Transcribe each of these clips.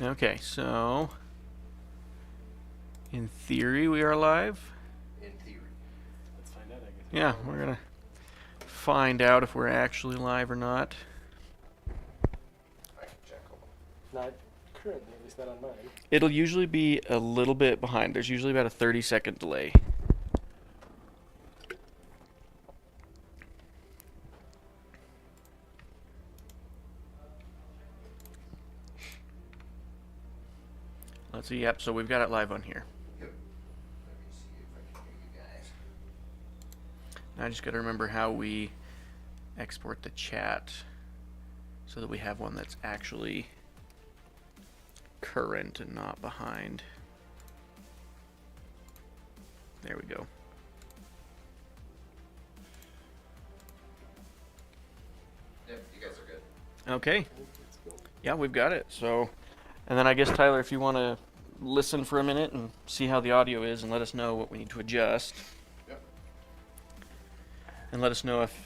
Okay, so in theory we are live. In theory. Let's find out, I guess. Yeah, we're gonna find out if we're actually live or not. I can check. Not currently, at least not on mine. It'll usually be a little bit behind. There's usually about a 30-second delay. Let's see. Yep, so we've got it live on here. Yep. Let me see if I can hear you guys. Now I just got to remember how we export the chat so that we have one that's actually current and not behind. There we go. Yep, you guys are good. Okay. Yeah, we've got it. So, and then I guess, Tyler, if you want to listen for a minute and see how the audio is and let us know what we need to adjust. Yep. And let us know if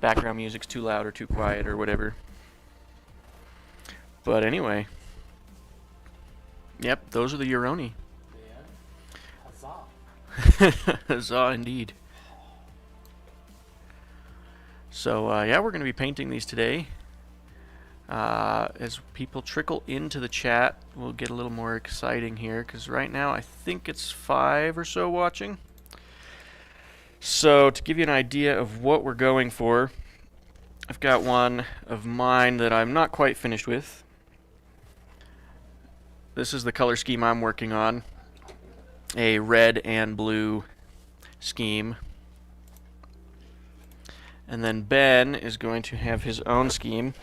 background music's too loud or too quiet or whatever. But anyway. Yep, those are the Yoroni. Yeah. Huzzah. Huzzah indeed. So, yeah, we're going to be painting these today. As people trickle into the chat, we'll get a little more exciting here, because right now I think it's 5 or so watching. So, to give you an idea of what we're going for, I've got one of mine that I'm not quite finished with. This is the color scheme I'm working on. A red and blue scheme. And then Ben is going to have his own scheme.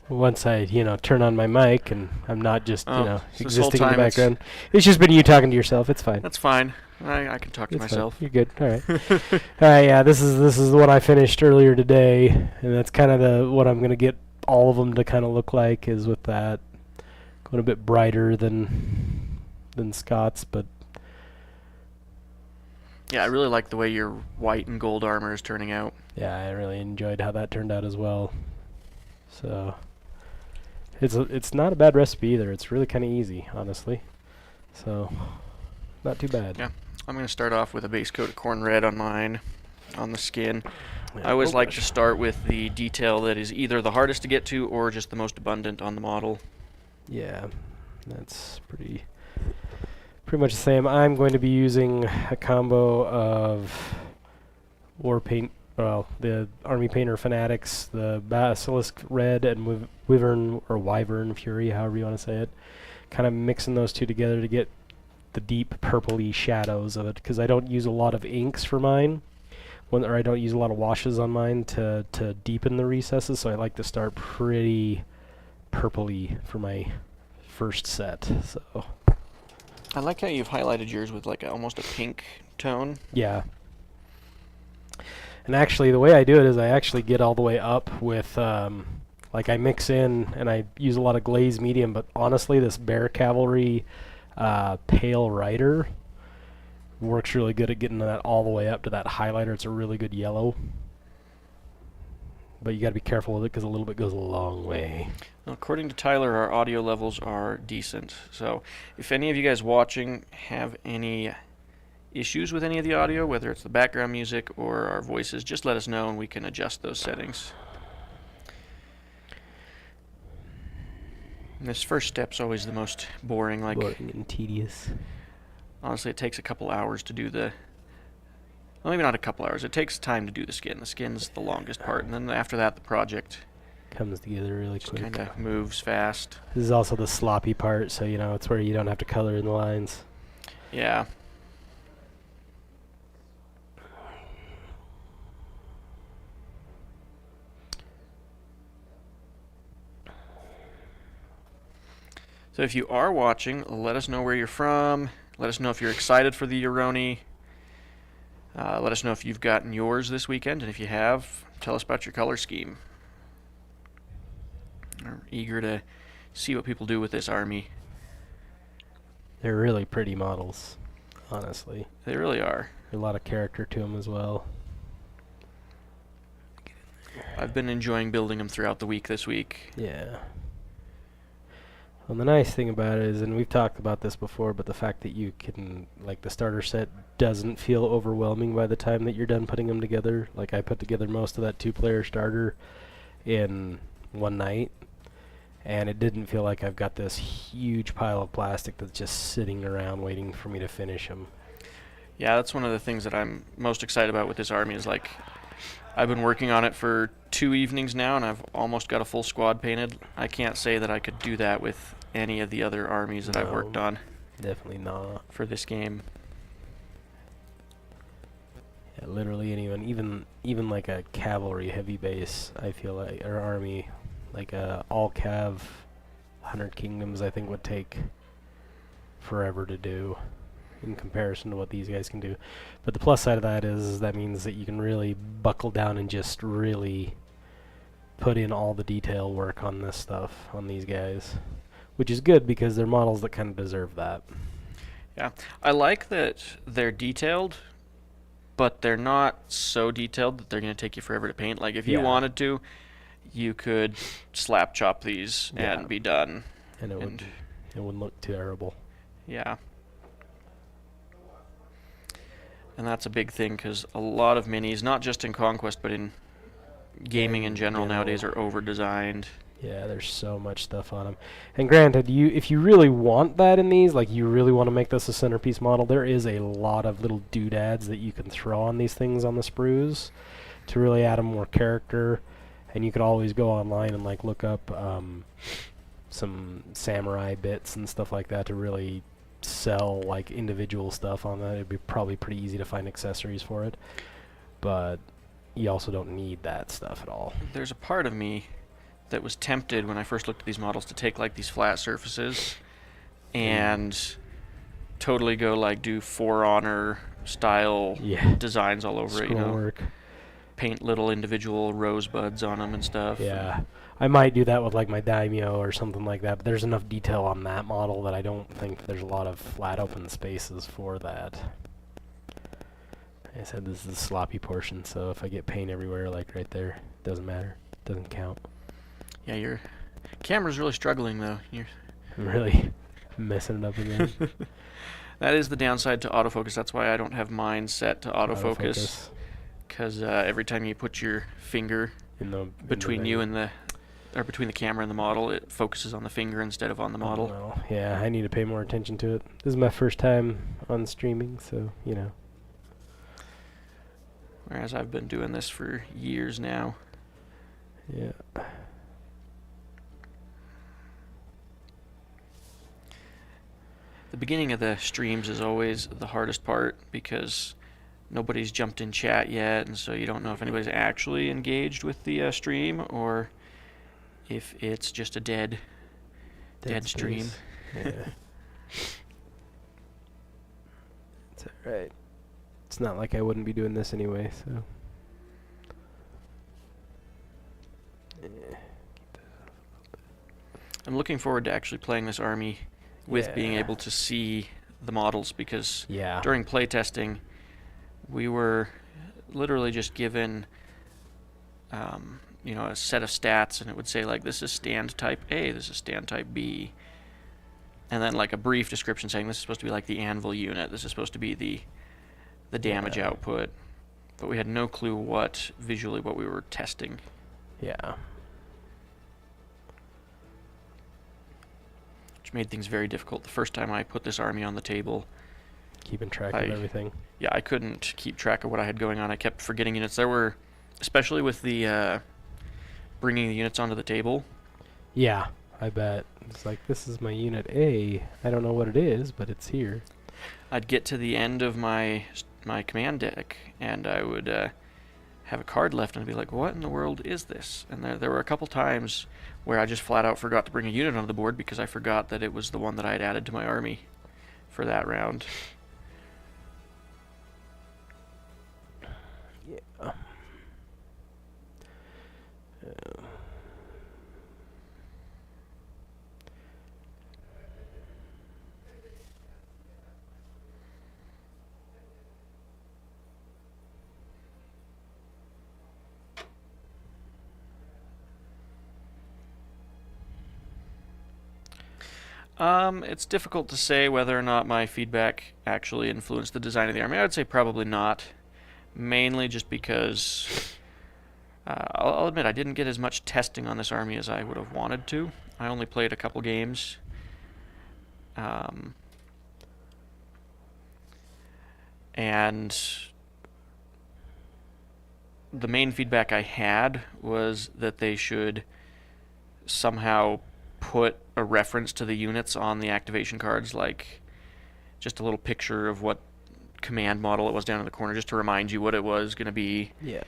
Once I, turn on my mic and I'm not just, So this whole existing in the time it's- background. It's just been you talking to yourself. It's fine. That's fine. I can talk to It's fine. myself. You're good. All right. All right. Yeah. This is what I finished earlier today, and that's kind of what I'm gonna get all of them to kind of look like is with that going a bit brighter than Scott's, but Yeah, I really like the way your white and gold armor is turning out. yeah, I really enjoyed how that turned out as well. So it's not a bad recipe either. It's really kind of easy, honestly. So not too bad. Yeah. I'm going to start off with a base coat of corn red on mine, on the skin. Yeah. I always Oh, like gosh. to start with the detail that is either the hardest to get to or just the most abundant on the model. Yeah, that's pretty much the same. I'm going to be using a combo of War Paint, the Army Painter Fanatics, the Basilisk Red and Wyvern Fury, however you want to say it. Kind of mixing those two together to get the deep purpley shadows of it, because I don't use a lot of inks for mine, or I don't use a lot of washes on mine to deepen the recesses, so I like to start pretty purpley for my first set. So I like how you've highlighted yours with like almost a pink tone. yeah. And actually, the way I do it is I actually get all the way up with, like I mix in and I use a lot of glaze medium, but honestly, this Bear Cavalry Pale Rider works really good at getting that all the way up to that highlighter. It's a really good yellow. But you got to be careful with it because a little bit goes a long way. Well, according to Tyler, our audio levels are decent. So if any of you guys watching have any issues with any of the audio, whether it's the background music or our voices, just let us know and we can adjust those settings. And this first step's always the most boring. Like, Boring and tedious. honestly, it takes a couple hours to do the... Well, maybe not a couple hours. It takes time to do the skin. The skin's the longest part, and then after that, the project Comes together really just quick. kind of moves fast. This is also the sloppy part, so it's where you don't have to color in the lines. Yeah. So if you are watching, let us know where you're from. Let us know if you're excited for the Yoroni. Let us know if you've gotten yours this weekend, and if you have, tell us about your color scheme. We're eager to see what people do with this army. They're really pretty models, honestly. They really are. A lot of character to them as well. I've been enjoying building them throughout the week this week. Yeah. Well, the nice thing about it is, and we've talked about this before, but the fact that you can, like, the starter set doesn't feel overwhelming by the time that you're done putting them together. Like, I put together most of that 2-player starter in one night, and it didn't feel like I've got this huge pile of plastic that's just sitting around waiting for me to finish them. Yeah, that's one of the things that I'm most excited about with this army is, like, I've been working on it for 2 evenings now, and I've almost got a full squad painted. I can't say that I could do that with any of the other armies that I've worked on Definitely not. for this game. Yeah, literally anyone, even like a cavalry heavy base, I feel like, or army, like a all cav 100 Kingdoms, I think would take forever to do in comparison to what these guys can do. But the plus side of that is that means that you can really buckle down and just really put in all the detail work on this stuff, on these guys, which is good because they're models that kind of deserve that. Yeah, I like that they're detailed, but they're not so detailed that they're going to take you forever to paint. Like, if you Yeah. wanted to, you could slap chop these Yeah. and be done. And it wouldn't look terrible. Yeah. And that's a big thing because a lot of minis, not just in Conquest, but in gaming in general nowadays, are over-designed. Yeah, there's so much stuff on them. And granted, if you really want that in these, like you really want to make this a centerpiece model, there is a lot of little doodads that you can throw on these things on the sprues to really add them more character. And you could always go online and like look up some samurai bits and stuff like that to really sell like individual stuff on that. It'd be probably pretty easy to find accessories for it, but you also don't need that stuff at all. There's a part of me that was tempted when I first looked at these models to take like these flat surfaces and totally go like do For Honor style designs all over it, you know, work. Paint little individual rosebuds on them and stuff. Yeah, I might do that with like my daimyo or something like that, but there's enough detail on that model that I don't think there's a lot of flat open spaces for that. Like I said, this is the sloppy portion, so if I get paint everywhere, like right there, doesn't matter, doesn't count. Yeah, your camera's really struggling though. I'm really messing it up again. That is the downside to autofocus. That's why I don't have mine set to autofocus. Because every time you put your finger between you and between the camera and the model, it focuses on the finger instead of on the model. Well, yeah, I need to pay more attention to it. This is my first time on streaming, so you know. Whereas I've been doing this for years now. Yeah. The beginning of the streams is always the hardest part because nobody's jumped in chat yet, and so you don't know if anybody's actually engaged with the stream or if it's just a dead stream. Yeah. It's alright. It's not like I wouldn't be doing this anyway, so. Yeah. I'm looking forward to actually playing this army with being able to see the models because during playtesting we were literally just given you know, a set of stats, and it would say like this is stand type A, this is stand type B, and then like a brief description saying this is supposed to be like the anvil unit, this is supposed to be the damage output, but we had no clue visually what we were testing. Yeah. Which made things very difficult. The first time I put this army on the table, keeping track of everything. Yeah, I couldn't keep track of what I had going on. I kept forgetting units. There were, especially with the bringing the units onto the table. Yeah, I bet. It's like, this is my unit A. I don't know what it is, but it's here. I'd get to the end of my command deck, and I would have a card left, and I'd be like, what in the world is this? And there were a couple times where I just flat out forgot to bring a unit onto the board because I forgot that it was the one that I had added to my army for that round. Yeah. It's difficult to say whether or not my feedback actually influenced the design of the army. I would say probably not. Mainly just because I'll admit I didn't get as much testing on this army as I would have wanted to. I only played a couple games. Um, and the main feedback I had was that they should somehow put a reference to the units on the activation cards, like just a little picture of what command model it was down in the corner, just to remind you what it was going to be. Yeah.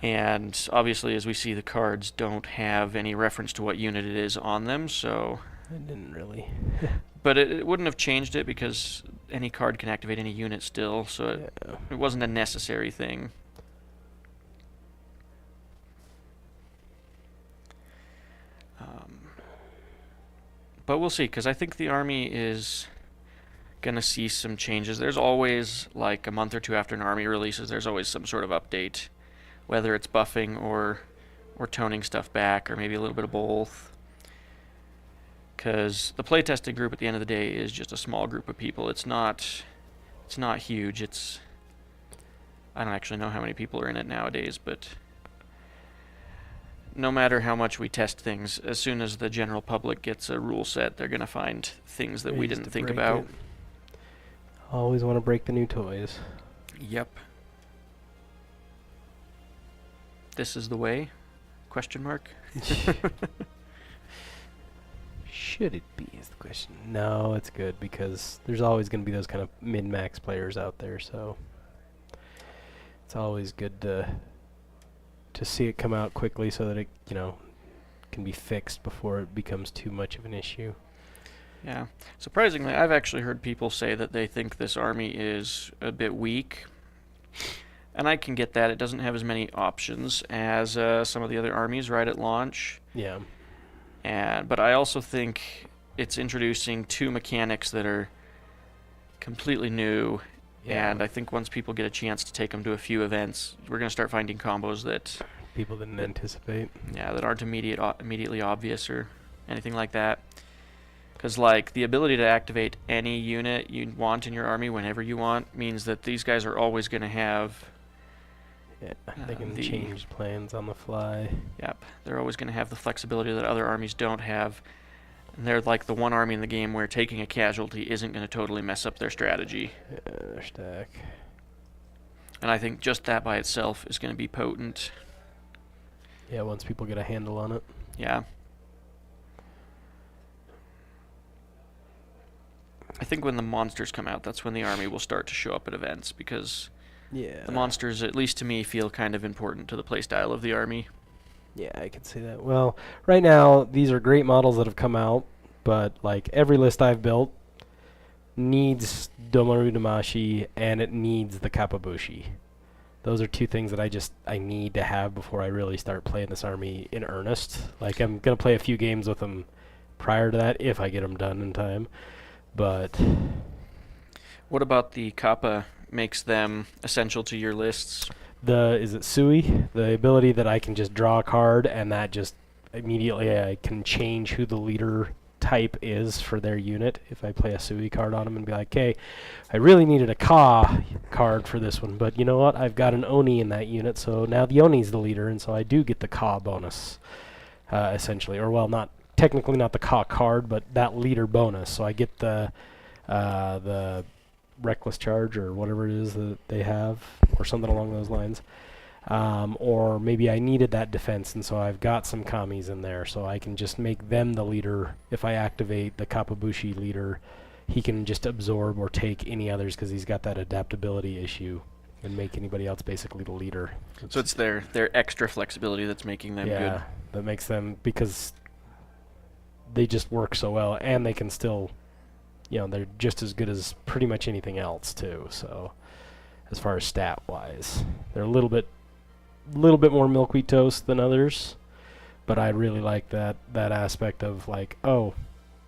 And obviously, as we see, the cards don't have any reference to what unit it is on them, so... I didn't really. But it wouldn't have changed it because any card can activate any unit still, so it wasn't a necessary thing. But we'll see, because I think the army is going to see some changes. There's always, like a month or two after an army releases, there's always some sort of update, whether it's buffing or toning stuff back, or maybe a little bit of both. Because the playtesting group at the end of the day is just a small group of people. It's not huge. I don't actually know how many people are in it nowadays, but no matter how much we test things, as soon as the general public gets a rule set, they're going to find things that we didn't think about. Always want to break the new toys. Yep. This is the way? Question mark? Should it be is the question. No, it's good because there's always going to be those kind of min-max players out there, so it's always good to see it come out quickly so that it, can be fixed before it becomes too much of an issue. Yeah. Surprisingly, I've actually heard people say that they think this army is a bit weak. And I can get that. It doesn't have as many options as some of the other armies right at launch. Yeah. But I also think it's introducing two mechanics that are completely new. Yeah. And I think once people get a chance to take them to a few events, we're going to start finding combos that people didn't anticipate. Yeah, that aren't immediately obvious or anything like that. Because, like, the ability to activate any unit you want in your army whenever you want means that these guys are always going to have... Yeah, they can change plans on the fly. Yep, they're always going to have the flexibility that other armies don't have. And they're like the one army in the game where taking a casualty isn't going to totally mess up their strategy. Yeah, their stack. And I think just that by itself is going to be potent. Yeah, once people get a handle on it. Yeah. I think when the monsters come out, that's when the army will start to show up at events, because the monsters, at least to me, feel kind of important to the playstyle of the army. Yeah, I can see that. Well, right now, these are great models that have come out, but like every list I've built needs Domaru Damashi, and it needs the Kapabushi. Those are two things that I need to have before I really start playing this army in earnest. Like, I'm going to play a few games with them prior to that, if I get them done in time. But what about the Kappa makes them essential to your lists? Is it Sui? The ability that I can just draw a card and that just immediately I can change who the leader type is for their unit if I play a Sui card on them and be like, okay, I really needed a Ka card for this one, but you know what? I've got an Oni in that unit, so now the Oni's the leader, and so I do get the Ka bonus, essentially. Or, well, technically not the Ka card, but that leader bonus. So I get the reckless charge or whatever it is that they have, or something along those lines. Or maybe I needed that defense, and so I've got some Kamis in there, so I can just make them the leader. If I activate the Kapabushi leader, he can just absorb or take any others because he's got that adaptability issue and make anybody else basically the leader. So it's their extra flexibility that's making them good. Yeah, that makes them, because they just work so well, and they can still, they're just as good as pretty much anything else too. So as far as stat wise, they're a little bit more milkweed toast than others, but I really like that aspect of like, oh,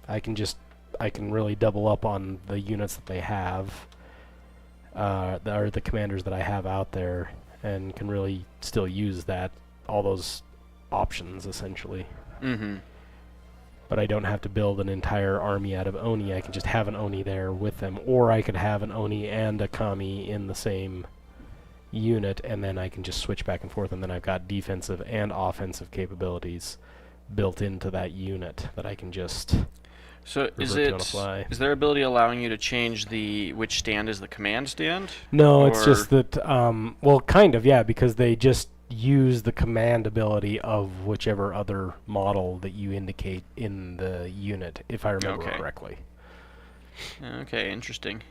I can really double up on the units that they have, or the commanders that I have out there, and can really still use all those options essentially. Mm-hmm. but I don't have to build an entire army out of Oni. I can just have an Oni there with them, or I could have an Oni and a Kami in the same unit, and then I can just switch back and forth, and then I've got defensive and offensive capabilities built into that unit that I can just So revert to on the fly. is their ability allowing you to change which stand is the command stand? No, it's Or- just that, well, kind of, yeah, because they just use the command ability of whichever other model that you indicate in the unit, if I remember Okay. correctly. Okay, interesting.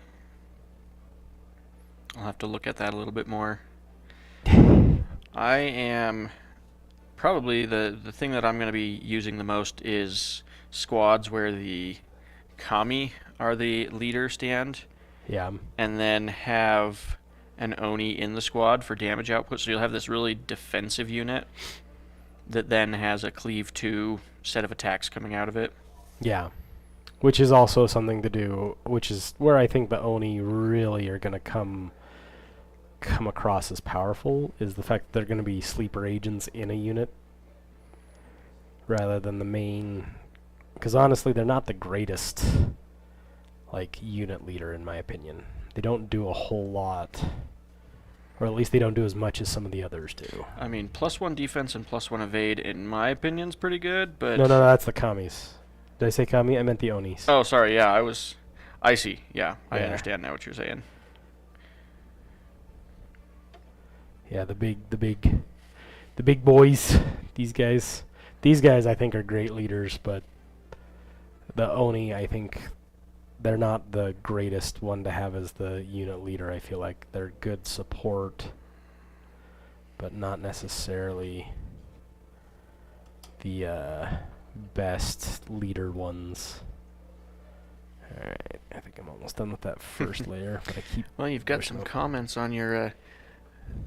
I'll have to look at that a little bit more. I am probably the thing that I'm going to be using the most is squads where the Kami are the leader stand, Yeah. and then have an Oni in the squad for damage output. So you'll have this really defensive unit that then has a cleave 2 set of attacks coming out of it. Yeah. Which is also something to do, which is where I think the Oni really are going to come across as powerful, is the fact that they're going to be sleeper agents in a unit rather than the main, because honestly they're not the greatest like unit leader in my opinion. They don't do a whole lot, or at least they don't do as much as some of the others do. I mean, +1 defense and +1 evade, in my opinion, is pretty good, but... No, that's the Kamis. Did I say Kami? I meant the Onis. Oh, sorry, yeah, I see, yeah, I Yeah. understand now what you're saying. Yeah, the big boys. These guys I think are great leaders, but the Oni, I think they're not the greatest one to have as the unit leader. I feel like they're good support, but not necessarily the best leader ones. Alright, I think I'm almost done with that first layer, but I keep... Well, you've got pushing some up. comments on your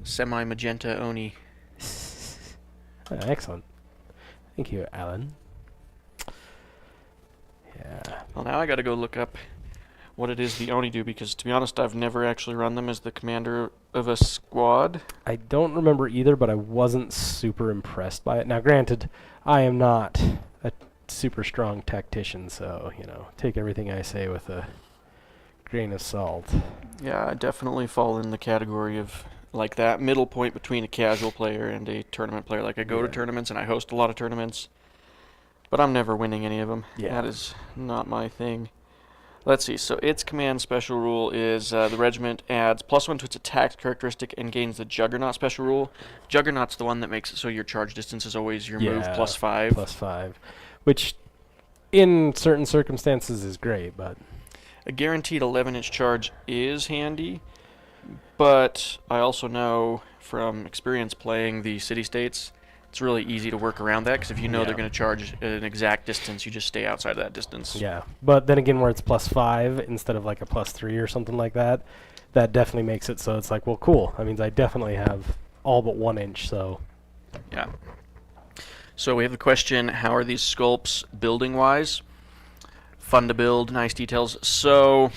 semi-magenta Oni. Excellent. Thank you, Alan. Yeah. Well, now I gotta go look up what it is the Oni do, because to be honest, I've never actually run them as the commander of a squad. I don't remember either, but I wasn't super impressed by it. Now, granted, I am not a super strong tactician, so, take everything I say with a grain of salt. Yeah, I definitely fall in the category of like that middle point between a casual player and a tournament player. Like, I go to Yeah. tournaments and I host a lot of tournaments, but I'm never winning any of them. Yeah. That is not my thing. Let's see. So its command special rule is the regiment adds +1 to its attack characteristic and gains the Juggernaut special rule. Juggernaut's the one that makes it so your charge distance is always your move Yeah, +5. +5, which in certain circumstances is great, but A guaranteed 11-inch charge is handy, but I also know from experience playing the city-states, it's really easy to work around that, because if you know they're Yeah. going to charge at an exact distance, you just stay outside of that distance. yeah. But then again, where it's +5 instead of like a +3 or something like that, that definitely makes it so it's like, well, cool. That means I definitely have all but 1 inch, so... Yeah. So we have the question, how are these sculpts building-wise? Fun to build, nice details. So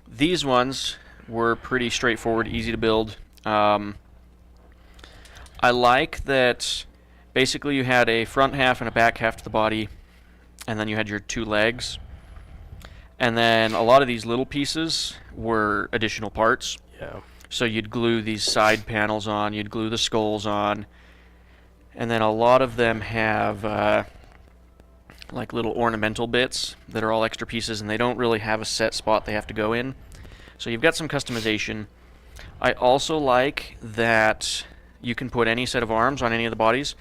these ones were pretty straightforward, easy to build. I like that basically you had a front half and a back half to the body, and then you had your 2 legs. And then a lot of these little pieces were additional parts. Yeah. So you'd glue these side panels on, you'd glue the skulls on, and then a lot of them have like little ornamental bits that are all extra pieces, and they don't really have a set spot they have to go in. So you've got some customization. I also like that you can put any set of arms on any of the bodies.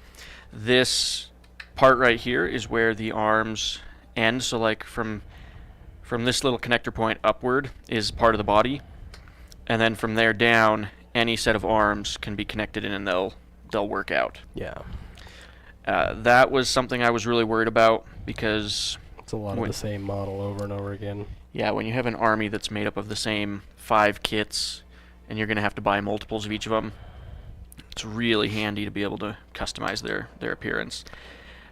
This part right here is where the arms end, so like from this little connector point upward is part of the body, and then from there down, any set of arms can be connected in and they'll work out. Yeah. That was something I was really worried about, because It's a lot of the same model over and over again. yeah, when you have an army that's made up of the same 5 kits and you're going to have to buy multiples of each of them, it's really handy to be able to customize their appearance.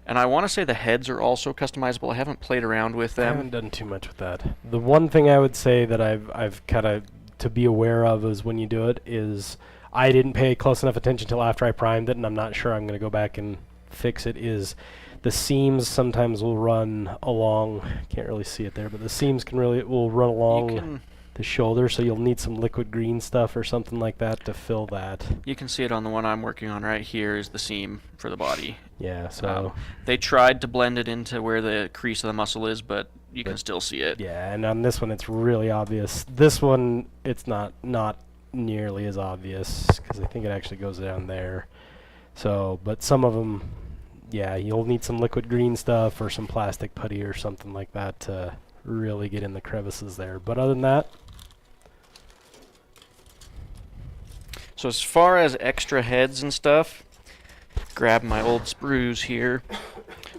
And I want to say the heads are also customizable. I haven't played around with I them. haven't done too much with that. The one thing I would say that I've kind of to be aware of is when you do it is I didn't pay close enough attention till after I primed it, and I'm not sure I'm going to go back and fix it, is The seams sometimes will run along. Can't really see it there, but the seams will run along the shoulder, so you'll need some liquid green stuff or something like that to fill that. You can see it on the one I'm working on right here is the seam for the body. Yeah, so they tried to blend it into where the crease of the muscle is, but you can still see it. Yeah, and on this one it's really obvious. This one it's not nearly as obvious because I think it actually goes down there. So, but some of them, yeah, you'll need some liquid green stuff or some plastic putty or something like that to really get in the crevices there. But other than that, so as far as extra heads and stuff, grab my old sprues here.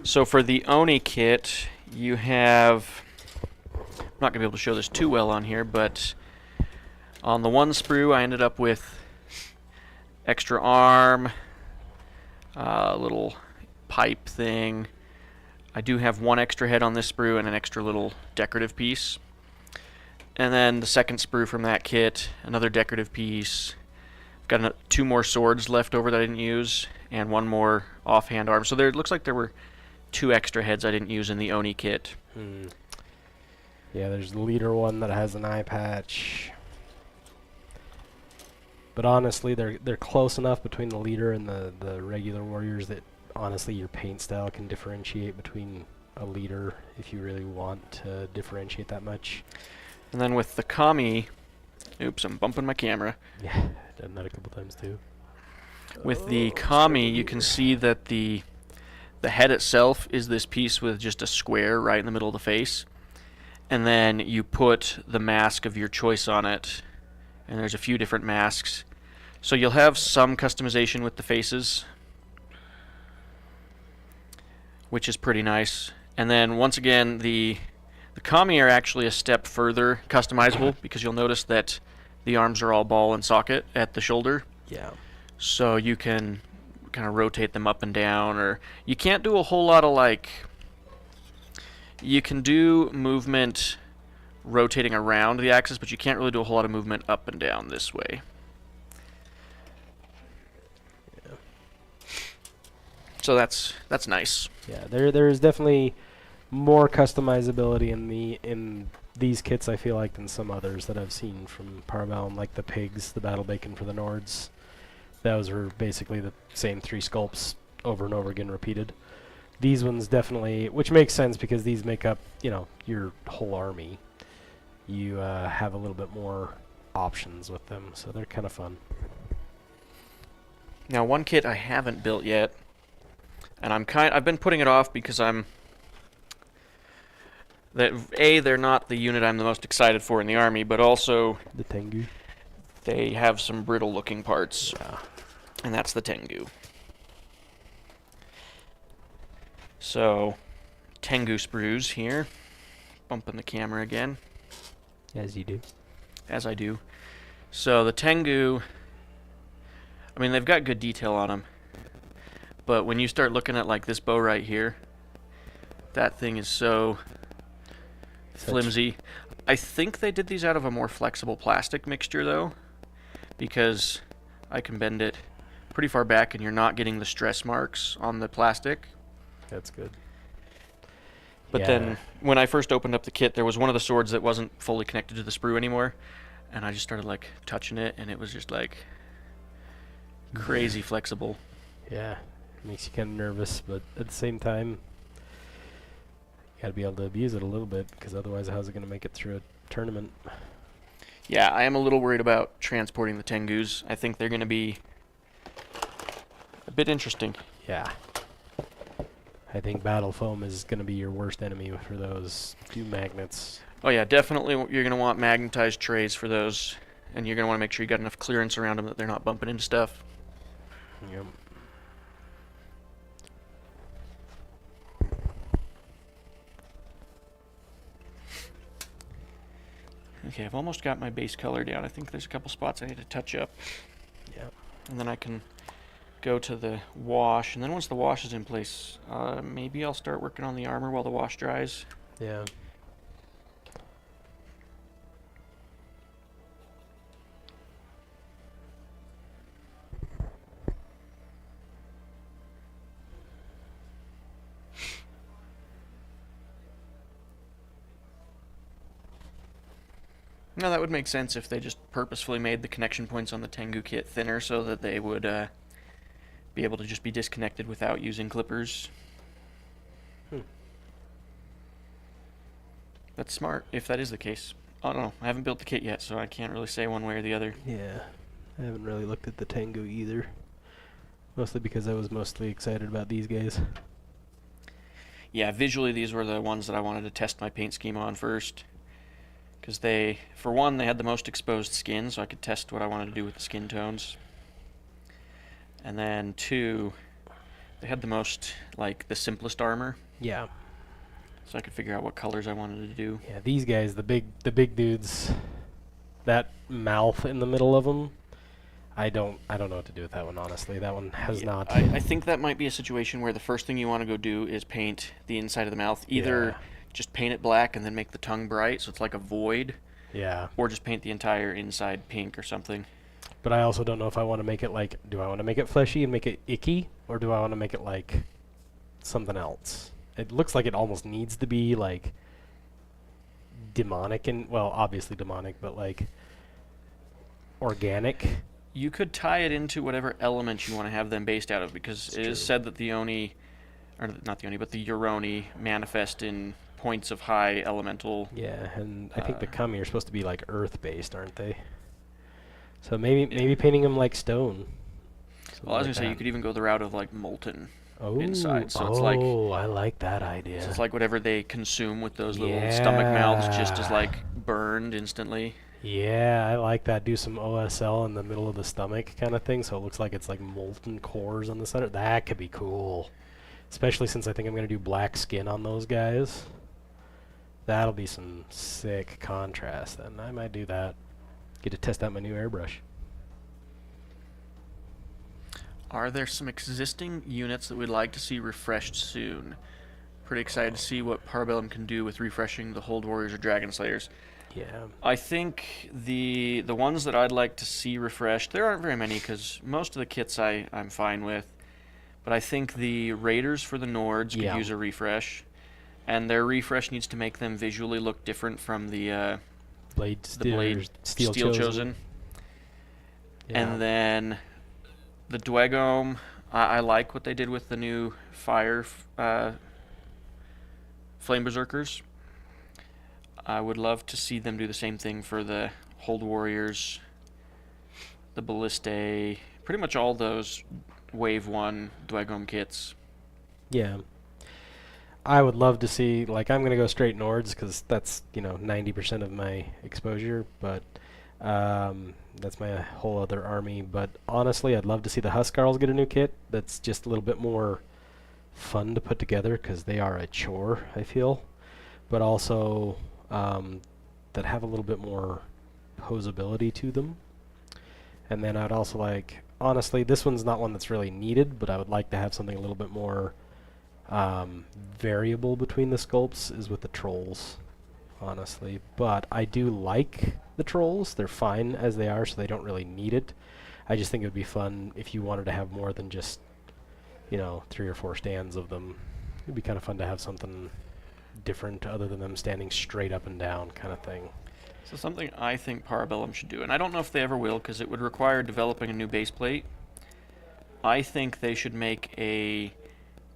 So for the Oni kit, you have, I'm not going to be able to show this too well on here, but on the one sprue I ended up with extra arm, little pipe thing. I do have one extra head on this sprue and an extra little decorative piece. And then the second sprue from that kit, another decorative piece. Got 2 more swords left over that I didn't use, and 1 more offhand arm. So it looks like there were 2 extra heads I didn't use in the Oni kit. Yeah, there's the leader one that has an eye patch. But honestly, they're close enough between the leader and the regular warriors that honestly your paint style can differentiate between a leader if you really want to differentiate that much. And then with the Kami, oops, I'm bumping my camera. Yeah, done that a couple times too. With the Kami, you can see that the head itself is this piece with just a square right in the middle of the face. And then you put the mask of your choice on it. And there's a few different masks. So you'll have some customization with the faces, which is pretty nice. And then once again, the Kami are actually a step further customizable because you'll notice that the arms are all ball and socket at the shoulder. Yeah. So you can kind of rotate them up and down, or you can't do a whole lot of you can do movement rotating around the axis, but you can't really do a whole lot of movement up and down this way. Yeah. So that's nice. Yeah, there is definitely more customizability in these kits, I feel like, than some others that I've seen from Parabellum, like the pigs, the battle bacon for the Nords. Those are basically the same 3 sculpts over and over again repeated. These ones definitely, which makes sense because these make up, your whole army. You have a little bit more options with them, so they're kind of fun. Now, one kit I haven't built yet, and I've been putting it off because they're not the unit I'm the most excited for in the army, but also The Tengu. they have some brittle-looking parts, and that's the Tengu. So, Tengu sprues here, bumping the camera again. As you do. As I do. So the Tengu, I mean, they've got good detail on them, but when you start looking at this bow right here, that thing is so flimsy. I think they did these out of a more flexible plastic mixture though, because I can bend it pretty far back and you're not getting the stress marks on the plastic. That's good. But then when I first opened up the kit, there was one of the swords that wasn't fully connected to the sprue anymore, and I just started touching it, and it was just crazy flexible. Yeah, it makes you kind of nervous, but at the same time, you got to be able to abuse it a little bit, because otherwise how's it going to make it through a tournament? Yeah, I am a little worried about transporting the Tengus. I think they're going to be a bit interesting. Yeah. I think battle foam is going to be your worst enemy for those 2 magnets. Oh yeah, definitely you're going to want magnetized trays for those, and you're going to want to make sure you got enough clearance around them that they're not bumping into stuff. Yep. Okay, I've almost got my base color down. I think there's a couple spots I need to touch up. Yep. And then I can go to the wash, and then once the wash is in place, maybe I'll start working on the armor while the wash dries. Yeah. No, that would make sense if they just purposefully made the connection points on the Tengu kit thinner so that they would be able to just be disconnected without using clippers. Hmm. That's smart, if that is the case. I don't know. I haven't built the kit yet, so I can't really say one way or the other. Yeah, I haven't really looked at the Tengu either. Mostly because I was mostly excited about these guys. Yeah, visually these were the ones that I wanted to test my paint scheme on first. Because they, for one, they had the most exposed skin, so I could test what I wanted to do with the skin tones. And then two, they had the most, like, the simplest armor. Yeah. So I could figure out what colors I wanted to do. Yeah, these guys, the big dudes, that mouth in the middle of them, I don't know what to do with that one, honestly. That one has Yeah, not. I think that might be a situation where the first thing you want to go do is paint the inside of the mouth. Either just paint it black and then make the tongue bright so it's like a void, Yeah. or just paint the entire inside pink or something. But I also don't know if I want to make it like, do I want to make it fleshy and make it icky, or do I want to make it like something else? It looks like it almost needs to be like demonic and, well, obviously demonic, but like organic. You could tie it into whatever element you want to have them based out of, because It's it is true. said that the Oni, or not the Oni, but the Yoroni manifest in points of high elemental. Yeah, and I think the Uh, kami are supposed to be like earth based, aren't they? So maybe painting them like stone. Well, I was Something gonna say you like could even go the route of like molten that. inside, so Oh, it's like I like that idea. so it's like whatever they consume with those little stomach mouths just is Yeah. like burned instantly. Yeah, I like that. Do some OSL in the middle of the stomach kind of thing, so it looks like it's like molten cores on the center. That could be cool. Especially since I think I'm going to do black skin on those guys. That'll be some sick contrast, and I might do that. Get to test out my new airbrush. Are there some existing units that we'd like to see refreshed soon? Pretty excited to see what Parabellum can do with refreshing the Hold Warriors or Dragon Slayers. Yeah. I think the ones that I'd like to see refreshed, there aren't very many because most of the kits I'm fine with. But I think the Raiders for the Nords could Yeah. use a refresh. And their refresh needs to make them visually look different from the Blade Steel Steel Chosen. Yeah. And then the Dwegome, I like what they did with the new Flame Berserkers. I would love to see them do the same thing for the Hold Warriors, the Ballistae, pretty much all those Wave 1 Dwegome kits. Yeah. I would love to see, like, I'm going to go straight Nords because that's, 90% of my exposure, but that's my whole other army. But honestly, I'd love to see the Huskarls get a new kit that's just a little bit more fun to put together because they are a chore, I feel. But also that have a little bit more posability to them. And then I'd also like, honestly, this one's not one that's really needed, but I would like to have something a little bit more variable between the sculpts is with the trolls, honestly. But I do like the trolls. They're fine as they are, so they don't really need it. I just think it would be fun if you wanted to have more than just, 3 or 4 stands of them. It'd be kind of fun to have something different other than them standing straight up and down kind of thing. So something I think Parabellum should do, and I don't know if they ever will because it would require developing a new base plate. I think they should make a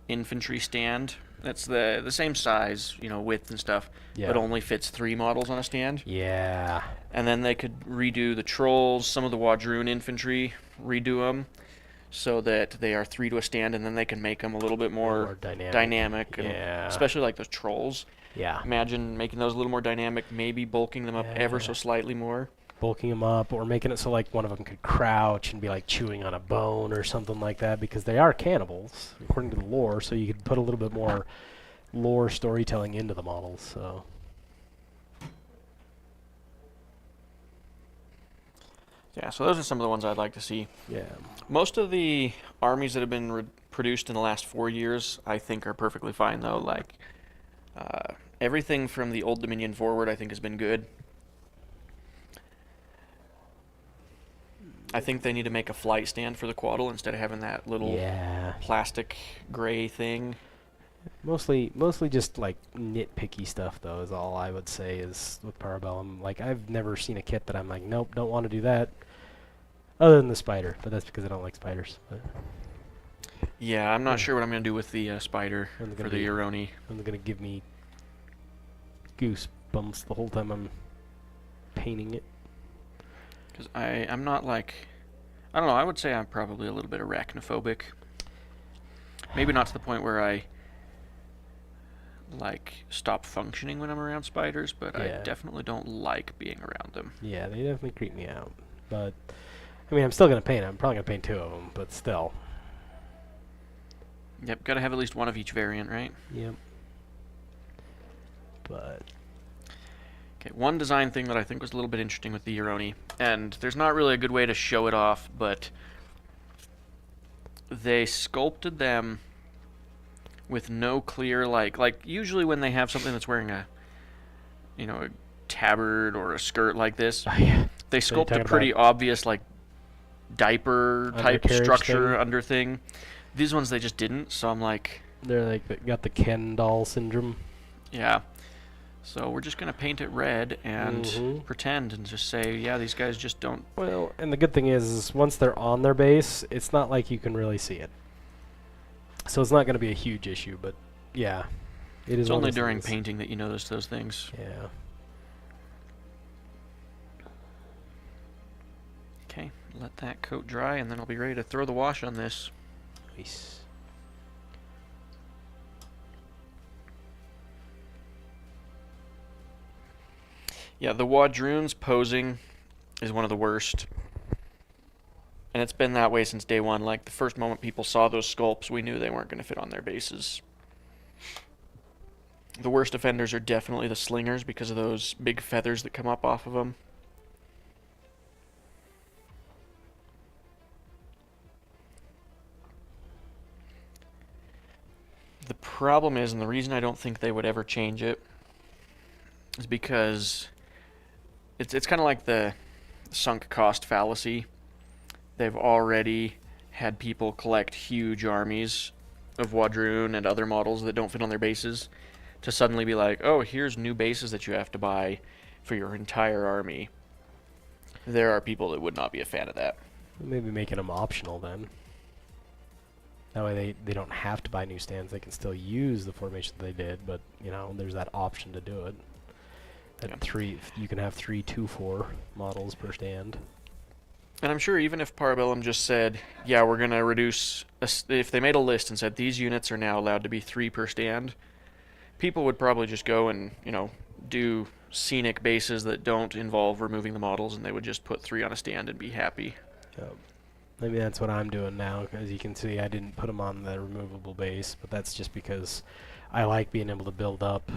infantry stand that's the same size, width and stuff, Yeah. but only fits 3 models on a stand. Yeah. And then they could redo the trolls, some of the Wadroon infantry, redo them so that they are 3 to a stand, and then they can make them a little bit more dynamic. And Yeah. especially like those trolls. Yeah. Imagine making those a little more dynamic, maybe bulking them up ever so Yeah. slightly more. Bulking them up or making it so like one of them could crouch and be like chewing on a bone or something like that, because they are cannibals according to the lore, so you could put a little bit more lore storytelling into the models. So Yeah, so those are some of the ones I'd like to see. yeah. Most of the armies that have been produced in the last 4 years, I think, are perfectly fine, though. Like, everything from the Old Dominion forward, I think, has been good. I think they need to make a flight stand for the Quaddle instead of having that little Yeah. plastic gray thing. Mostly just like nitpicky stuff though is all I would say is with Parabellum. Like I've never seen a kit that I'm like, nope, don't want to do that. Other than the spider, but that's because I don't like spiders. But Yeah, I'm not Yeah. sure what I'm going to do with the spider I'm for gonna the be- Yoroni. it's gonna give me goosebumps the whole time I'm painting it. Because I'm not like... I don't know, I would say I'm probably a little bit arachnophobic. Maybe not to the point where I like stop functioning when I'm around spiders, but I Yeah. definitely don't like being around them. Yeah, they definitely creep me out. But I mean, I'm still gonna paint 'em. I'm probably gonna paint 2 of them, but still. Yep, gotta have at least one of each variant, right? Yep. But Okay, one design thing that I think was a little bit interesting with the Yoroni, and there's not really a good way to show it off, but they sculpted them with no clear, like usually when they have something that's wearing a tabard or a skirt like this, yeah, they So you're sculpt a talking pretty obvious like diaper type Undercarriage structure thing? under thing. These ones they just didn't, so I'm like, they're like got the Ken doll syndrome. yeah. So we're just gonna paint it red and Mhm. pretend and just say, yeah, these guys just don't. Well, and the good thing is once they're on their base, it's not like you can really see it. So it's not going to be a huge issue, but yeah, it is. It's one of only those during things. painting that you notice those things. Yeah. Okay, let that coat dry, and then I'll be ready to throw the wash on this. Nice. Yeah, the Wadroon's posing is one of the worst. And it's been that way since day one. Like, the first moment people saw those sculpts, we knew they weren't going to fit on their bases. The worst offenders are definitely the slingers because of those big feathers that come up off of them. The problem is, and the reason I don't think they would ever change it, is because it's kind of like the sunk cost fallacy. They've already had people collect huge armies of Wadroon and other models that don't fit on their bases to suddenly be like, oh, here's new bases that you have to buy for your entire army. There are people that would not be a fan of that. Maybe making them optional then. That way they don't have to buy new stands. They can still use the formation they did, but there's that option to do it. At Yeah. you can have 3 2-4 models per stand. And I'm sure even if Parabellum just said, yeah, we're going to reduce, if they made a list and said these units are now allowed to be 3 per stand, people would probably just go and, do scenic bases that don't involve removing the models, and they would just put 3 on a stand and be happy. Maybe that's what I'm doing now. As you can see, I didn't put them on the removable base, but that's just because I like being able to build up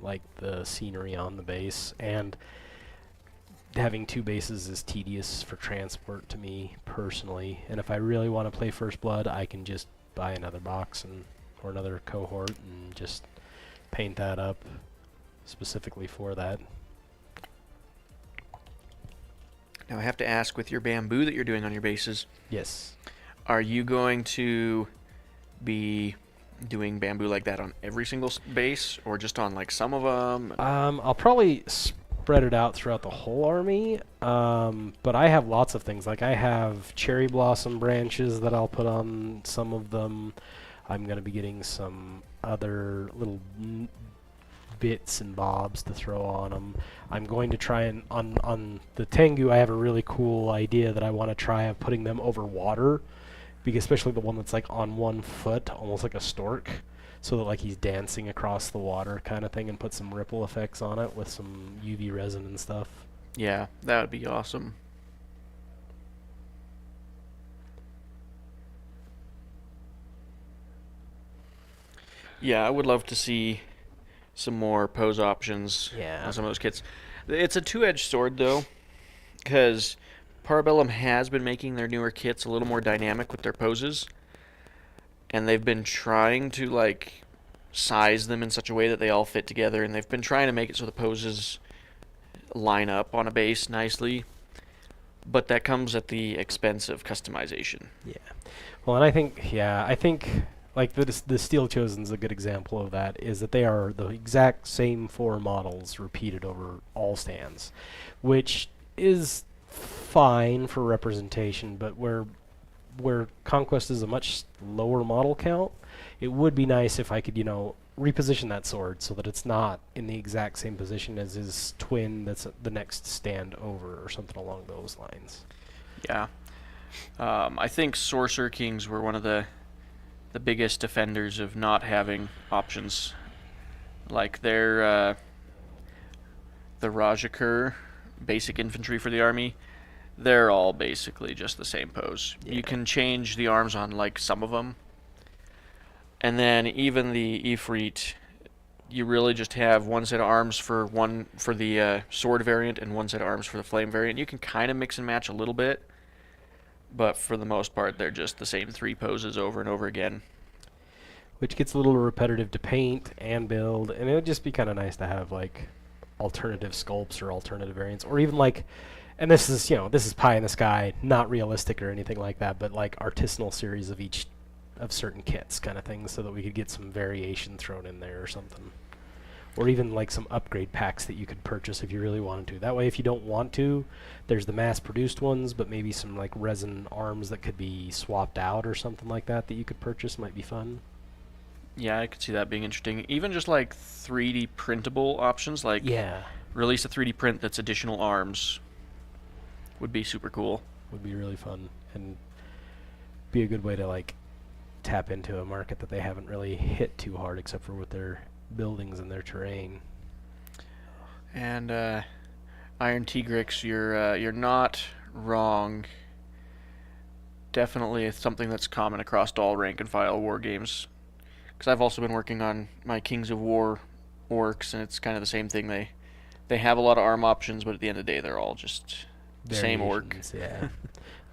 like the scenery on the base, and having 2 bases is tedious for transport to me personally. And if I really want to play First Blood, I can just buy another box or another cohort and just paint that up specifically for that. Now I have to ask, with your bamboo that you're doing on your bases, Yes. are you going to be doing bamboo like that on every single base, or just on like some of them? I'll probably spread it out throughout the whole army, but I have lots of things. Like I have cherry blossom branches that I'll put on some of them. I'm going to be getting some other little bits and bobs to throw on them. I'm going to try and, on the Tengu, I have a really cool idea that I want to try of putting them over water, because especially the one that's like on 1 foot, almost like a stork, so that like he's dancing across the water kind of thing, and put some ripple effects on it with some UV resin and stuff. Yeah, that would be awesome. Yeah, I would love to see some more pose options Yeah. on some of those kits. It's a two-edged sword, though, because Parabellum has been making their newer kits a little more dynamic with their poses, and they've been trying to like size them in such a way that they all fit together, and they've been trying to make it so the poses line up on a base nicely, but that comes at the expense of customization. Yeah. Well, and I think Like the Steel Chosen's a good example of that. Is that they are the exact same 4 models repeated over all stands, which is fine for representation, but where Conquest is a much lower model count, it would be nice if I could, reposition that sword so that it's not in the exact same position as his twin that's at the next stand over or something along those lines. Yeah. I think Sorcerer Kings were one of the biggest defenders of not having options. Like their the Rajakur basic infantry for the army, they're all basically just the same pose. Yeah. You can change the arms on like some of them. And then even the Ifrit, you really just have one set of arms for the sword variant and one set of arms for the flame variant. You can kind of mix and match a little bit, but for the most part, they're just the same 3 poses over and over again. Which gets a little repetitive to paint and build, and it would just be kind of nice to have like alternative sculpts or alternative variants, or even like, and this is pie in the sky, not realistic or anything like that, but like artisanal series of certain kits kind of things, so that we could get some variation thrown in there or something. Or even like some upgrade packs that you could purchase if you really wanted to. That way, if you don't want to, there's the mass-produced ones, but maybe some like resin arms that could be swapped out or something like that you could purchase might be fun. Yeah, I could see that being interesting. Even just like 3D printable options, like release a 3D print that's additional arms, would be super cool. Would be really fun and be a good way to like tap into a market that they haven't really hit too hard, except for with their buildings and their terrain. And Iron Tigrix, you're not wrong. Definitely it's something that's common across all rank and file war games. Because I've also been working on my Kings of War orcs, and it's kind of the same thing. They have a lot of arm options, but at the end of the day, they're all just the same orc. Yeah,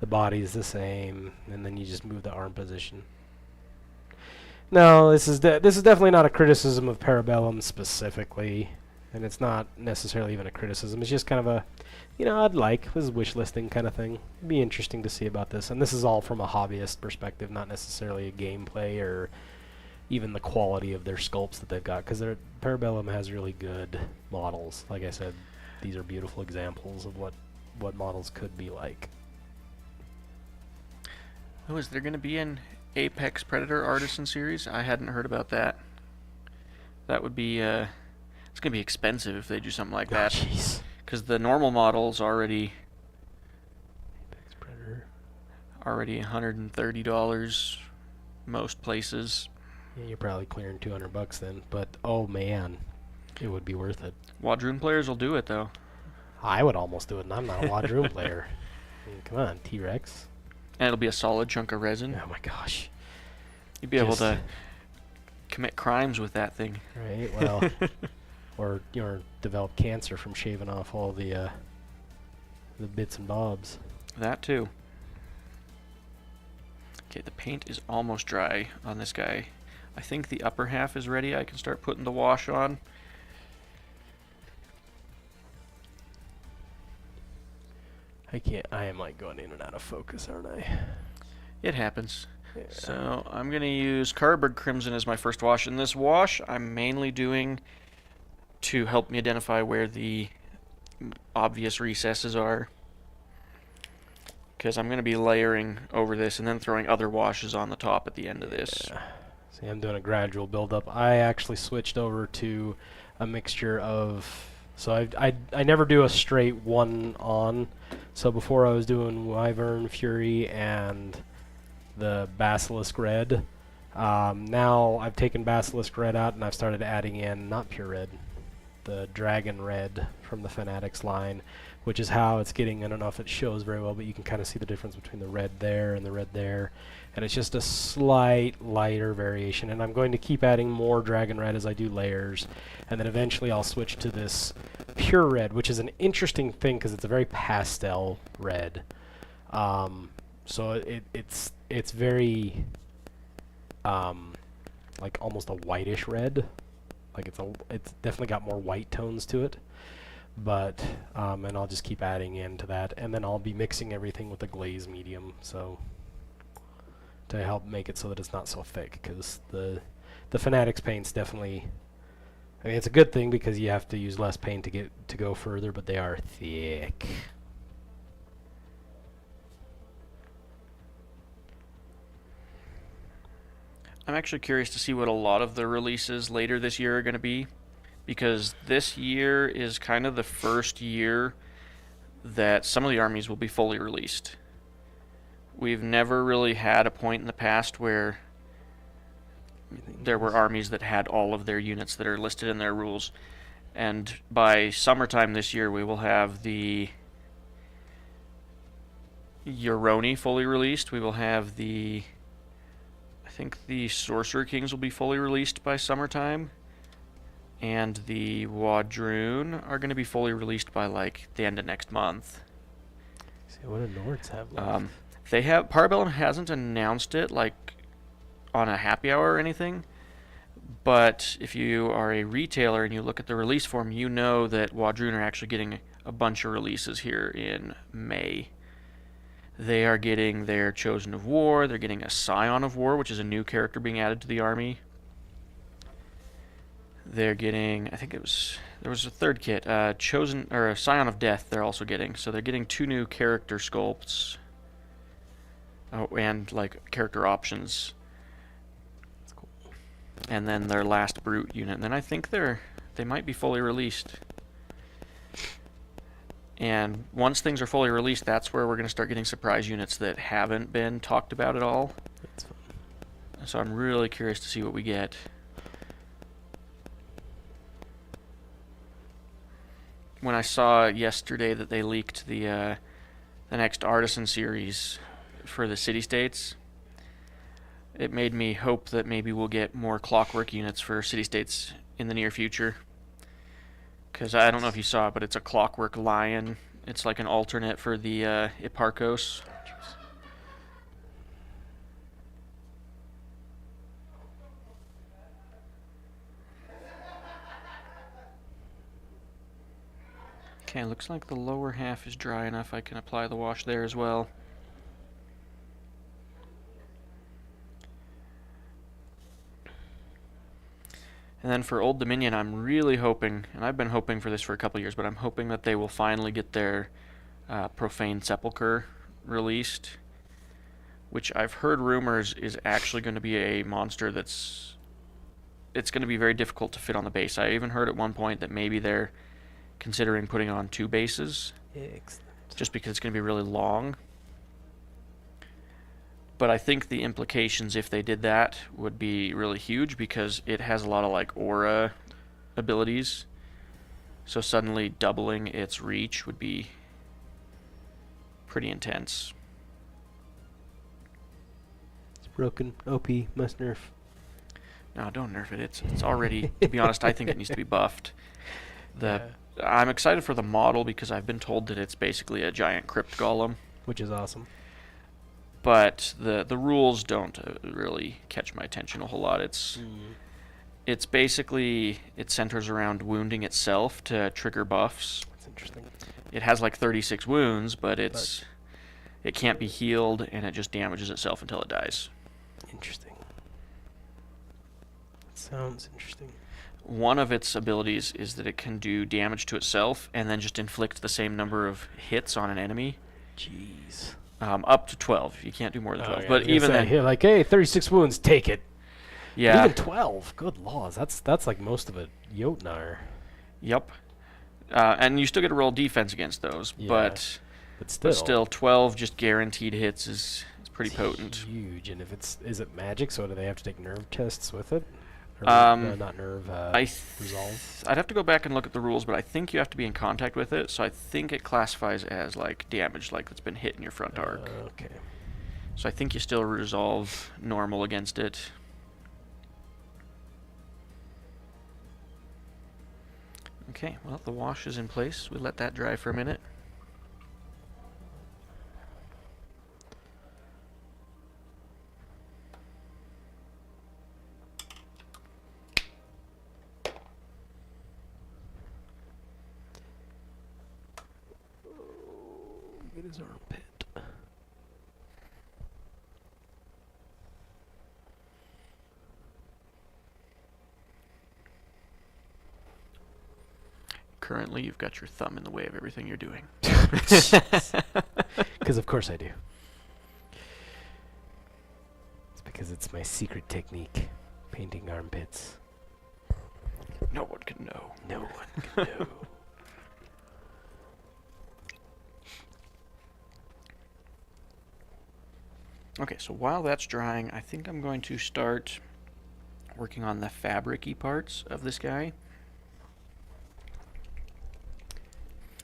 the body's the same, and then you just move the arm position. No, this is definitely not a criticism of Parabellum specifically, and it's not necessarily even a criticism. It's just kind of a, this is wish listing kind of thing. It'd be interesting to see about this, and this is all from a hobbyist perspective, not necessarily a gameplay or even the quality of their sculpts that they've got, because Parabellum has really good models. Like I said, these are beautiful examples of what models could be like. Oh, is there going to be an Apex Predator Artisan series? I hadn't heard about that. That would be it's going to be expensive if they do something like that. Jeez. Because the normal model's already Apex Predator. already $130 most places. Yeah, you're probably clearing $200 then, but oh man, it would be worth it. Wadroon players will do it though. I would almost do it, and I'm not a Wadroon player. I mean, come on, T-Rex. And it'll be a solid chunk of resin. Oh my gosh. You'd be able to commit crimes with that thing. Right, well, or develop cancer from shaving off all the bits and bobs. That too. Okay, the paint is almost dry on this guy. I think the upper half is ready. I can start putting the wash on. I am like going in and out of focus, aren't I? It happens. Yeah. So I'm going to use Carberg Crimson as my first wash. And this wash I'm mainly doing to help me identify where the obvious recesses are. Because I'm going to be layering over this and then throwing other washes on the top at the end of this. Yeah. See, I'm doing a gradual build-up. I actually switched over to a mixture of... So I never do a straight one on. So before I was doing Wyvern Fury and the Basilisk Red. Now I've taken Basilisk Red out and I've started adding in, not Pure Red, the Dragon Red from the Fanatics line, which is how it's getting, I don't know if it shows very well, but you can kind of see the difference between the red there and the red there. And it's just a slight lighter variation. And I'm going to keep adding more Dragon Red as I do layers. And then eventually I'll switch to this Pure Red, which is an interesting thing because it's a very pastel red. So it's very like almost a whitish red. Like it's definitely got more white tones to it. But and I'll just keep adding into that, and then I'll be mixing everything with a glaze medium. So to help make it so that it's not so thick, because the Fanatics paint's definitely, I mean, it's a good thing because you have to use less paint to go further, but they are thick. I'm actually curious to see what a lot of the releases later this year are going to be, because this year is kind of the first year that some of the armies will be fully released. We've never really had a point in the past where there were armies that had all of their units that are listed in their rules. And by summertime this year, we will have the Yoroni fully released. We will have I think the Sorcerer Kings will be fully released by summertime. And the Wadroon are going to be fully released by like the end of next month. See, what do Nords have left? They have, Parabellum hasn't announced it like on a happy hour or anything, but if you are a retailer and you look at the release form, you know that Wadroon are actually getting a bunch of releases here in May. They are getting their Chosen of War, they're getting a Scion of War, which is a new character being added to the army. They're getting, I think there was a third kit, Chosen, or a Scion of Death they're also getting. So they're getting 2 new character sculpts. Oh, and like character options. That's cool. And then their last brute unit. And then I think they might be fully released. And once things are fully released, that's where we're going to start getting surprise units that haven't been talked about at all. That's fun. So I'm really curious to see what we get. When I saw yesterday that they leaked the next Artisan series for the city-states, it made me hope that maybe we'll get more Clockwork units for city-states in the near future. Because I don't know if you saw it, but it's a Clockwork Lion. It's like an alternate for the Hipparchos. Okay, looks like the lower half is dry enough. I can apply the wash there as well. And then for Old Dominion, I'm really hoping, and I've been hoping for this for a couple years, but I'm hoping that they will finally get their Profane Sepulchre released, which I've heard rumors is actually going to be a monster it's going to be very difficult to fit on the base. I even heard at one point that maybe they're considering putting on 2 bases. Excellent. Just because it's going to be really long. But I think the implications if they did that would be really huge because it has a lot of like aura abilities. So suddenly doubling its reach would be pretty intense. It's broken. OP. Must nerf. No, don't nerf it. It's already, to be honest, I think it needs to be buffed. I'm excited for the model because I've been told that it's basically a giant crypt golem. Which is awesome. But the rules don't really catch my attention a whole lot. It's basically, it centers around wounding itself to trigger buffs. That's interesting. It has like 36 wounds, but it can't be healed, and it just damages itself until it dies. Interesting. That sounds interesting. One of its abilities is that it can do damage to itself and then just inflict the same number of hits on an enemy. Jeez. Up to 12. You can't do more than 12. Yeah, but even then, here, like, hey, 36 wounds, take it. yeah. But even 12. Good laws. That's like most of it. Jotnar. Yep. And you still get to roll defense against those, Yeah, but still 12 just guaranteed hits is pretty potent. Huge. And if is it magic? So do they have to take nerve tests with it? Or No, not nerve. Resolve. I'd have to go back and look at the rules, but I think you have to be in contact with it, so I think it classifies as like damage, like it's been hit in your front arc. Okay. So I think you still resolve normal against it. Okay, well, the wash is in place. We let that dry for a minute. Get his armpit. currently, you've got your thumb in the way of everything you're doing. Because of course I do. It's because it's my secret technique, painting armpits. No one can know. No one can know. Okay, so while that's drying, I think I'm going to start working on the fabric-y parts of this guy.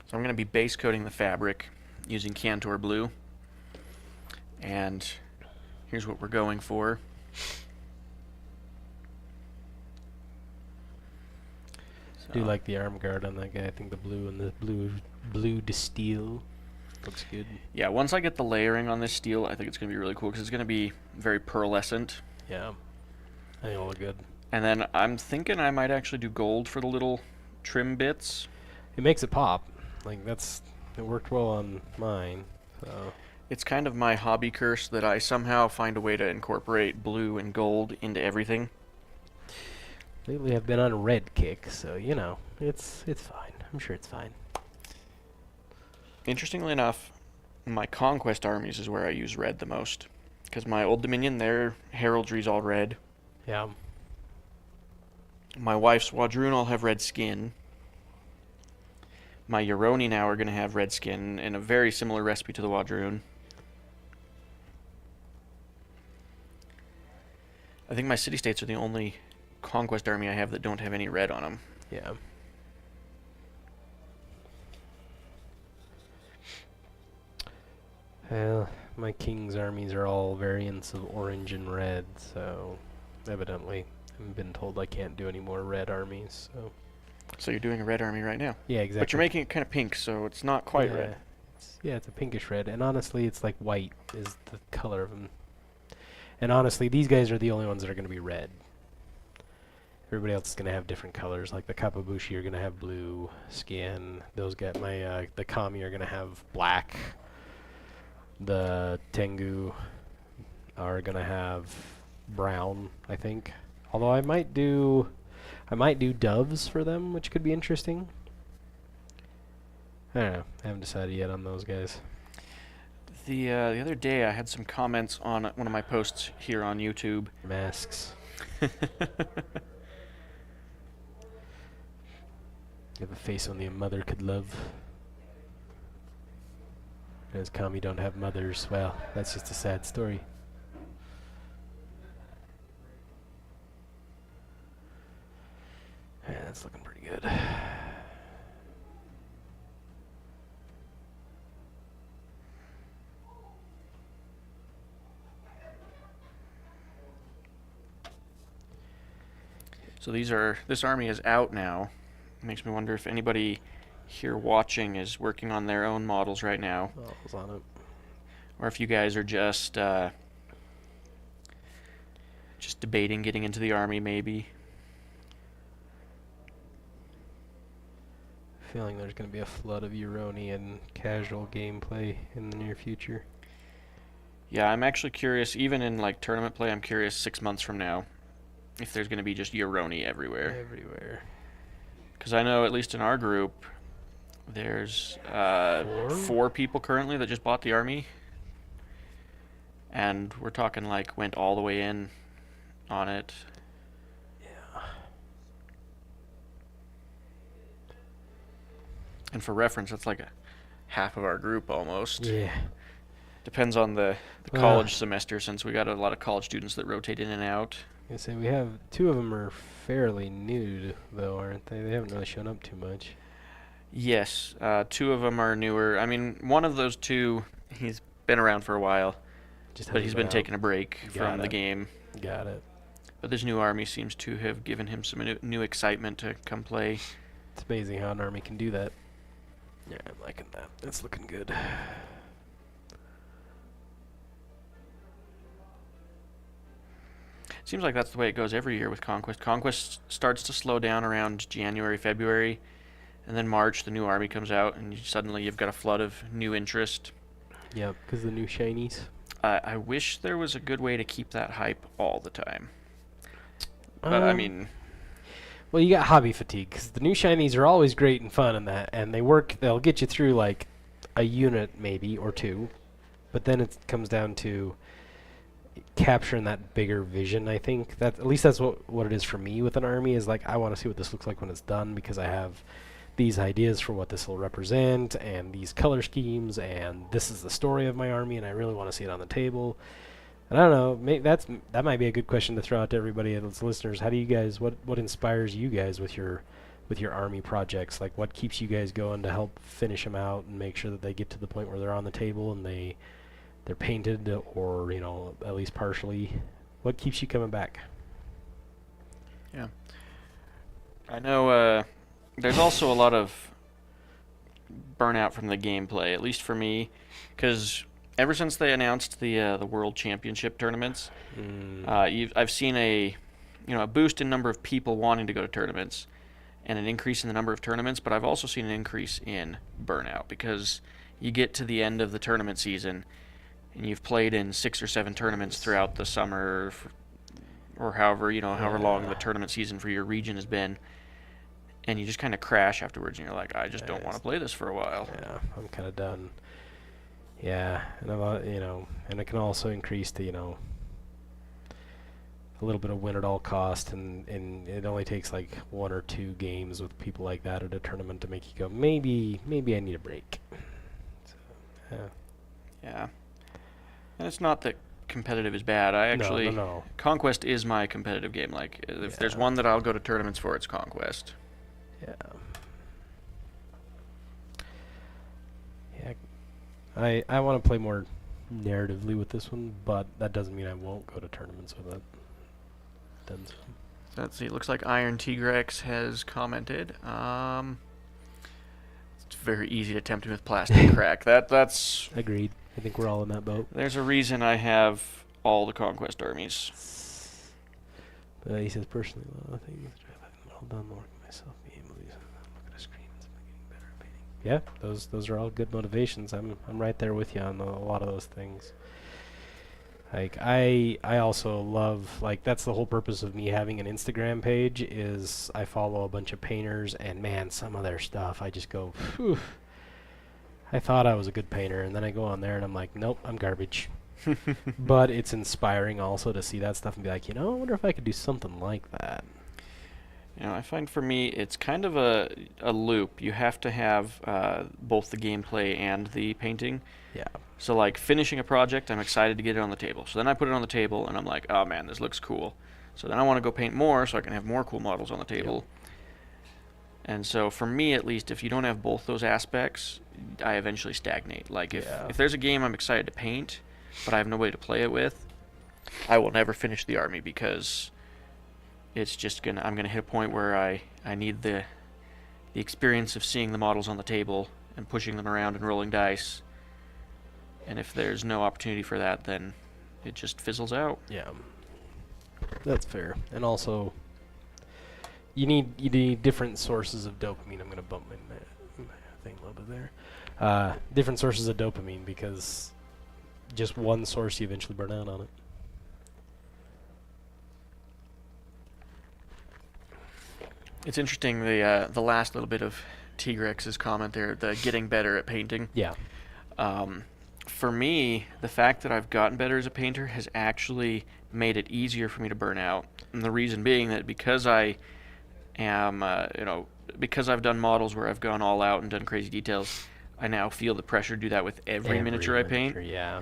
So I'm going to be base coating the fabric using Cantor Blue. And here's what we're going for. I do like the arm guard on that guy. I think the blue and the blue Distill looks good. Yeah, once I get the layering on this steel, I think it's going to be really cool because it's going to be very pearlescent. Yeah, I think it'll look good. And then I'm thinking I might actually do gold for the little trim bits. It makes it pop. Like it worked well on mine. So It's kind of my hobby curse that I somehow find a way to incorporate blue and gold into everything. lately I've been on a red kick, so you know it's fine. I'm sure it's fine. Interestingly enough, my Conquest armies is where I use red the most. Because my Old Dominion, their heraldry's all red. Yeah. My wife's Wadroon all have red skin. My Yoroni now are going to have red skin in a very similar recipe to the Wadroon. I think my city-states are the only Conquest army I have that don't have any red on them. Yeah. Well, my king's armies are all variants of orange and red, so evidently I've been told I can't do any more red armies. So you're doing a red army right now. Yeah, exactly. But you're making it kind of pink, so it's not quite yeah, red. It's a pinkish red, and honestly, it's like white is the color of them. And honestly, these guys are the only ones that are going to be red. Everybody else is going to have different colors. Like the Kapabushi are going to have blue skin. Those got the Kami are going to have black. The Tengu are going to have brown, I think. Although I might do doves for them, which could be interesting. I don't know. I haven't decided yet on those guys. The other day I had some comments on one of my posts here on YouTube. Masks. You have a face only a mother could love. As Kami don't have mothers, well, that's just a sad story. Yeah, that's looking pretty good. So this army is out now. It makes me wonder if anybody here watching is working on their own models right now. Oh, I was on it. Or if you guys are just debating getting into the army, maybe. Feeling there's going to be a flood of Yoroni and casual gameplay in the near future. Yeah, I'm actually curious, even in like tournament play, I'm curious 6 months from now if there's going to be just Yoroni everywhere. Everywhere. Because I know, at least in our group, there's 4 people currently that just bought the army. And we're talking like went all the way in on it. Yeah. And for reference, that's like half of our group almost. Yeah. Depends on the college semester, since we got a lot of college students that rotate in and out. I say we have 2 of them are fairly new, though, aren't they? They haven't really shown up too much. Yes, 2 of them are newer. I mean, one of those 2, he's been around for a while, but he's been taking a break from the game. Got it. But this new army seems to have given him some new excitement to come play. It's amazing how an army can do that. Yeah, I'm liking that. That's looking good. Seems like that's the way it goes every year with Conquest. Conquest starts to slow down around January, February, and then March the new army comes out, and suddenly you've got a flood of new interest. Yep, because the new shinies. I wish there was a good way to keep that hype all the time. But I mean, Well, you got hobby fatigue because the new shinies are always great and fun and that, and they work. They'll get you through like a unit maybe or two, but then it comes down to capturing that bigger vision. I think that at least that's what it is for me with an army is like I want to see what this looks like when it's done because I have these ideas for what this will represent and these color schemes and this is the story of my army and I really want to see it on the table. And I don't know, that might be a good question to throw out to everybody as listeners. How do you guys what inspires you guys with your army projects? Like what keeps you guys going to help finish them out and make sure that they get to the point where they're on the table and they're painted or, you know, at least partially. What keeps you coming back? Yeah. I know there's also a lot of burnout from the gameplay, at least for me, because ever since they announced the World Championship tournaments, I've seen a boost in number of people wanting to go to tournaments and an increase in the number of tournaments, but I've also seen an increase in burnout because you get to the end of the tournament season and you've played in 6 or 7 tournaments throughout the summer or however long the tournament season for your region has been, and you just kind of crash afterwards and you're like, I just don't want to play this for a while. Yeah, I'm kind of done. Yeah, and and it can also increase the, a little bit of win at all cost, and it only takes like 1 or 2 games with people like that at a tournament to make you go, maybe I need a break. So, yeah. Yeah. And it's not that competitive is bad. I actually No. Conquest is my competitive game. Like if there's one that I'll go to tournaments for, it's Conquest. Yeah. Yeah. I want to play more narratively with this one, but that doesn't mean I won't go to tournaments with it. Done so. Let's see. It looks like Iron Tigrex has commented. It's very easy to tempt me with plastic crack. That's Agreed. I think we're all in that boat. There's a reason I have all the Conquest armies. He says personally, a lot of things well done more myself being able to look at a screen and getting better at painting. Yeah, those are all good motivations. I'm right there with you on a lot of those things. Like I also love, like, that's the whole purpose of me having an Instagram page is I follow a bunch of painters and man, some of their stuff I just go, phew. I thought I was a good painter and then I go on there and I'm like, nope, I'm garbage. But it's inspiring also to see that stuff and be like, I wonder if I could do something like that. I find for me it's kind of a loop. You have to have both the gameplay and the painting. Yeah. So like finishing a project, I'm excited to get it on the table. So then I put it on the table and I'm like, oh man, this looks cool. So then I want to go paint more so I can have more cool models on the table. Yep. And so for me at least, if you don't have both those aspects, I eventually stagnate. Like if there's a game I'm excited to paint, but I have no way to play it with, I will never finish the army because it's just I'm gonna hit a point where I need the experience of seeing the models on the table and pushing them around and rolling dice. And if there's no opportunity for that, then it just fizzles out. Yeah, that's fair. And also, you need different sources of dopamine. I'm gonna bump my thing a little bit there. Different sources of dopamine because just one source you eventually burn out on it. It's interesting the last little bit of Tigrex's comment there, the getting better at painting. Yeah. For me, the fact that I've gotten better as a painter has actually made it easier for me to burn out. And the reason being that because I am, because I've done models where I've gone all out and done crazy details, I now feel the pressure to do that with every miniature I paint. Yeah.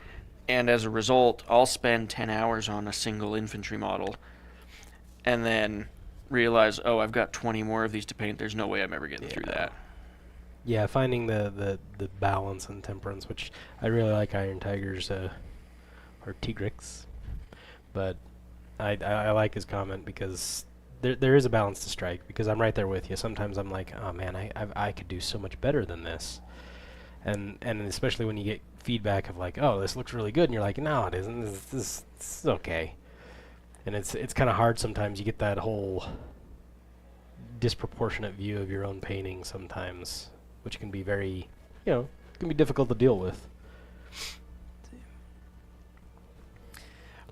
And as a result, I'll spend 10 hours on a single infantry model and then realize, oh, I've got 20 more of these to paint. There's no way I'm ever getting through that. Yeah, finding the balance and temperance, which I really like Iron Tigers or Tigrex, but I like his comment because there is a balance to strike because I'm right there with you. Sometimes I'm like, oh man, I could do so much better than this, and especially when you get feedback of like, oh, this looks really good, and you're like, no, it isn't. This is okay, and it's kind of hard sometimes. You get that whole disproportionate view of your own painting sometimes, which can be very, can be difficult to deal with.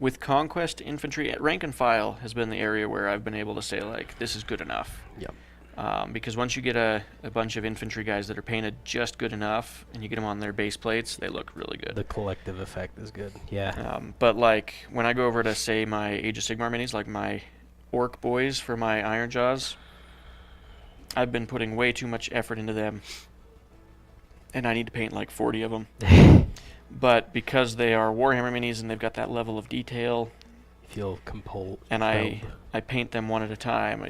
with Conquest infantry, rank and file has been the area where I've been able to say, like, this is good enough. Yep. Because once you get a bunch of infantry guys that are painted just good enough, and you get them on their base plates, they look really good. The collective effect is good. Yeah. But like when I go over to say my Age of Sigmar minis, like my Orc boys for my Iron Jaws, I've been putting way too much effort into them, and I need to paint like 40 of them. But because they are Warhammer minis and they've got that level of detail, Feel compelled. and I paint them one at a time,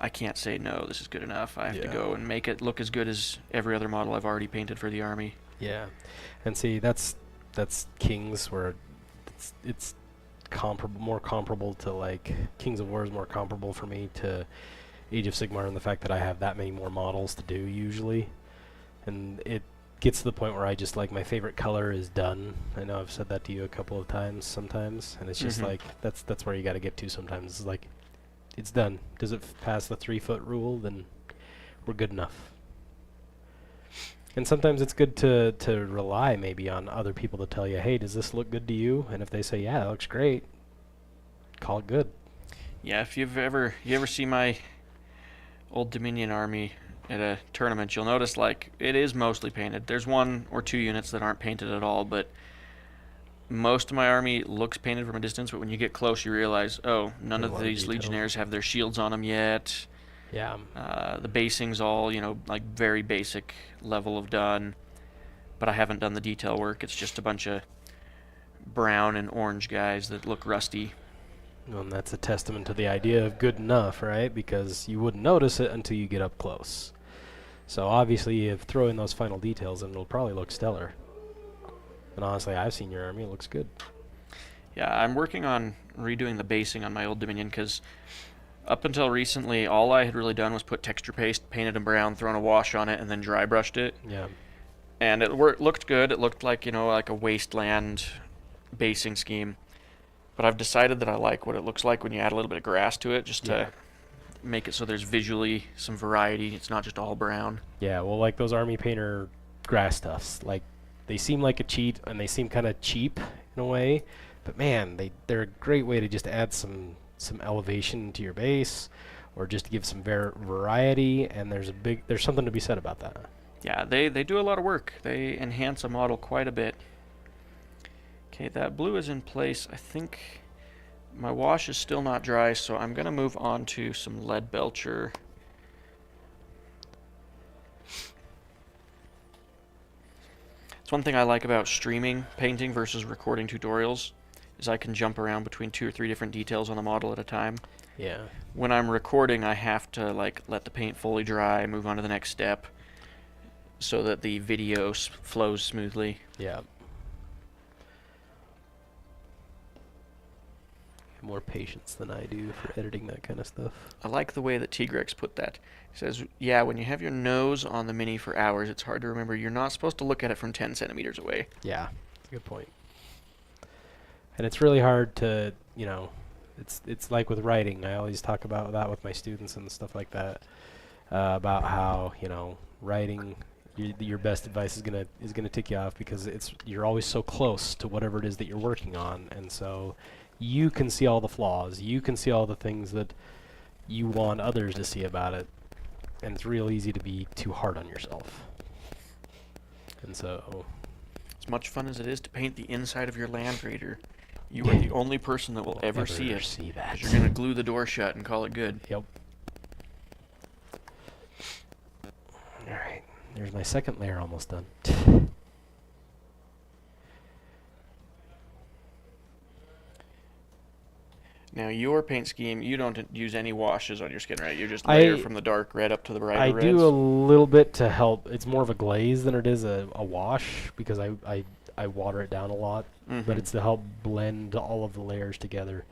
I can't say no, this is good enough. I have to go and make it look as good as every other model I've already painted for the army. Yeah, and see that's Kings where it's more comparable to like Kings of War is more comparable for me to Age of Sigmar in the fact that I have that many more models to do usually, and it gets to the point where I just like my favorite color is done. I know I've said that to you a couple of times sometimes, and it's just like that's where you got to get to sometimes. It's like it's done. Does it pass the 3-foot rule? Then we're good enough. And sometimes it's good to rely maybe on other people to tell you, hey, does this look good to you? And if they say, yeah, it looks great, call it good. Yeah, if you ever see my Old Dominion army at a tournament, you'll notice like it is mostly painted. There's 1 or 2 units that aren't painted at all, but most of my army looks painted from a distance, but when you get close you realize, oh, none of these legionnaires have their shields on them yet. Yeah. The basing's all, like very basic level of done, but I haven't done the detail work. It's just a bunch of brown and orange guys that look rusty. Well, and that's a testament to the idea of good enough, right? Because you wouldn't notice it until you get up close. So obviously you throw in those final details and it'll probably look stellar. And honestly, I've seen your army. It looks good. Yeah, I'm working on redoing the basing on my Old Dominion because up until recently, all I had really done was put texture paste, painted them brown, thrown a wash on it, and then dry brushed it. Yeah. And it looked good. It looked like, like a wasteland basing scheme. But I've decided that I like what it looks like when you add a little bit of grass to it, just to make it so there's visually some variety. It's not just all brown. Yeah, well, like those Army Painter grass stuffs, like they seem like a cheat and they seem kind of cheap in a way, but man, they're a great way to just add some elevation to your base, or just to give some variety. And there's something to be said about that. Yeah, they do a lot of work. They enhance a model quite a bit. Okay, that blue is in place. I think my wash is still not dry, so I'm going to move on to some lead belcher. It's one thing I like about streaming painting versus recording tutorials is I can jump around between 2 or 3 different details on a model at a time. Yeah. When I'm recording, I have to like let the paint fully dry, move on to the next step, so that the video flows smoothly. Yeah. More patience than I do for editing that kind of stuff. I like the way that Tigrex put that. He says, yeah, when you have your nose on the mini for hours, it's hard to remember you're not supposed to look at it from 10 centimeters away. Yeah, that's a good point. And it's really hard to, it's like with writing. I always talk about that with my students and stuff like that, about how, writing, your best advice is gonna tick you off because you're always so close to whatever it is that you're working on, and so you can see all the flaws. You can see all the things that you want others to see about it. And it's real easy to be too hard on yourself. And so, as much fun as it is to paint the inside of your Land Raider, you are the only person that will ever see it. See that. 'Cause you're going to glue the door shut and call it good. Yep. Alright, there's my second layer almost done. Now, your paint scheme, you don't use any washes on your skin, right? You just layer from the dark red up to the brighter reds? I do a little bit to help. It's more of a glaze than it is a wash because I water it down a lot. But it's to help blend all of the layers together.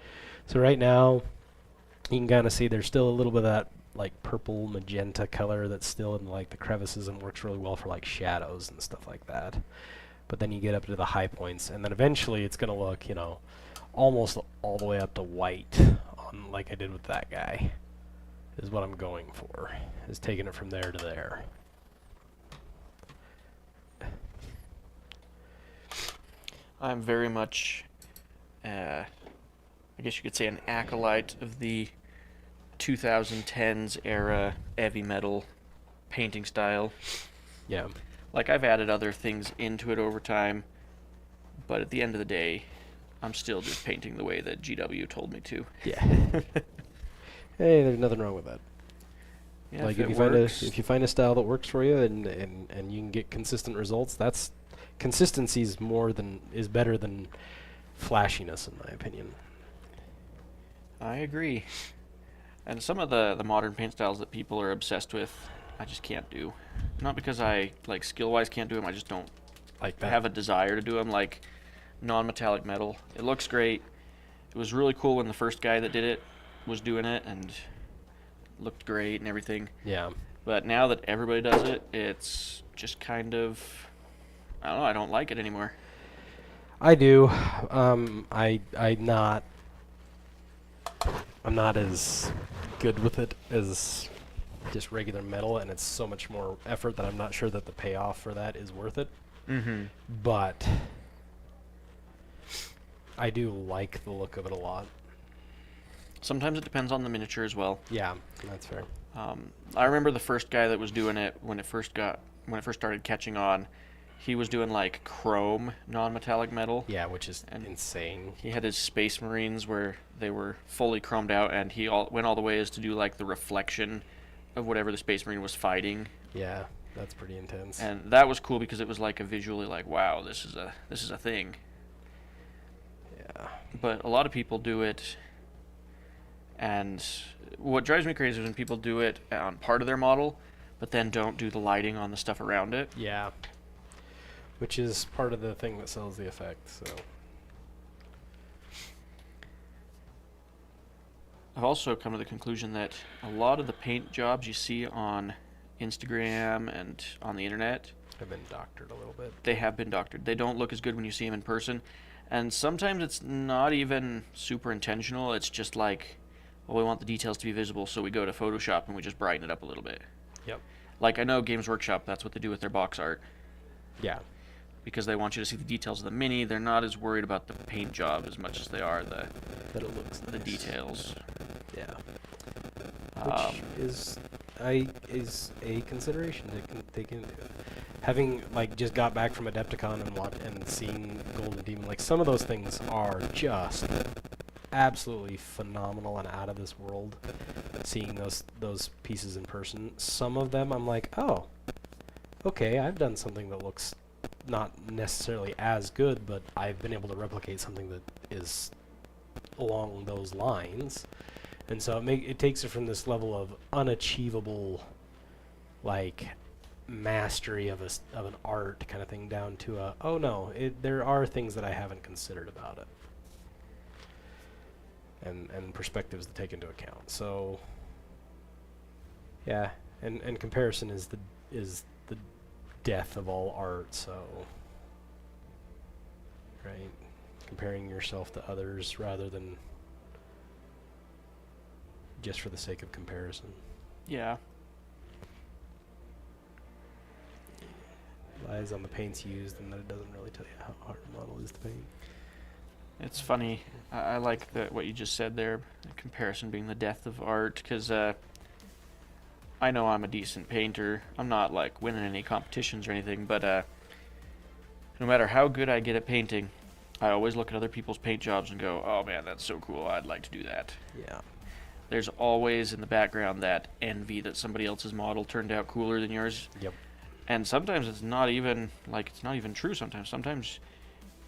So right now, you can kind of see there's still a little bit of that like purple magenta color that's still in like the crevices and works really well for like shadows and stuff like that. But then you get up to the high points, and then eventually it's going to look, almost all the way up to white, on like I did with that guy, is what I'm going for, is taking it from there to there. I'm very much I guess you could say an acolyte of the 2010s era heavy metal painting style. Yeah. Like, I've added other things into it over time, but at the end of the day, I'm still just painting the way that GW told me to. Yeah. Hey, there's nothing wrong with that. Yeah, Like if if it works. you find a style that works for you and you can get consistent results, that's consistency is better than flashiness in my opinion. I agree. And some of the modern paint styles that people are obsessed with, I just can't do. Not because I, like, skill-wise can't do them, I just don't Like that. have a desire to do them. Like, non-metallic metal. It looks great. It was really cool when the first guy that did it was doing it and looked great and everything. Yeah. But now that everybody does it, it's just kind of, I don't know, I don't like it anymore. I do. I'm not as good with it as just regular metal, and it's so much more effort that I'm not sure that the payoff for that is worth it. Mm-hmm. But I do like the look of it a lot. Sometimes it depends on the miniature as well. Yeah, that's fair. I remember the first guy that was doing it when it first started catching on. He was doing like chrome non-metallic metal. Yeah, which is And insane. He had his Space Marines where they were fully chromed out, and he went all the way as to do like the reflection of whatever the Space Marine was fighting. Yeah, that's pretty intense. And that was cool because it was like a visually like, wow, this is a thing. Yeah. But a lot of people do it, and what drives me crazy is when people do it on part of their model, but then don't do the lighting on the stuff around it. Yeah. Which is part of the thing that sells the effect, so. I've also come to the conclusion that a lot of the paint jobs you see on Instagram and on the internet, I've been doctored a little bit. they have been doctored. They don't look as good when you see them in person. And sometimes it's not even super intentional. It's just like, well, we want the details to be visible, so we go to Photoshop and we just brighten it up a little bit. Yep. Like, I know Games Workshop, that's what they do with their box art. Yeah. Because they want you to see the details of the mini. They're not as worried about the paint job as much as they are That it looks the nice. details. Yeah. Um, Which is a consideration to take into. Having like just got back from Adepticon and seen Golden Demon, like some of those things are just absolutely phenomenal and out of this world. Seeing those pieces in person, some of them I'm like, oh, okay, I've done something that looks not necessarily as good, but I've been able to replicate something that is along those lines. And so it takes it from this level of unachievable, like, mastery of an art kind of thing down to a, oh no, there are things that I haven't considered about it. And perspectives to take into account. So, yeah, and comparison is the death of all art, so, right? Comparing yourself to others rather than just for the sake of comparison. yeah. Lies on the paints used, and that it doesn't really tell you how hard a model is to paint. It's funny. I like what you just said there, the comparison being the death of art, because I know I'm a decent painter. I'm not like winning any competitions or anything, but no matter how good I get at painting, I always look at other people's paint jobs and go, oh man, that's so cool, I'd like to do that. Yeah. There's always in the background that envy that somebody else's model turned out cooler than yours. Yep. And sometimes it's not even true. Sometimes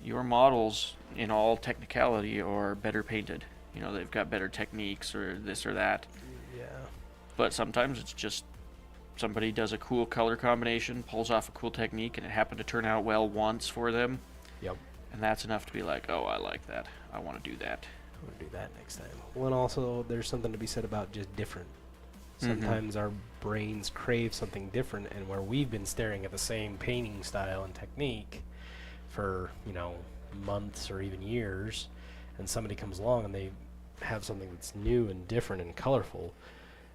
your models, in all technicality, are better painted. You know, they've got better techniques or this or that. Yeah. But sometimes it's just somebody does a cool color combination, pulls off a cool technique, and it happened to turn out well once for them. Yep. And that's enough to be like, oh, I like that. I want to do that. I'm gonna do that next time. Well, and also there's something to be said about just different. Mhm. Sometimes our brains crave something different, and where we've been staring at the same painting style and technique for, months or even years, and somebody comes along and they have something that's new and different and colorful.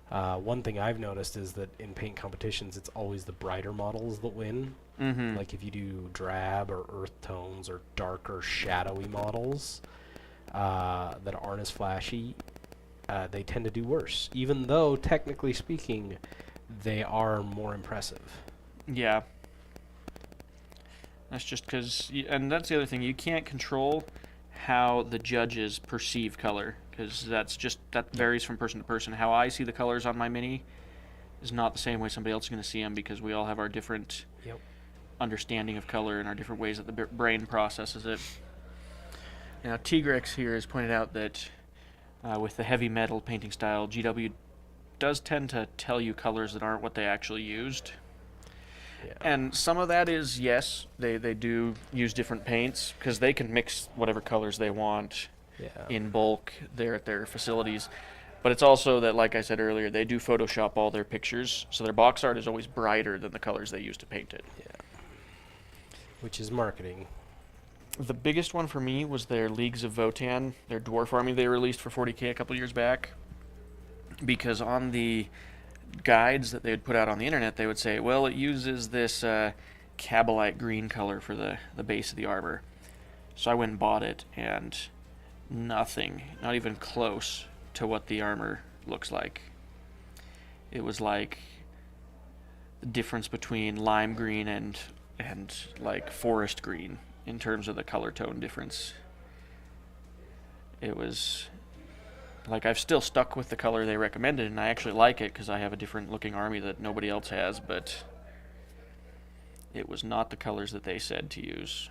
One thing I've noticed is that in paint competitions, it's always the brighter models that win. Mm-hmm. Like if you do drab or earth tones or darker shadowy models, that aren't as flashy, they tend to do worse, even though technically speaking, they are more impressive. Yeah. That's just because, and that's the other thing, you can't control how the judges perceive color, because that varies from person to person. How I see the colors on my mini is not the same way somebody else is going to see them, because we all have our different Yep. understanding of color and our different ways that the brain processes it. Now, Tigrex here has pointed out that with the heavy metal painting style, GW does tend to tell you colors that aren't what they actually used. Yeah. And some of that is, yes, they do use different paints because they can mix whatever colors they want Yeah. in bulk there at their facilities. But it's also that, like I said earlier, they do Photoshop all their pictures, so their box art is always brighter than the colors they use to paint it. Yeah. Which is marketing. The biggest one for me was their Leagues of Votan, their dwarf army they released for 40K a couple years back. Because on the guides that they would put out on the internet, they would say, well, it uses this Cabalite green color for the base of the armor. So I went and bought it, and nothing, not even close to what the armor looks like. It was like the difference between lime green and like forest green in terms of the color tone difference. It was like, I've still stuck with the color they recommended, and I actually like it because I have a different looking army that nobody else has, but it was not the colors that they said to use.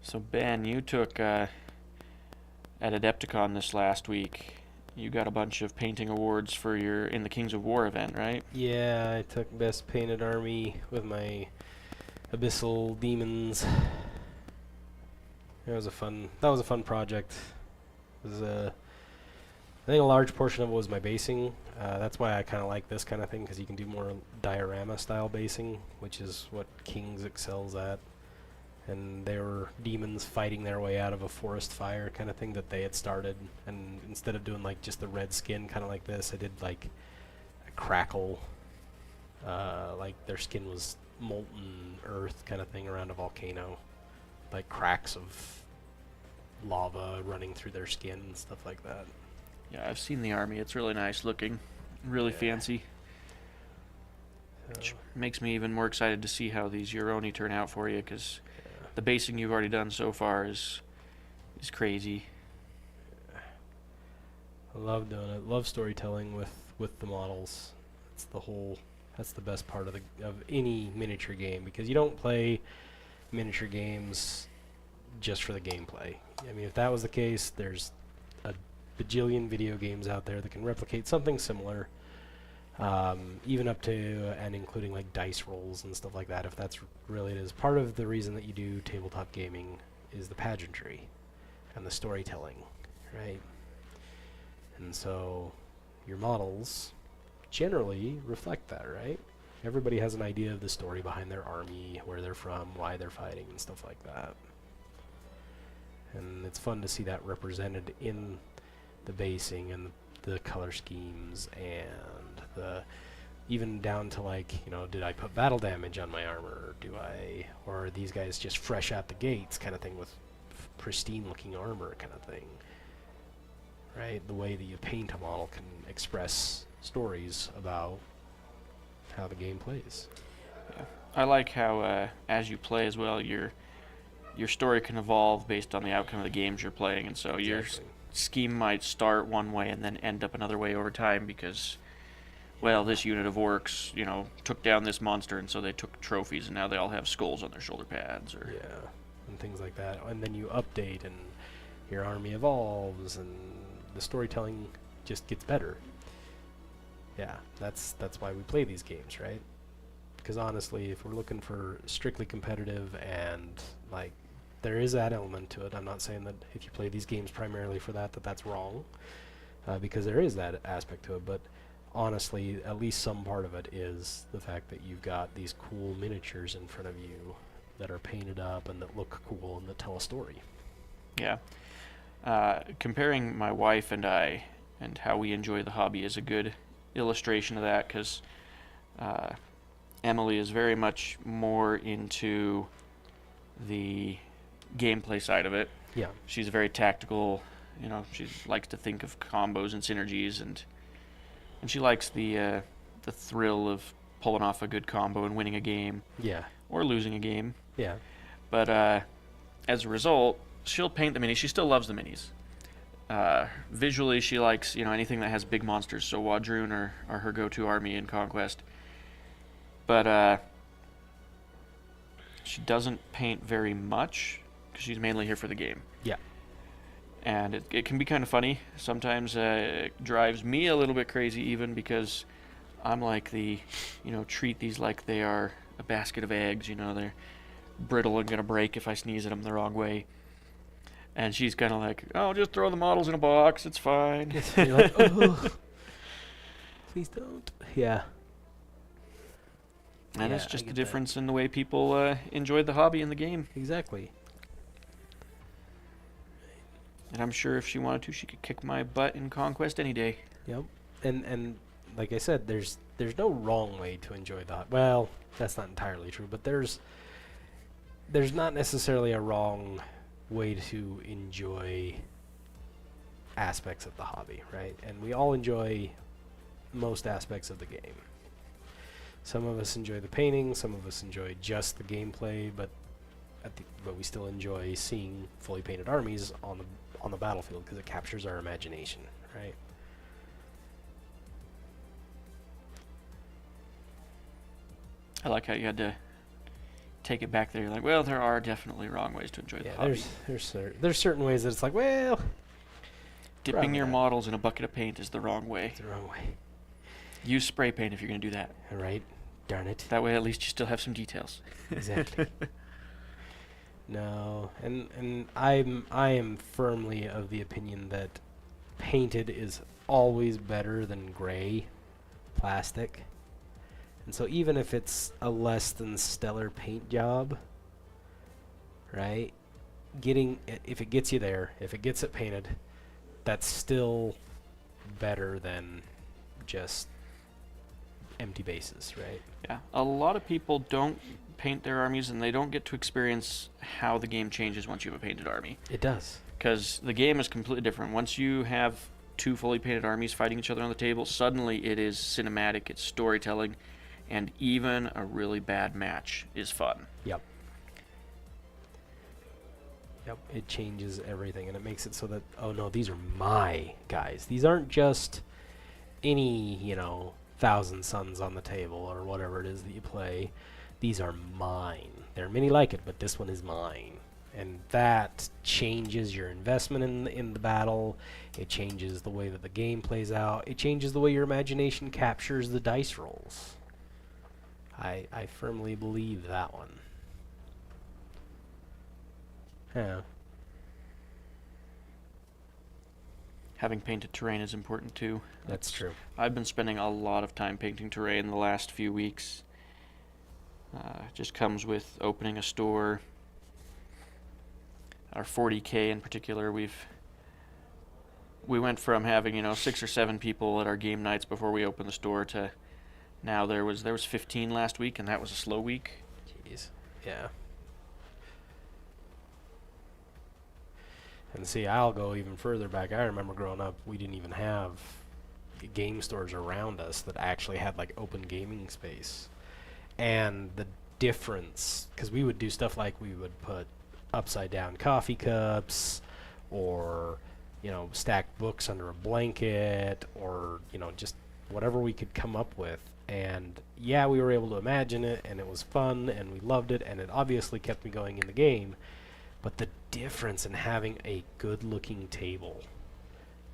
So Ben, you took at Adepticon this last week, you got a bunch of painting awards for your in the Kings of War event, right? Yeah, I took best painted army with my abyssal demons. That was a fun project. It was I think a large portion of it was my basing. That's why I kind of like this kind of thing, because you can do more diorama style basing, which is what Kings excels at. And they were demons fighting their way out of a forest fire kind of thing that they had started. And instead of doing like just the red skin kind of like this, I did like a crackle, like their skin was molten earth kind of thing around a volcano, like cracks of lava running through their skin and stuff like that. Yeah, I've seen the army. It's really nice looking, really fancy. Which makes me even more excited to see how these Yoroni turn out for you, because the basing you've already done so far is crazy. I love doing it. Love storytelling with the models. That's the best part of any miniature game, because you don't play miniature games just for the gameplay. I mean, if that was the case, there's a bajillion video games out there that can replicate something similar, even up to and including like dice rolls and stuff like that, if that's really it is. Part of the reason that you do tabletop gaming is the pageantry and the storytelling, right? And so your models generally reflect that, right? Everybody has an idea of the story behind their army, where they're from, why they're fighting, and stuff like that. And it's fun to see that represented in the basing and the color schemes, and the even down to like, did I put battle damage on my armor? Or are these guys just fresh out the gates kind of thing with pristine looking armor kind of thing, right? The way that you paint a model can express stories about how the game plays. Yeah. I like how as you play as well, your story can evolve based on the outcome of the games you're playing, and so your scheme might start one way and then end up another way over time, because, well, this unit of orcs, took down this monster, and so they took trophies, and now they all have skulls on their shoulder pads, or and things like that. And then you update, and your army evolves, and the storytelling just gets better. Yeah, that's why we play these games, right? Because honestly, if we're looking for strictly competitive, and like, there is that element to it. I'm not saying that if you play these games primarily for that's wrong, because there is that aspect to it. But honestly, at least some part of it is the fact that you've got these cool miniatures in front of you that are painted up and that look cool and that tell a story. Yeah. Comparing my wife and I and how we enjoy the hobby is a good illustration of that, because Emily is very much more into the gameplay side of it. Yeah. She's very tactical. She likes to think of combos and synergies, and she likes the thrill of pulling off a good combo and winning a game Yeah. or losing a game. Yeah. But as a result, she'll paint the minis. She still loves the minis. Visually, she likes anything that has big monsters. So Wadroon are her go-to army in Conquest. But she doesn't paint very much because she's mainly here for the game. Yeah. And it can be kind of funny. Sometimes it drives me a little bit crazy even because I'm like treat these like they are a basket of eggs. They're brittle and going to break if I sneeze at them the wrong way. And she's kind of like, oh, just throw the models in a box. It's fine. You're like, oh, please don't. Yeah. And Yeah, it's I just the get difference in the way people enjoy the hobby and the game. Exactly. And I'm sure if she wanted to, she could kick my butt in Conquest any day. Yep. And like I said, there's no wrong way to enjoy the hobby. Well, that's not entirely true, but there's not necessarily a wrong way to enjoy aspects of the hobby, right? And we all enjoy most aspects of the game. Some of us enjoy the painting, some of us enjoy just the gameplay, but we still enjoy seeing fully painted armies on the battlefield because it captures our imagination, right? I like how you had to take it back there. You're like, well, there are definitely wrong ways to enjoy the hobby. There's certain ways that it's like, well, Dipping your that. models in a bucket of paint is the wrong way. It's the wrong way. Use spray paint if you're going to do that. All right, darn it. That way at least you still have some details. Exactly. No, and I am firmly of the opinion that painted is always better than gray plastic. And so even if it's a less than stellar paint job, right? If it gets you there, if it gets it painted, that's still better than just empty bases, right? Yeah, a lot of people don't paint their armies and they don't get to experience how the game changes once you have a painted army. It does. Because the game is completely different. Once you have two fully painted armies fighting each other on the table, suddenly it is cinematic, it's storytelling, and even a really bad match is fun. Yep. Yep, it changes everything, and it makes it so that, oh no, these are my guys. These aren't just any, Thousand Suns on the table or whatever it is that you play. These are mine. There are many like it, but this one is mine. And that changes your investment in the battle. It changes the way that the game plays out. It changes the way your imagination captures the dice rolls. I firmly believe that one. Yeah. Having painted terrain is important too. That's true. I've been spending a lot of time painting terrain the last few weeks. Just comes with opening a store. Our 40K in particular, we went from having 6 or 7 people at our game nights before we opened the store to now there was 15 last week, and that was a slow week. Jeez. Yeah. And see, I'll go even further back. I remember growing up, we didn't even have game stores around us that actually had like open gaming space. And the difference, because we would do stuff like we would put upside down coffee cups or, stack books under a blanket or, just whatever we could come up with. And yeah, we were able to imagine it and it was fun and we loved it and it obviously kept me going in the game. But the difference in having a good looking table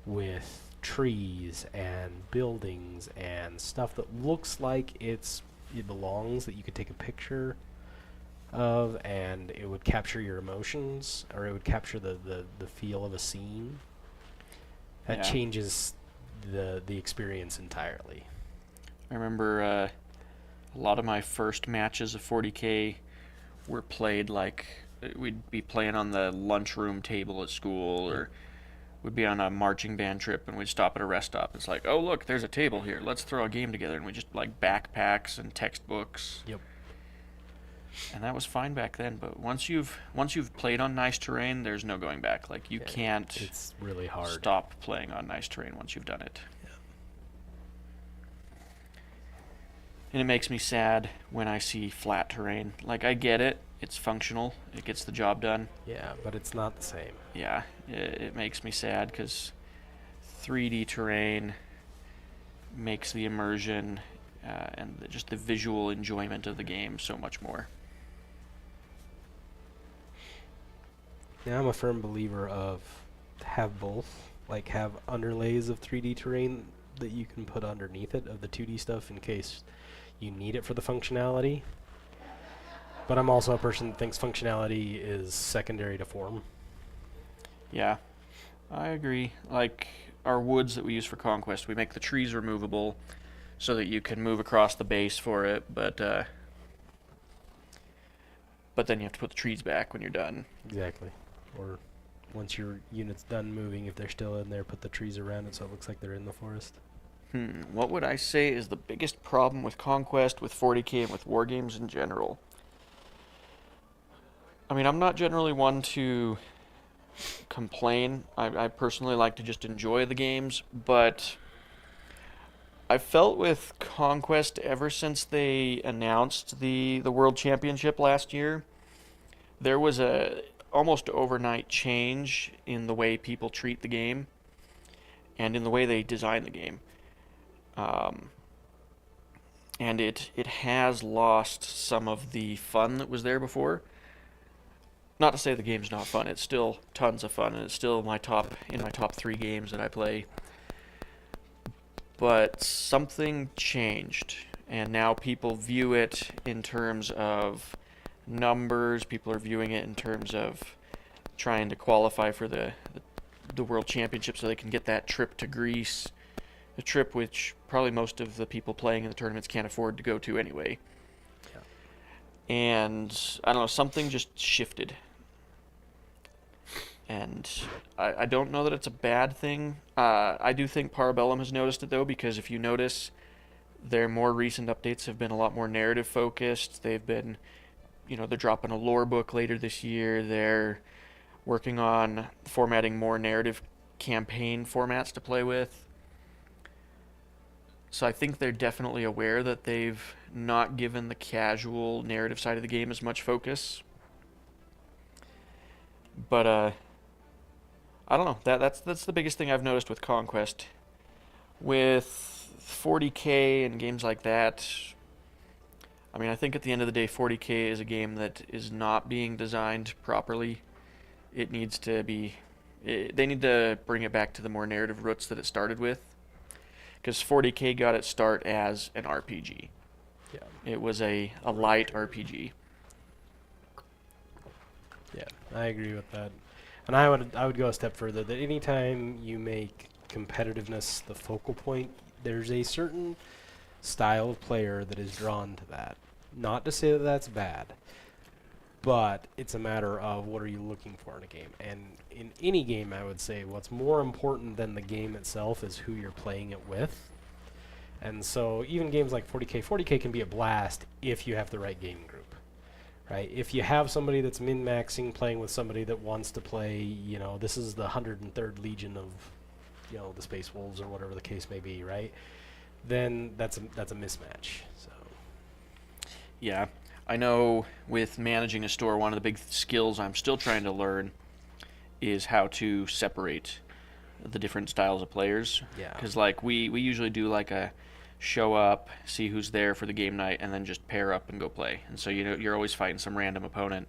with trees and buildings and stuff that looks like it belongs, that you could take a picture of and it would capture your emotions or it would capture the feel of a scene, that changes the experience entirely. I remember a lot of my first matches of 40K were played like we'd be playing on the lunchroom table at school, or would be on a marching band trip and we'd stop at a rest stop. It's like, oh look, there's a table here. Let's throw a game together, and we just like backpacks and textbooks. Yep. And that was fine back then, but once you've played on nice terrain, there's no going back. Like you can't It's really hard. stop playing on nice terrain once you've done it. Yeah. And it makes me sad when I see flat terrain. Like I get it, it's functional, it gets the job done. Yeah, but it's not the same. Yeah, it makes me sad because 3D terrain makes the immersion and just the visual enjoyment of the game so much more. Yeah, I'm a firm believer of have both. Like have underlays of 3D terrain that you can put underneath it of the 2D stuff in case you need it for the functionality. But I'm also a person that thinks functionality is secondary to form. Yeah, I agree. Like our woods that we use for Conquest, we make the trees removable so that you can move across the base for it, but then you have to put the trees back when you're done. Exactly. Or once your unit's done moving, if they're still in there, put the trees around it so it looks like they're in the forest. What would I say is the biggest problem with Conquest, with 40k, and with wargames in general? I mean, I'm not generally one to complain. I personally like to just enjoy the games, but I felt with Conquest ever since they announced the World Championship last year, there was a almost overnight change in the way people treat the game and in the way they design the game. And it has lost some of the fun that was there before. Not to say the game's not fun, it's still tons of fun, and it's still in my top 3 games that I play. But something changed, and now people view it in terms of numbers. People are viewing it in terms of trying to qualify for the World Championship so they can get that trip to Greece, a trip which probably most of the people playing in the tournaments can't afford to go to anyway. Yeah. And I don't know, something just shifted. And I don't know that it's a bad thing. I do think Parabellum has noticed it, though, because if you notice, their more recent updates have been a lot more narrative focused. They've been, they're dropping a lore book later this year. They're working on formatting more narrative campaign formats to play with. So I think they're definitely aware that they've not given the casual narrative side of the game as much focus. But I don't know. That's the biggest thing I've noticed with Conquest. With 40k and games like that, I mean, I think at the end of the day, 40k is a game that is not being designed properly. It needs to be... they need to bring it back to the more narrative roots that it started with. Because 40k got its start as an RPG. Yeah. It was a light RPG. Yeah, I agree with that. And I would go a step further, that anytime you make competitiveness the focal point, there's a certain style of player that is drawn to that. Not to say that that's bad, but it's a matter of what are you looking for in a game. And in any game, I would say what's more important than the game itself is who you're playing it with. And so even games like 40k can be a blast if you have the right gaming group. Right? If you have somebody that's min-maxing playing with somebody that wants to play, this is the 103rd Legion of, the Space Wolves or whatever the case may be, right? Then that's a mismatch. So. Yeah, I know with managing a store, one of the big skills I'm still trying to learn is how to separate the different styles of players. Yeah. Because we usually do like a show up, see who's there for the game night, and then just pair up and go play. And so you're always fighting some random opponent.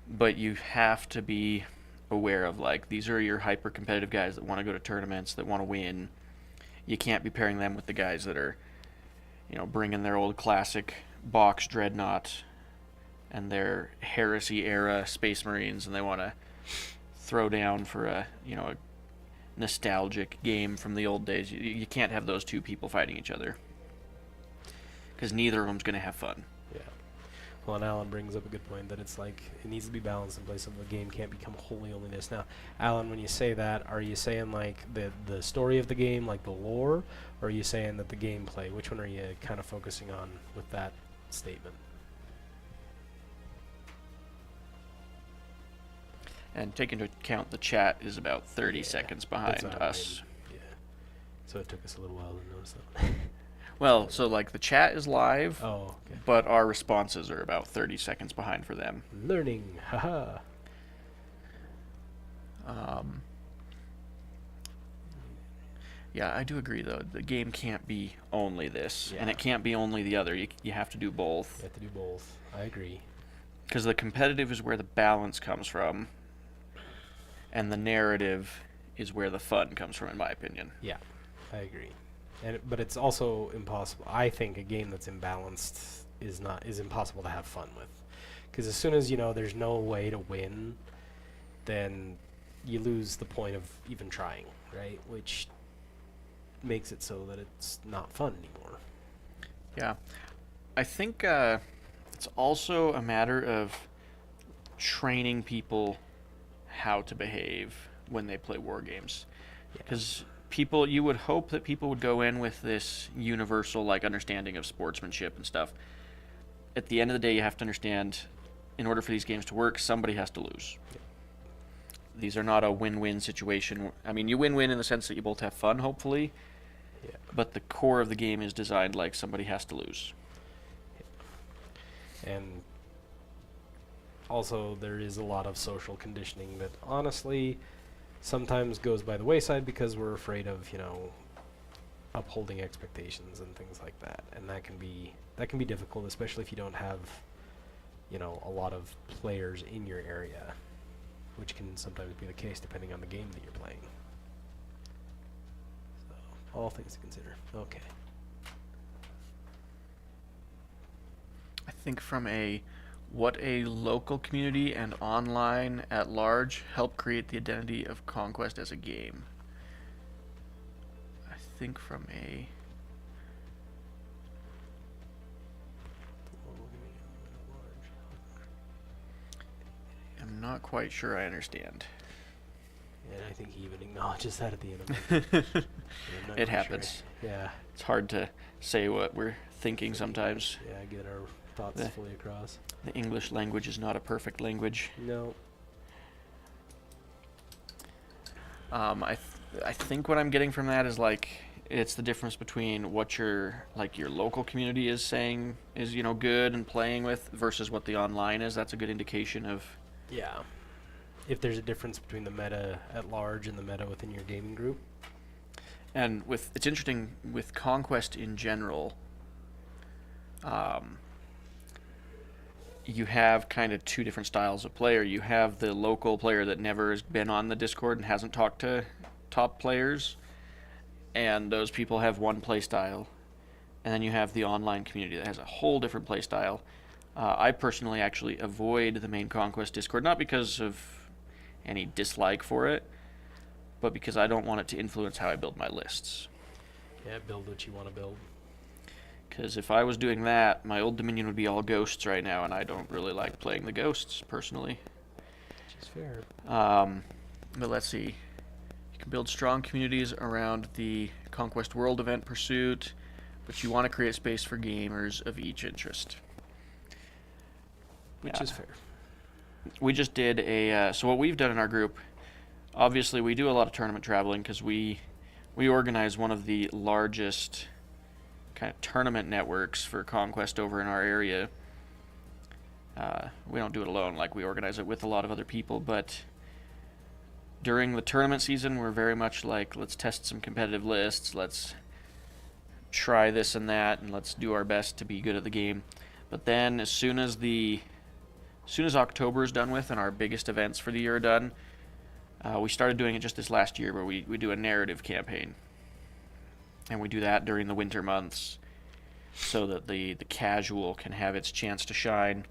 But you have to be aware of these are your hyper competitive guys that want to go to tournaments, that want to win. You can't be pairing them with the guys that are, bringing their old classic box dreadnought and their heresy era Space Marines, and they want to throw down for a nostalgic game from the old days. You can't have those two people fighting each other because neither of them's going to have fun. Yeah. Well, and Alan brings up a good point that it's like it needs to be balanced in place of the game can't become wholly only this. Now, Alan, when you say that, are you saying like the story of the game, like the lore, or are you saying that the gameplay? Which one are you kind of focusing on with that statement? And take into account the chat is about 30 seconds behind us. Yeah. So it took us a little while to notice that. Well, so like the chat is live, Oh, okay. but our responses are about 30 seconds behind for them. Learning, haha. Yeah, I do agree though. The game can't be only this, and Yeah. it can't be only the other. You have to do both. You have to do both. I agree. Because the competitive is where the balance comes from, and the narrative is where the fun comes from, in my opinion. Yeah, I agree. But it's also impossible. I think a game that's imbalanced is impossible to have fun with. Because as soon as you know there's no way to win, then you lose the point of even trying, right? Which makes it so that it's not fun anymore. Yeah. I think it's also a matter of training people how to behave when they play war games. Because you would hope that people would go in with this universal like understanding of sportsmanship and stuff. At the end of the day, you have to understand, in order for these games to work, somebody has to lose. These are not a win-win situation. I mean, you win-win in the sense that you both have fun, hopefully, but the core of the game is designed like somebody has to lose. And also there is a lot of social conditioning that honestly sometimes goes by the wayside because we're afraid of, upholding expectations and things like that. And that can be difficult, especially if you don't have, a lot of players in your area, which can sometimes be the case depending on the game that you're playing. So, all things to consider. Okay. I think from what a local community and online at large help create the identity of Conquest as a game. I think from I'm not quite sure I understand. And I think he even acknowledges that at the end of it. It happens. Sure. Yeah. It's hard to say what we're thinking sometimes. Yeah, get our thoughts fully across. The English language is not a perfect language. No. I think what I'm getting from that is like it's the difference between what your local community is saying is good and playing with versus what the online is. That's a good indication of. Yeah. If there's a difference between the meta at large and the meta within your gaming group. And it's interesting with Conquest in general. You have kind of two different styles of player. You have the local player that never has been on the Discord and hasn't talked to top players, and those people have one play style. And then you have the online community that has a whole different play style. I personally actually avoid the main Conquest Discord, not because of any dislike for it, but because I don't want it to influence how I build my lists. Yeah, build what you want to build. Because if I was doing that, my old Dominion would be all ghosts right now, and I don't really like playing the ghosts, personally. Which is fair. But let's see. You can build strong communities around the Conquest World event pursuit, but you want to create space for gamers of each interest. Which is fair. We just did so what we've done in our group, obviously we do a lot of tournament traveling because we organize one of the largest kind of tournament networks for Conquest over in our area. We don't do it alone, like we organize it with a lot of other people, but during the tournament season we're very much like, let's test some competitive lists, let's try this and that, and let's do our best to be good at the game. But then as soon as October is done with and our biggest events for the year are done, we started doing it just this last year where we do a narrative campaign. And we do that during the winter months so that the casual can have its chance to shine.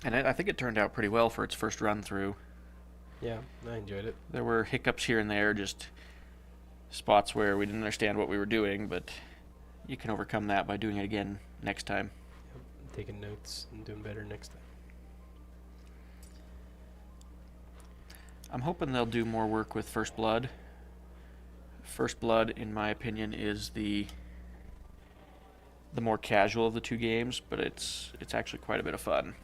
And I think it turned out pretty well for its first run through. Yeah, I enjoyed it. There were hiccups here and there, just spots where we didn't understand what we were doing, but you can overcome that by doing it again next time. taking notes and doing better next time. I'm hoping they'll do more work with First Blood. First Blood, in my opinion, is the more casual of the two games, but it's actually quite a bit of fun.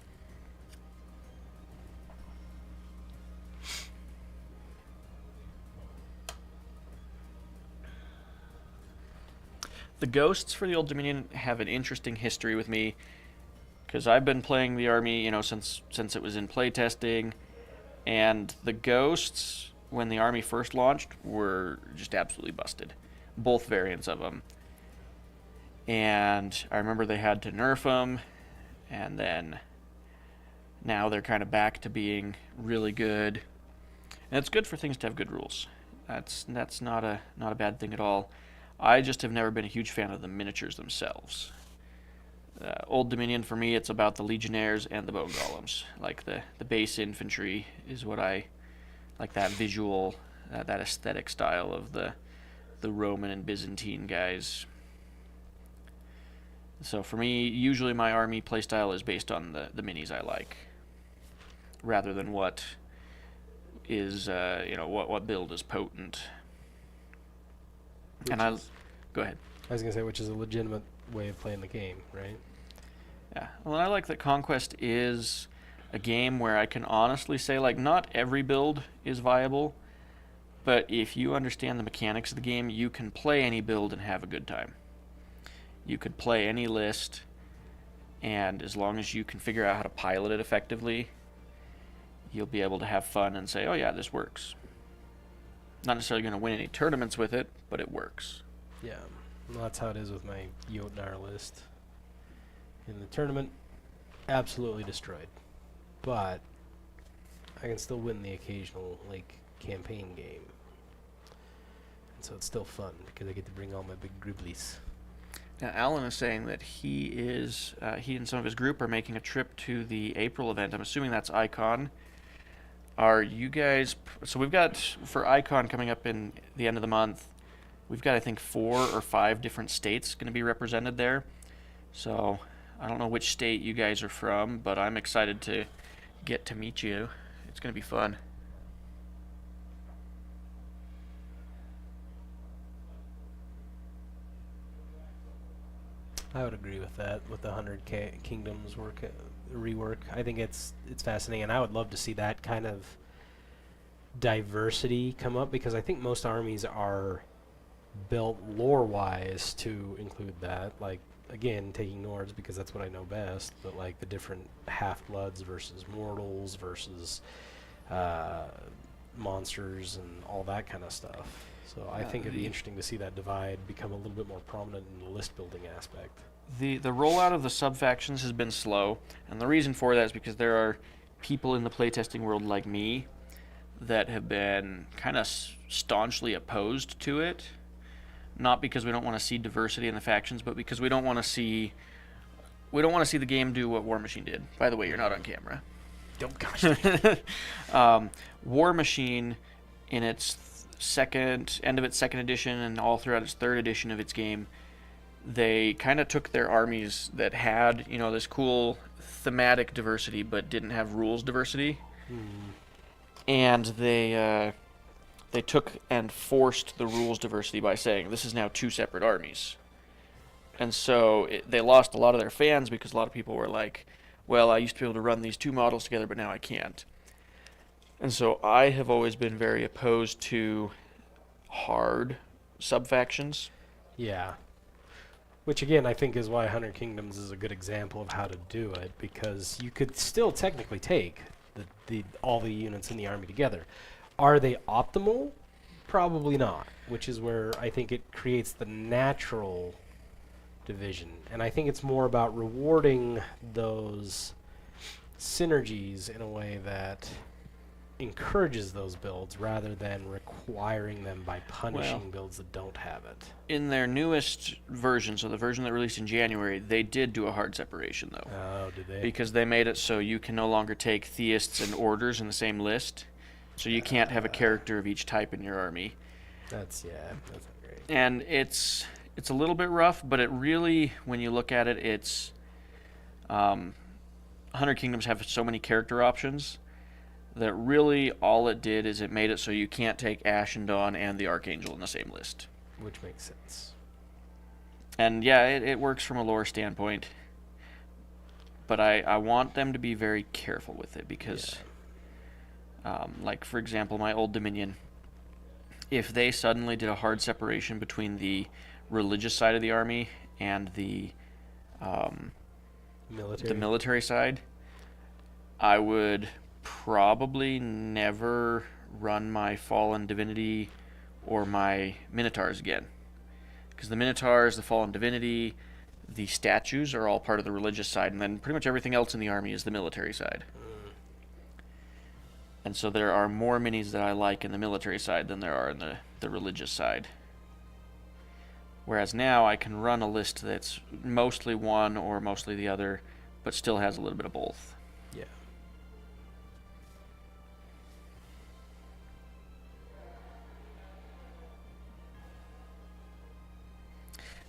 The Ghosts for the Old Dominion have an interesting history with me, because I've been playing the army, since it was in playtesting, and the Ghosts, when the army first launched, were just absolutely busted. Both variants of them. And I remember they had to nerf them, and then now they're kind of back to being really good. And it's good for things to have good rules. That's not a bad thing at all. I just have never been a huge fan of the miniatures themselves. Old Dominion, for me, it's about the Legionnaires and the Bone Golems. Like the base infantry is what I like, that visual, that aesthetic style of the Roman and Byzantine guys. So for me, usually my army playstyle is based on the minis I like, rather than what is what build is potent. Go ahead. I was gonna say, which is a legitimate way of playing the game, right? Yeah. Well, I like that Conquest is a game where I can honestly say, like, not every build is viable, but if you understand the mechanics of the game, you can play any build and have a good time. You could play any list, and as long as you can figure out how to pilot it effectively, you'll be able to have fun and say, oh yeah, this works. Not necessarily going to win any tournaments with it, but it works. Yeah, well, that's how it is with my Jotnar list. In the tournament, absolutely destroyed. But I can still win the occasional, campaign game. And so it's still fun, because I get to bring all my big gribblies. Now, Alan is saying that he and some of his group are making a trip to the April event. I'm assuming that's Icon. Are you guys... So we've got, for Icon coming up in the end of the month, we've got, I think, 4 or 5 different states going to be represented there. So I don't know which state you guys are from, but I'm excited to get to meet you. It's going to be fun. I would agree with that, with the 100 Kingdoms rework. I think it's fascinating, and I would love to see that kind of diversity come up, because I think most armies are built lore-wise to include that. Like, again, taking Nords because that's what I know best, but like the different half-bloods versus mortals versus monsters and all that kind of stuff. So I think it'd be interesting to see that divide become a little bit more prominent in the list-building aspect. The rollout of the sub-factions has been slow, and the reason for that is because there are people in the playtesting world like me that have been kind of staunchly opposed to it. Not because we don't want to see diversity in the factions, but because we don't want to see the game do what War Machine did. By the way, you're not on camera. Don't gosh. War Machine, in its end of its second edition and all throughout its third edition of its game, they kind of took their armies that had, this cool thematic diversity but didn't have rules diversity, and they took and forced the rules diversity by saying this is now 2 separate armies. And so they lost a lot of their fans because a lot of people were like, well, I used to be able to run these 2 models together, but now I can't. And so I have always been very opposed to hard sub-factions. Yeah. Which, again, I think is why 100 Kingdoms is a good example of how to do it, because you could still technically take all the units in the army together. Are they optimal? Probably not, which is where I think it creates the natural division. And I think it's more about rewarding those synergies in a way that encourages those builds rather than requiring them by punishing builds that don't have it. In their newest version, so the version that released in January, they did do a hard separation, though. Oh, did they? Because they made it so you can no longer take theists and orders in the same list. So you can't have a character of each type in your army. That's not great. And it's a little bit rough, but it really, when you look at it, it's Hundred Kingdoms have so many character options that really all it did is it made it so you can't take Ashen Dawn and the Archangel in the same list. Which makes sense. And yeah, it works from a lore standpoint. But I want them to be very careful with it because, like, for example, my Old Dominion, if they suddenly did a hard separation between the religious side of the army and the military side, I would probably never run my Fallen Divinity or my Minotaurs again. Because the Minotaurs, the Fallen Divinity, the statues are all part of the religious side, and then pretty much everything else in the army is the military side. And so there are more minis that I like in the military side than there are in the religious side. Whereas now I can run a list that's mostly one or mostly the other, but still has a little bit of both. Yeah.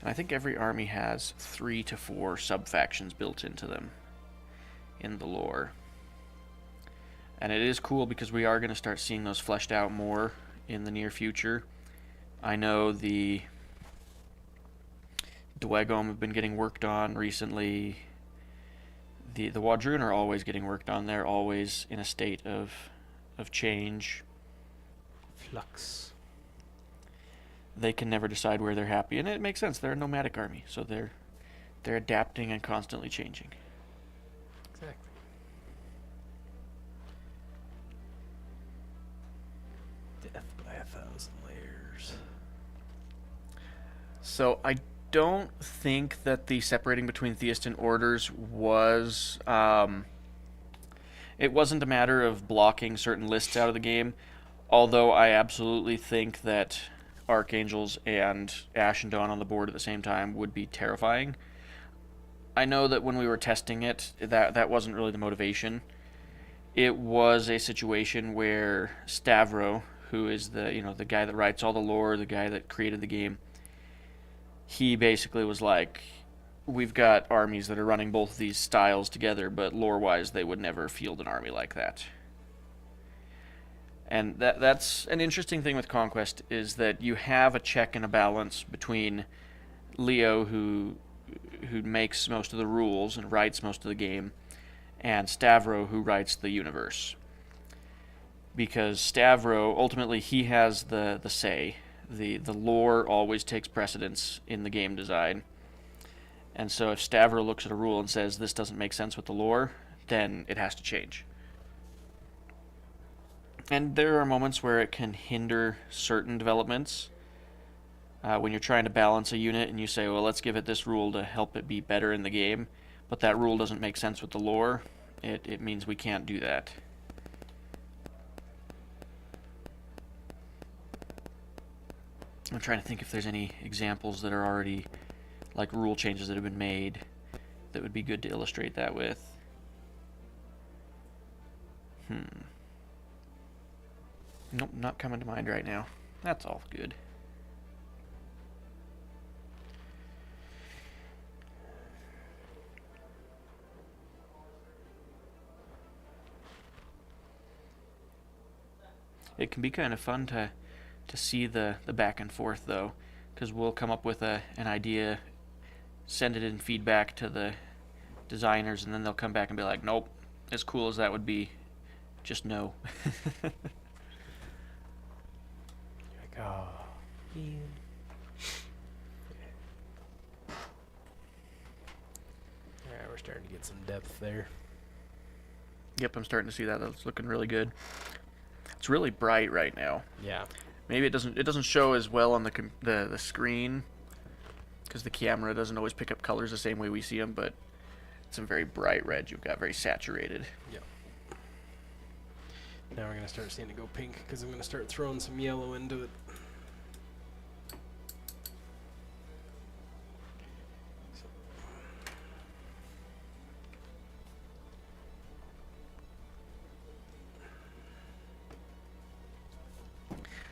And I think every army has 3 to 4 sub-factions built into them in the lore. And it is cool because we are going to start seeing those fleshed out more in the near future. I know the Dwegom have been getting worked on recently. The Wadrun are always getting worked on. They're always in a state of change. Flux. They can never decide where they're happy, and it makes sense. They're a nomadic army, so they're adapting and constantly changing. Exactly. Death by 1,000 layers. So I don't think that the separating between theist and orders was it wasn't a matter of blocking certain lists out of the game, although I absolutely think that Archangels and Ashen Dawn on the board at the same time would be terrifying. I know that when we were testing it, that wasn't really the motivation. It was a situation where Stavro, who is the guy that writes all the lore, the guy that created the game, he basically was like, we've got armies that are running both of these styles together, but lore-wise they would never field an army like that. And that's an interesting thing with Conquest, is that you have a check and a balance between Leo, who makes most of the rules and writes most of the game, and Stavro, who writes the universe. Because Stavro, ultimately, he has the say. The lore always takes precedence in the game design. And so if Stavro looks at a rule and says, this doesn't make sense with the lore, then it has to change. And there are moments where it can hinder certain developments. When you're trying to balance a unit and you say, well, let's give it this rule to help it be better in the game, but that rule doesn't make sense with the lore, it means we can't do that. I'm trying to think if there's any examples that are already, like, rule changes that have been made that would be good to illustrate that with. Nope, not coming to mind right now. That's all good. It can be kind of fun to see the back and forth, though, because we'll come up with an idea, send it in feedback to the designers, and then they'll come back and be like, nope, as cool as that would be, just no. Like, oh, man. Alright, we're starting to get some depth there. Yep, I'm starting to see that. That's looking really good. It's really bright right now. Yeah. Maybe it doesn't show as well on the screen because the camera doesn't always pick up colors the same way we see them, but it's a very bright red you've got, very saturated. Yep. Now we're going to start seeing it go pink because I'm going to start throwing some yellow into it.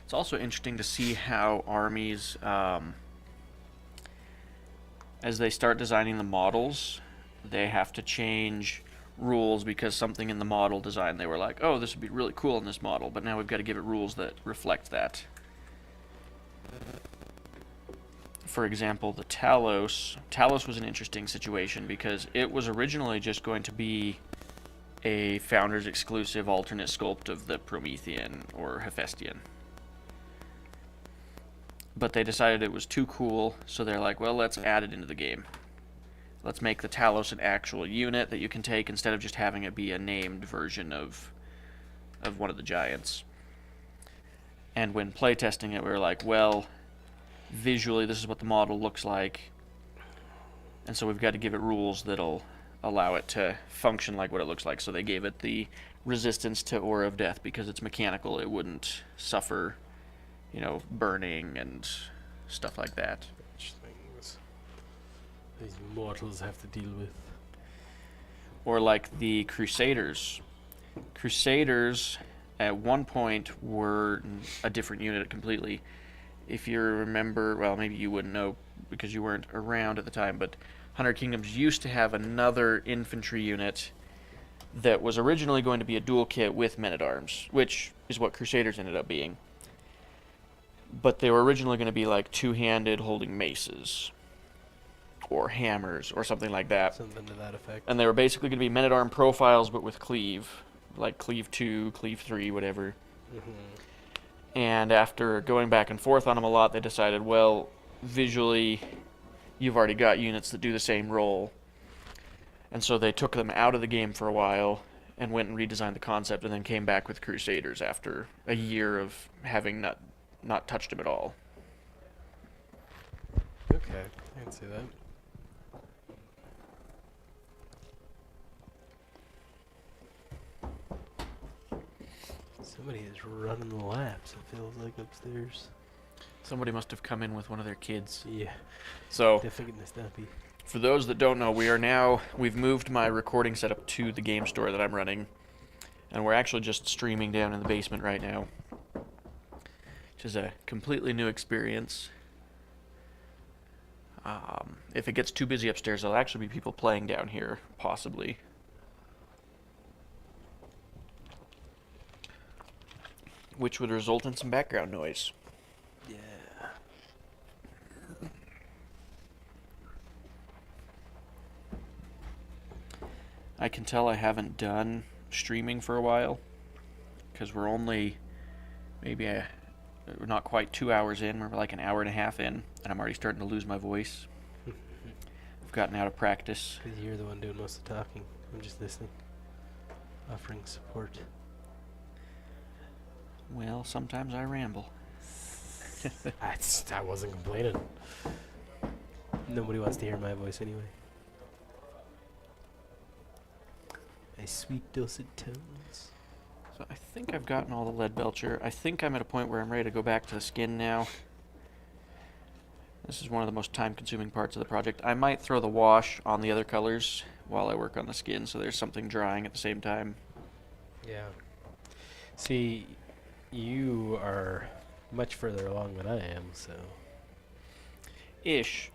It's also interesting to see how armies, as they start designing the models, they have to change rules because something in the model design, they were like, oh, this would be really cool in this model, but now we've got to give it rules that reflect that. For example, the Talos was an interesting situation because it was originally just going to be a Founders exclusive alternate sculpt of the Promethean or Hephaestion. But they decided it was too cool, so they're like, well, let's add it into the game. Let's make the Talos an actual unit that you can take instead of just having it be a named version of one of the giants. And when playtesting it, we were like, well, visually this is what the model looks like, and so we've got to give it rules that'll allow it to function like what it looks like. So they gave it the resistance to Aura of Death because it's mechanical. It wouldn't suffer, burning and stuff like that. Which things these mortals have to deal with. Or like the Crusaders. Crusaders at one point were a different unit completely. If you remember, well, maybe you wouldn't know because you weren't around at the time, but Hunter Kingdoms used to have another infantry unit that was originally going to be a dual kit with men-at-arms, which is what Crusaders ended up being. But they were originally going to be like two-handed holding maces or hammers or something like that. Something to that effect. And they were basically going to be men-at-arm profiles but with cleave, like cleave 2, cleave 3, whatever. Mm-hmm. And after going back and forth on them a lot, they decided, well, visually, you've already got units that do the same role. And so they took them out of the game for a while and went and redesigned the concept and then came back with Crusaders after a year of having not touched them at all. Okay, I can see that. Somebody is running the laps, it feels like, upstairs. Somebody must have come in with one of their kids. Yeah, So, definitely gonna snappy. for those that don't know, we've moved my recording setup to the game store that I'm running. And we're actually just streaming down in the basement right now, which is a completely new experience. If it gets too busy upstairs, there'll actually be people playing down here, possibly. Which would result in some background noise. Yeah. I can tell I haven't done streaming for a while, because we're only maybe we're not quite 2 hours in, we're like an hour and a half in, and I'm already starting to lose my voice. I've gotten out of practice. Because you're the one doing most of the talking. I'm just listening. Offering support. Well, sometimes I ramble. I wasn't complaining. Nobody wants to hear my voice anyway. My sweet dulcet tones. So I think I've gotten all the lead belcher. I think I'm at a point where I'm ready to go back to the skin now. This is one of the most time-consuming parts of the project. I might throw the wash on the other colors while I work on the skin, so there's something drying at the same time. Yeah. See, you are much further along than I am, so. Ish.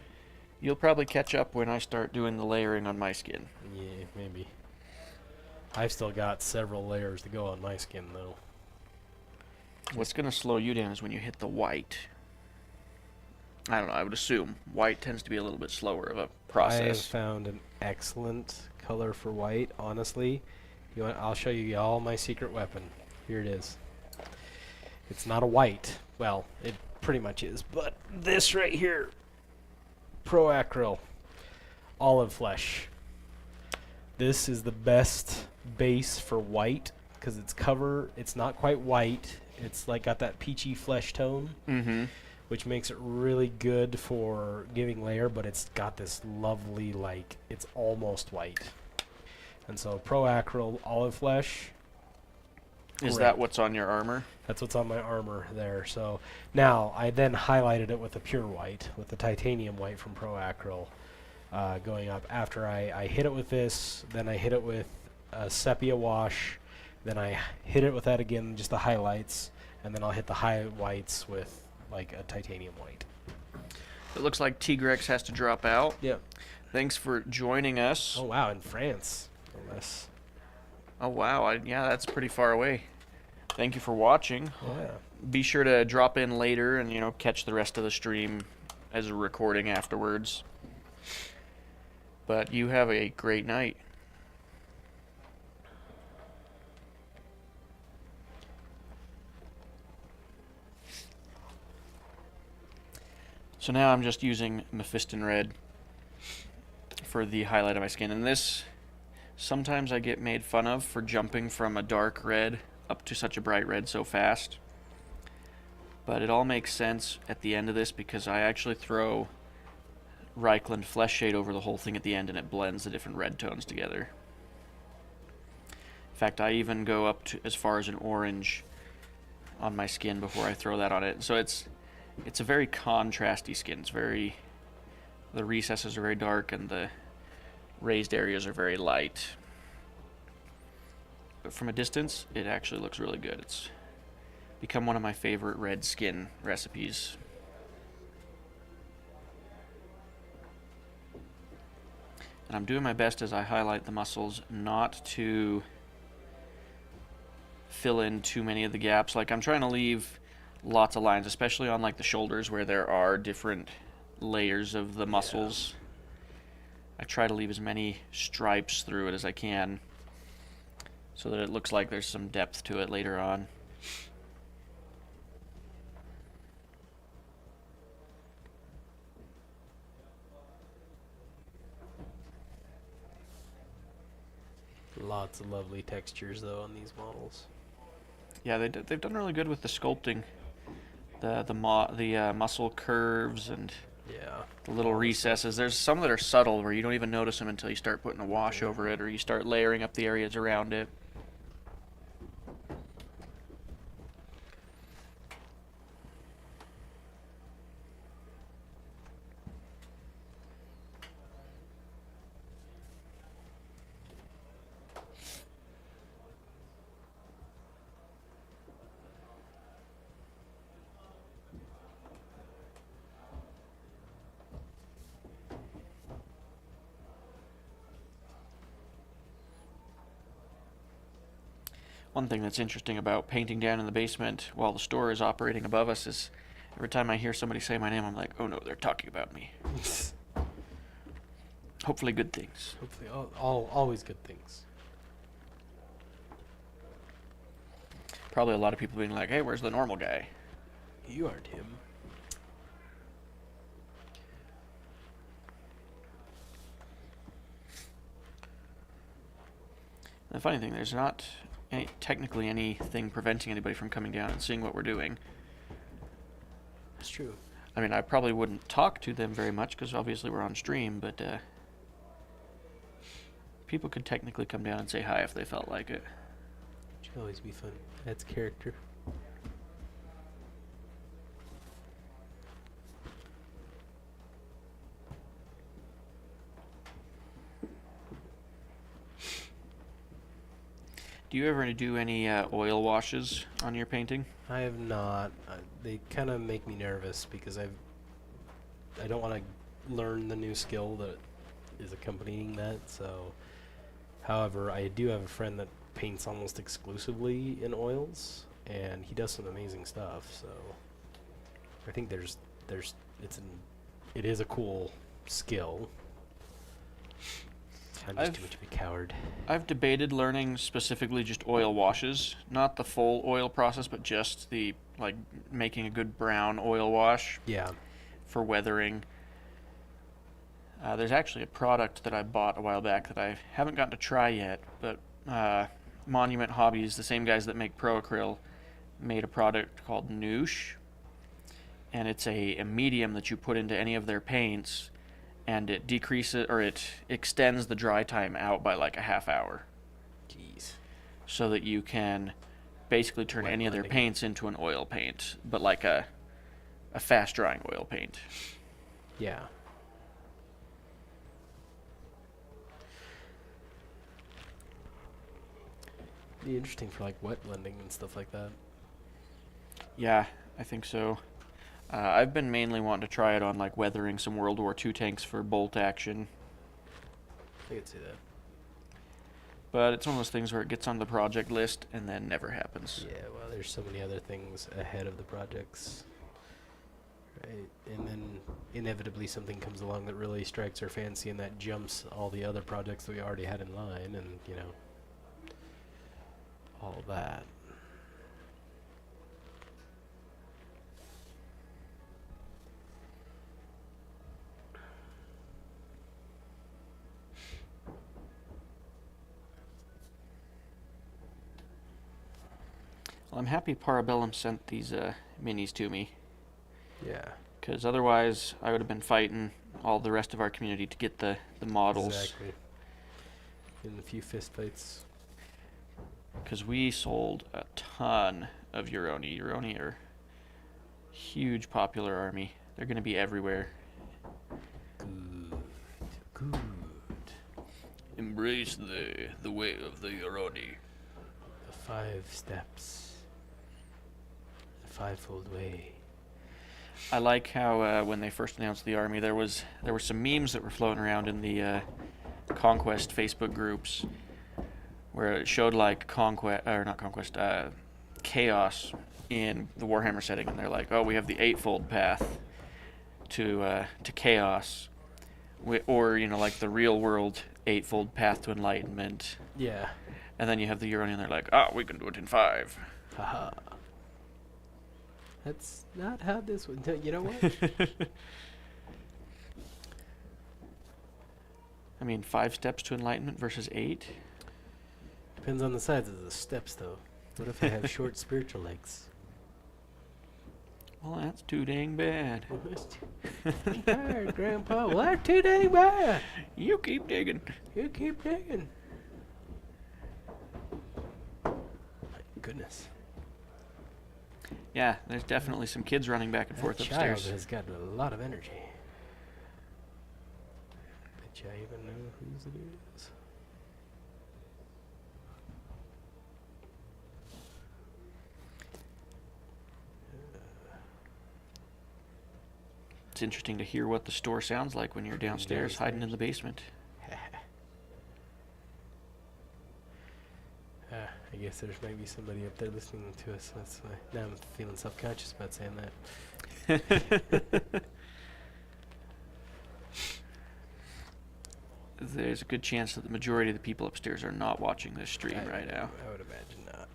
You'll probably catch up when I start doing the layering on my skin. Yeah, maybe. I've still got several layers to go on my skin, though. What's going to slow you down is when you hit the white. I don't know, I would assume. White tends to be a little bit slower of a I have process. found an excellent color for white, honestly. I'll show you all my secret weapon. Here it is. It's not a white. Well, it pretty much is, but this right here, Pro Acryl, olive flesh. This is the best base for white because it's not quite white. It's like got that peachy flesh tone, Mm-hmm. which makes it really good for giving layer, but it's got this lovely, like, it's almost white. And so Pro Acryl olive flesh. Is Great. that what's on your armor? That's what's on my armor there. So now I then highlighted it with a pure white, with the titanium white from Pro Acryl going up. After I hit it with this, then I hit it with a sepia wash, then I hit it with that again, just the highlights, and then I'll hit the high whites with like a titanium white. It looks like Tigrex has to drop out. Yep. Thanks for joining us. Oh wow, in France. Unless, Oh wow, yeah, that's pretty far away. Thank you for watching. yeah. Be sure to drop in later and catch the rest of the stream as a recording afterwards. But you have a great night. So now I'm just using Mephiston Red for the highlight of my skin, and this sometimes I get made fun of for jumping from a dark red up to such a bright red so fast. But it all makes sense at the end of this because I actually throw Reichland Flesh Shade over the whole thing at the end, and it blends the different red tones together. In fact, I even go up to as far as an orange on my skin before I throw that on it. So it's a very contrasty skin. The recesses are very dark and the raised areas are very light. But from a distance, it actually looks really good. It's become one of my favorite red skin recipes. And I'm doing my best as I highlight the muscles not to fill in too many of the gaps. Like, I'm trying to leave lots of lines, especially on like the shoulders where there are different layers of the muscles. I try to leave as many stripes through it as I can so that it looks like there's some depth to it later on. Lots of lovely textures though on these models. Yeah, they've done really good with the sculpting, the muscle curves and Yeah. the little recesses. There's some that are subtle where you don't even notice them until you start putting a wash over it or you start layering up the areas around it. One thing that's interesting about painting down in the basement while the store is operating above us is every time I hear somebody say my name, I'm like, oh no, they're talking about me. Hopefully good things. Hopefully, always good things. Probably a lot of people being like, hey, where's the normal guy? You aren't him. The funny thing, there's not technically anything preventing anybody from coming down and seeing what we're doing. That's true. I mean, I probably wouldn't talk to them very much because obviously we're on stream, but people could technically come down and say hi if they felt like it. Should always be fun. That's character. Do you ever do any oil washes on your painting? I have not. They kind of make me nervous because I don't want to learn the new skill that is accompanying that. So, however, I do have a friend that paints almost exclusively in oils, and he does some amazing stuff. So, I think it is a cool skill. I'm just too much of a coward. I've debated learning specifically just oil washes, not the full oil process, but just the making a good brown oil wash. Yeah. For weathering. There's actually a product that I bought a while back that I haven't gotten to try yet, but Monument Hobbies, the same guys that make Pro Acryl, made a product called Noosh, and it's a medium that you put into any of their paints, and it extends the dry time out by like a half hour. Jeez. So that you can basically turn any of their paints into an oil paint, but like a fast drying oil paint. Yeah. Be interesting for like wet blending and stuff like that. Yeah, I think so. I've been mainly wanting to try it on like weathering some World War II tanks for bolt action. I could see that. But it's one of those things where it gets on the project list and then never happens. Yeah, well, there's so many other things ahead of the projects. Right, and then inevitably something comes along that really strikes our fancy and that jumps all the other projects that we already had in line, and, you know, all that. Well, I'm happy Parabellum sent these minis to me, Yeah, because otherwise I would have been fighting all the rest of our community to get the models. exactly. In a few fistfights. Because we sold a ton of Yoroni. Yoroni are huge popular army. They're going to be everywhere. Good. Embrace the way of the Yoroni. The 5 steps. The 5-fold way. I like how when they first announced the army, there were some memes that were floating around in the Conquest Facebook groups, where it showed like chaos in the Warhammer setting, and they're like, oh, we have the 8-fold path to chaos, or like the real world 8-fold path to enlightenment. Yeah. And then you have the Yoroni, and they're like, oh, we can do it in 5. Haha. That's not how this would. You know what? I mean, 5 steps to enlightenment versus 8. Depends on the size of the steps, though. What if I have short spiritual legs? Well, that's too dang bad. I'm tired, Grandpa. Well, that's too dang bad. You keep digging. You keep digging. My goodness. Yeah, there's definitely some kids running back and forth That upstairs. child has got a lot of energy. Bet you I even know whose it is. It's interesting to hear what the store sounds like when you're downstairs hiding in the basement. I guess there's maybe somebody up there listening to us. That's why now I'm feeling self-conscious about saying that. There's a good chance that the majority of the people upstairs are not watching this stream right now. I would imagine not.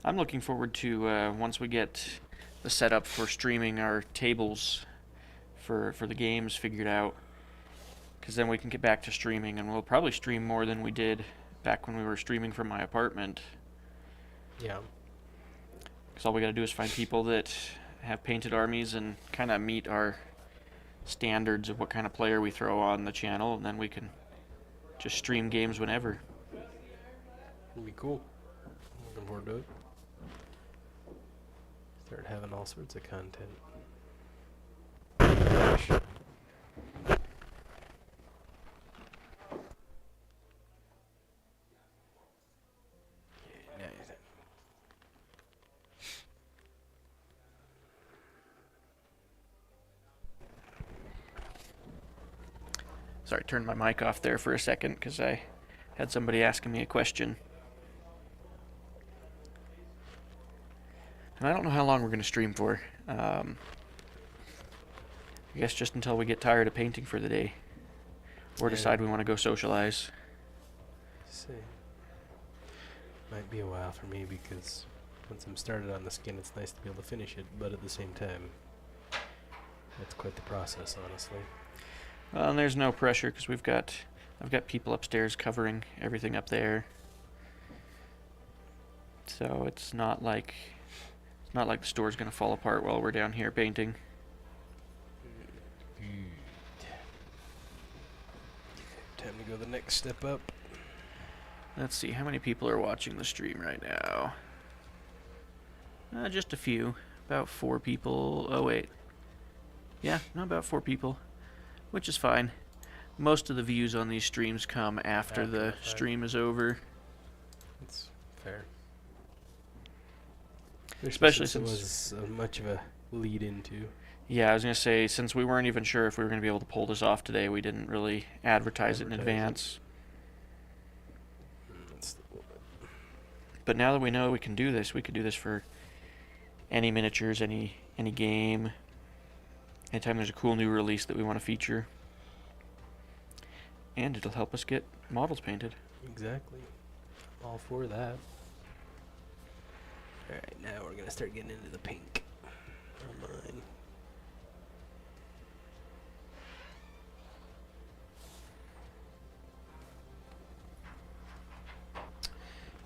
I'm looking forward to once we get the setup for streaming our tables for the games figured out, because then we can get back to streaming, and we'll probably stream more than we did back when we were streaming from my apartment. Yeah. Because all we got to do is find people that have painted armies and kind of meet our standards of what kind of player we throw on the channel, and then we can just stream games whenever. It'd be cool. Looking forward to it. Start having all sorts of content. Sorry, turned my mic off there for a second because I had somebody asking me a question. And I don't know how long we're going to stream for. I guess just until we get tired of painting for the day. Or decide we want to go socialize. See. Might be a while for me because once I'm started on the skin, it's nice to be able to finish it, but at the same time, that's quite the process, honestly. Well, and there's no pressure because I've got people upstairs covering everything up there. So it's not like the store's gonna fall apart while we're down here painting. Time to go the next step up. Let's see, how many people are watching the stream right now? Just a few. About 4 people. Oh, wait. Yeah, no, about 4 people. Which is fine. Most of the views on these streams come after the stream is over. That's fair. Especially since it since was much of a lead into. Yeah, I was gonna say, since we weren't even sure if we were gonna be able to pull this off today, we didn't really advertise it in advance. That's But now that we know we can do this, we could do this for any miniatures, any game. Anytime there's a cool new release that we want to feature. And it'll help us get models painted. exactly. All for that. Alright, now we're going to start getting into the pink on mine.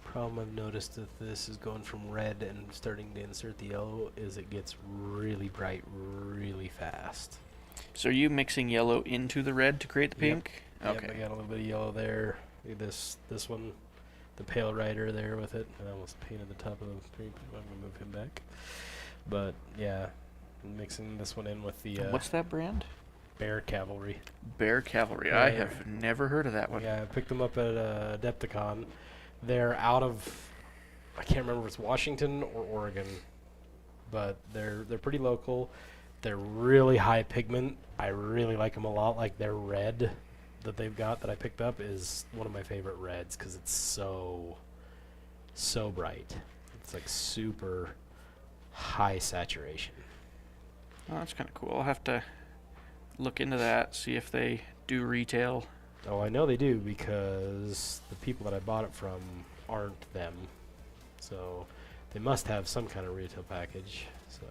Problem I've noticed that this is going from red and starting to insert the yellow is it gets really bright really fast. So are you mixing yellow into the red to create the Yep. pink? Yep, Okay. I got a little bit of yellow there. Look at this one, the pale rider there with it. I almost painted the top of the paint. I'm gonna move him back. But yeah, I'm mixing this one in with the What's that brand? Bear Cavalry. Bear Cavalry. I Yeah. have never heard of that one. Yeah, I picked them up at Adepticon. They're out of, I can't remember if it's Washington or Oregon, but they're pretty local. They're really high pigment. I really like them a lot. Like their red that they've got that I picked up is one of my favorite reds because it's so bright. It's like super high saturation. Oh, that's kind of cool. I'll have to look into that, see if they do retail. Oh, I know they do because the people that I bought it from aren't them. So they must have some kind of retail package. So,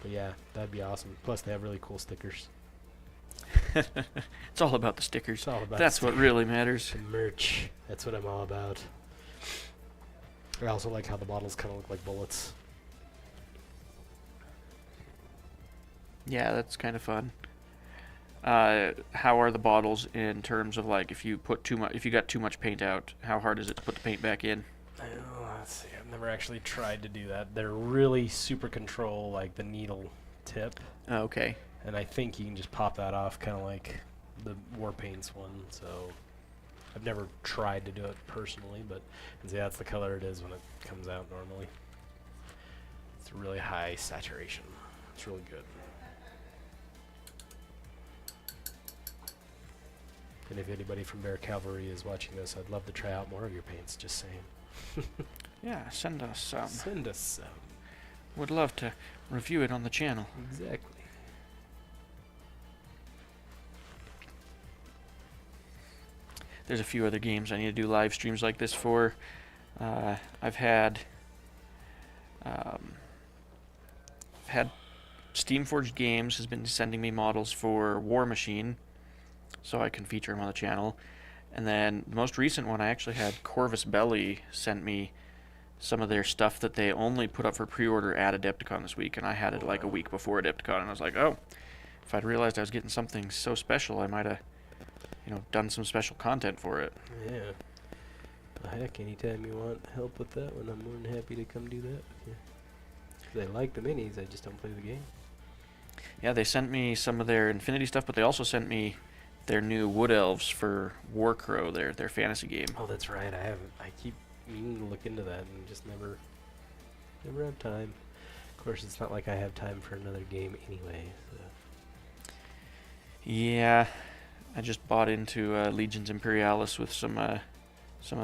but yeah, that'd be awesome. Plus, they have really cool stickers. It's all about the stickers. It's all about That's what really matters. the merch. That's what I'm all about. I also like how the bottles kind of look like bullets. Yeah, that's kind of fun. How are the bottles in terms of like if you put too much, if you got too much paint out, how hard is it to put the paint back in? Oh, let's see. I've never actually tried to do that. They're really super control, like the needle tip, Oh, okay. and I think you can just pop that off, kind of like the war paints one. So I've never tried to do it personally, but and see, that's the color it is when it comes out normally. It's really high saturation. It's really good. And if anybody from Bear Cavalry is watching this, I'd love to try out more of your paints, just saying. Yeah, send us some. Send us some. Would love to review it on the channel. Exactly. There's a few other games I need to do live streams like this for. I've had Steamforged Games has been sending me models for War Machine, so I can feature them on the channel. And then the most recent one, I actually had Corvus Belli sent me some of their stuff that they only put up for pre-order at Adepticon this week, and I had it like a week before Adepticon, and I was like, oh, if I'd realized I was getting something so special, I might have, done some special content for it. Yeah. Well, heck, anytime you want help with that one, I'm more than happy to come do that with you. 'Cause I like the minis, I just don't play the game. Yeah, they sent me some of their Infinity stuff, but they also sent me their new Wood Elves for Warcrow, their fantasy game. Oh, that's right. I keep meaning to look into that and just never have time. Of course, it's not like I have time for another game anyway. So. Yeah, I just bought into Legions Imperialis with some of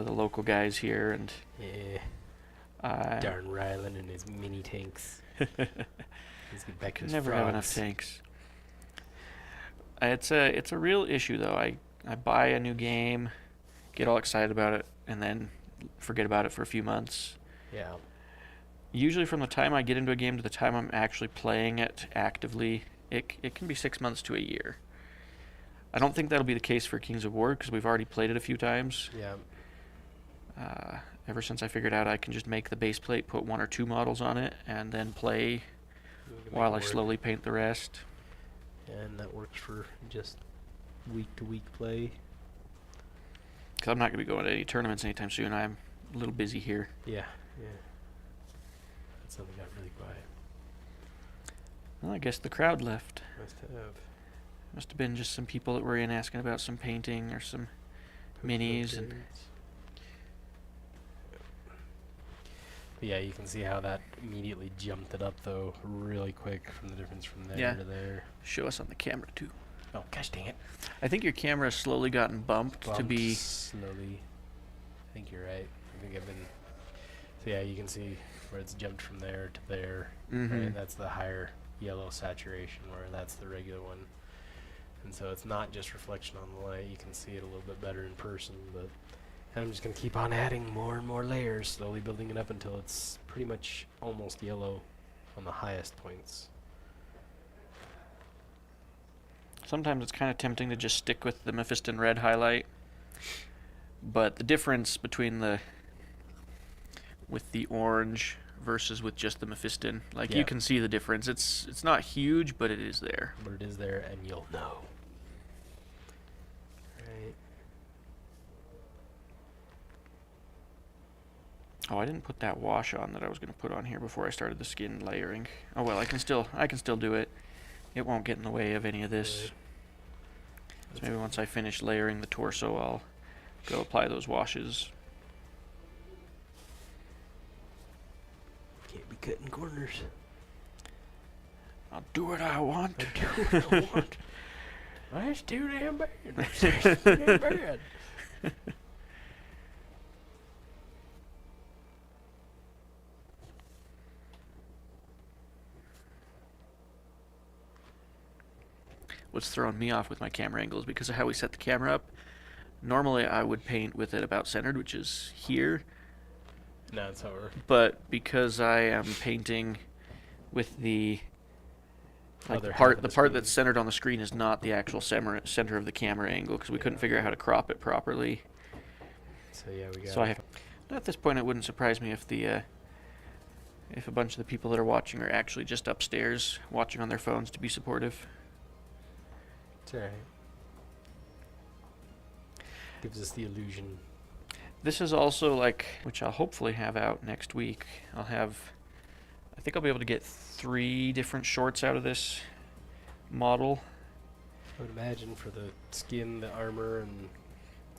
the local guys here, and Yeah. Darn Ryland and his mini tanks. Let's get back to can his never have enough frogs. tanks. It's a real issue though. I buy a new game, get all excited about it, and then forget about it for a few months. Yeah. Usually from the time I get into a game to the time I'm actually playing it actively, it can be 6 months to a year. I don't think that'll be the case for Kings of War because we've already played it a few times. Yeah. Ever since I figured out I can just make the base plate, put one or two models on it, and then play We can make while it I work. slowly paint the rest. And that works for just week-to-week play. Because I'm not going to be going to any tournaments anytime soon. I'm a little busy here. Yeah. Yeah. That suddenly got really quiet. Well, I guess the crowd left. Must have. Must have been just some people that were in asking about some painting or some minis. And But yeah, you can see how that immediately jumped it up though, really quick from the difference from there to there. Show us on the camera too. Oh gosh dang it! I think your camera has slowly gotten bumped to be. Slowly. I think you're right. I think I've been. So yeah, you can see where it's jumped from there to there. Mhm. Right? That's the higher yellow saturation, where that's the regular one. And so it's not just reflection on the light. You can see it a little bit better in person, but I'm just going to keep on adding more and more layers, slowly building it up until it's pretty much almost yellow on the highest points. Sometimes it's kind of tempting to just stick with the Mephiston red highlight, but the difference between with the orange versus with just the Mephiston, like you can see the difference. It's not huge, but it is there. But it is there, and you'll know. Right. Oh, I didn't put that wash on that I was going to put on here before I started the skin layering. Oh well, I can still do it. It won't get in the way of any of this. So maybe once I finish layering the torso, I'll go apply those washes. Can't be cutting corners. I'll do what I want. I do what I want. That's too damn bad. That's too damn bad. What's throwing me off with my camera angles because of how we set the camera up. Normally I would paint with it about centered, which is here. No, it's over. But because I am painting with the Other part half of the part screen. that's centered on the screen is not the actual center of the camera angle because we couldn't figure out how to crop it properly. So yeah, we got. So I have. At this point, it wouldn't surprise me if if a bunch of the people that are watching are actually just upstairs watching on their phones to be supportive. It's alright. Gives us the illusion. This is also which I'll hopefully have out next week. I think I'll be able to get 3 different shorts out of this model. I would imagine for the skin, the armor,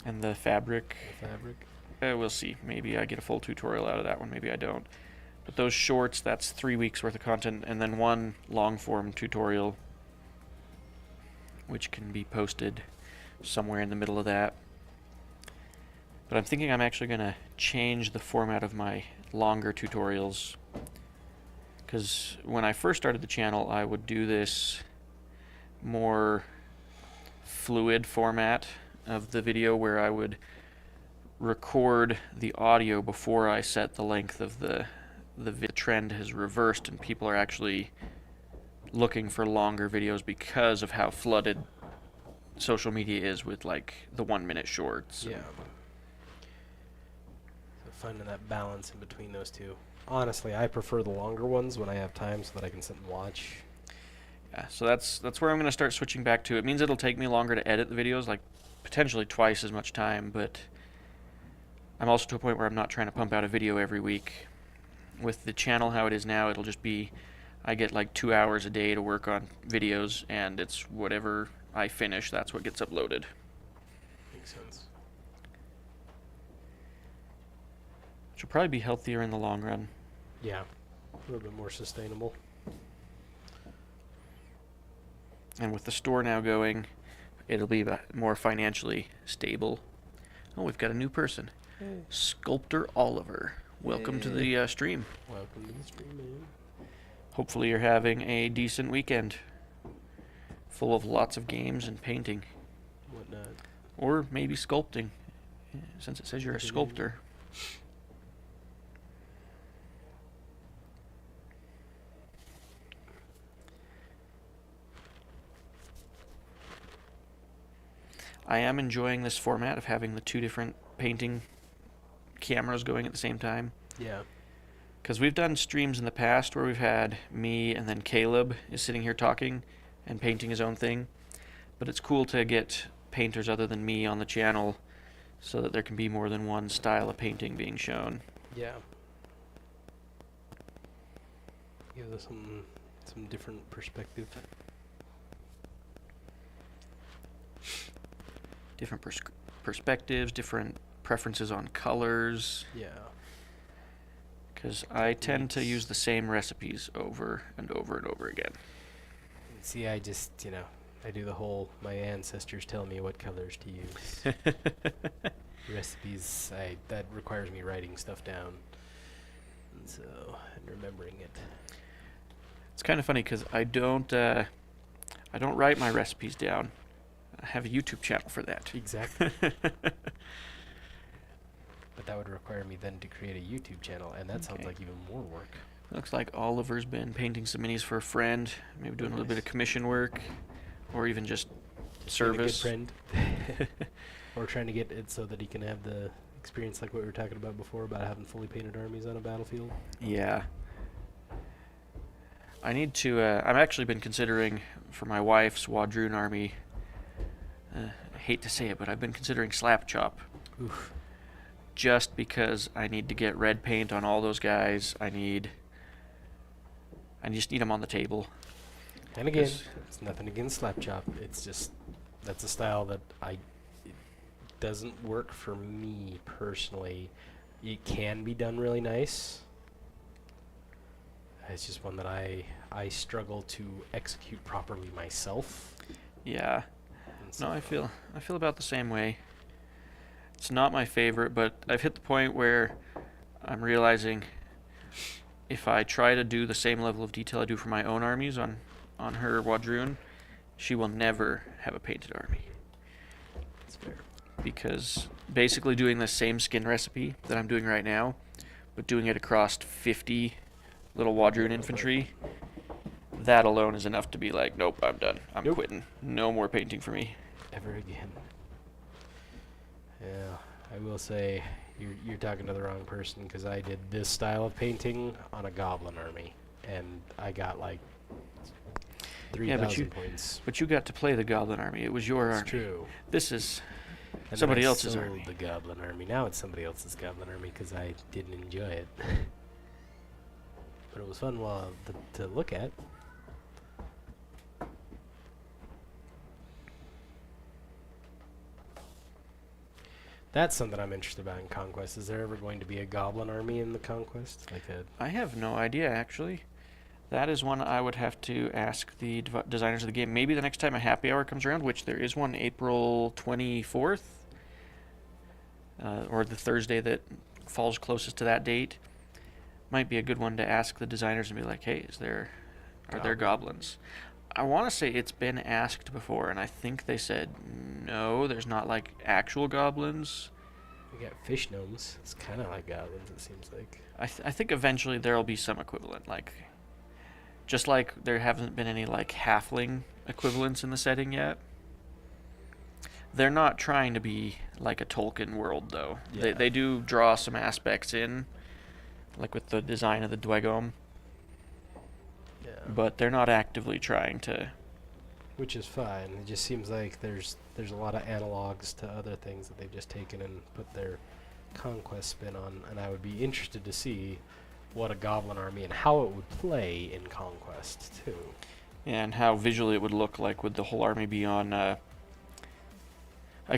and The fabric. the fabric. We'll see. Maybe I get a full tutorial out of that one. Maybe I don't. But those shorts, that's 3 weeks worth of content, and then 1 long-form tutorial, which can be posted somewhere in the middle of that. But I'm thinking I'm actually going to change the format of my longer tutorials, because when I first started the channel, I would do this more fluid format of the video where I would record the audio before I set the length of the trend has reversed and people are actually looking for longer videos because of how flooded social media is with the 1-minute shorts. Yeah. So finding that balance in between those two. Honestly, I prefer the longer ones when I have time so that I can sit and watch. Yeah, so that's where I'm going to start switching back to. It means it'll take me longer to edit the videos, potentially twice as much time, but I'm also to a point where I'm not trying to pump out a video every week. With the channel how it is now, it'll just be, I get 2 hours a day to work on videos, and it's whatever I finish, that's what gets uploaded. Makes sense. Which will probably be healthier in the long run. Yeah. A little bit more sustainable. And with the store now going, it'll be more financially stable. Oh, we've got a new person. Hey. Sculptor Oliver. Welcome to the stream. Welcome to the stream, man. Hopefully you're having a decent weekend. Full of lots of games and painting. Whatnot. Or maybe sculpting, since it says you're a sculptor. I am enjoying this format of having the 2 different painting cameras going at the same time. Yeah. Because we've done streams in the past where we've had me and then Caleb is sitting here talking and painting his own thing. But it's cool to get painters other than me on the channel so that there can be more than one style of painting being shown. Yeah. Gives us some different perspective. Different perspectives, different preferences on colors. Yeah. because I tend to use the same recipes over and over and over again. See, I just, I do the whole, my ancestors tell me what colors to use. Recipes, that requires me writing stuff down. And so, and remembering it. It's kind of funny because I don't write my recipes down. I have a YouTube channel for that. Exactly. But that would require me then to create a YouTube channel, and that sounds Okay. like even more work. Looks like Oliver's been painting some minis for a friend, maybe doing a little bit of Nice. commission work, or even just service. Being a good friend. Or trying to get it so that he can have the experience like what we were talking about before about having fully painted armies on a battlefield. Yeah. I need to, I've actually been considering for my wife's Wadroon army, I hate to say it, but I've been considering Slap Chop. Oof. Just because I need to get red paint on all those guys. I just need them on the table. And again, 'Cause- it's nothing against Slapchop. It's just, that's a style that it doesn't work for me personally. It can be done really nice. It's just one that I struggle to execute properly myself. Yeah. And No, so I feel about the same way. It's not my favorite, but I've hit the point where I'm realizing if I try to do the same level of detail I do for my own armies on her Wadroon, she will never have a painted army. it's fair. Because basically doing the same skin recipe that I'm doing right now, but doing it across 50 little Wadroon infantry, that alone is enough to be like, nope, I'm done. I'm Nope. quitting. No more painting for me. Ever again. Yeah, I will say you're talking to the wrong person because I did this style of painting on a goblin army, and I got like 3,000 points. But you got to play the Goblin Army. It was your It's army. true. This is And somebody then I else's sold army. the goblin army. Now it's somebody else's goblin army because I didn't enjoy it. But it was fun to look at. That's something I'm interested about in Conquest. Is there ever going to be a goblin army in the Conquest? Like a I have no idea, actually. That is one I would have to ask the designers of the game. Maybe the next time a happy hour comes around, which there is one April 24th, or the Thursday that falls closest to that date. Might be a good one to ask the designers and be like, hey, are there goblins? I want to say it's been asked before, and I think they said no, there's not like actual goblins. we got fish gnomes. It's kind of like goblins. It seems like. I think eventually there'll be some equivalent, like just like there haven't been any like halfling equivalents in the setting yet. They're not trying to be like a Tolkien world though. Yeah. They do draw some aspects in, like with the design of the Dwegom, Yeah. but they're not actively trying to. Which is fine. It just seems like there's a lot of analogs to other things that they've just taken and put their conquest spin on, and I would be interested to see what a goblin army and how it would play in Conquest too. And how visually it would look like would the whole army be on. I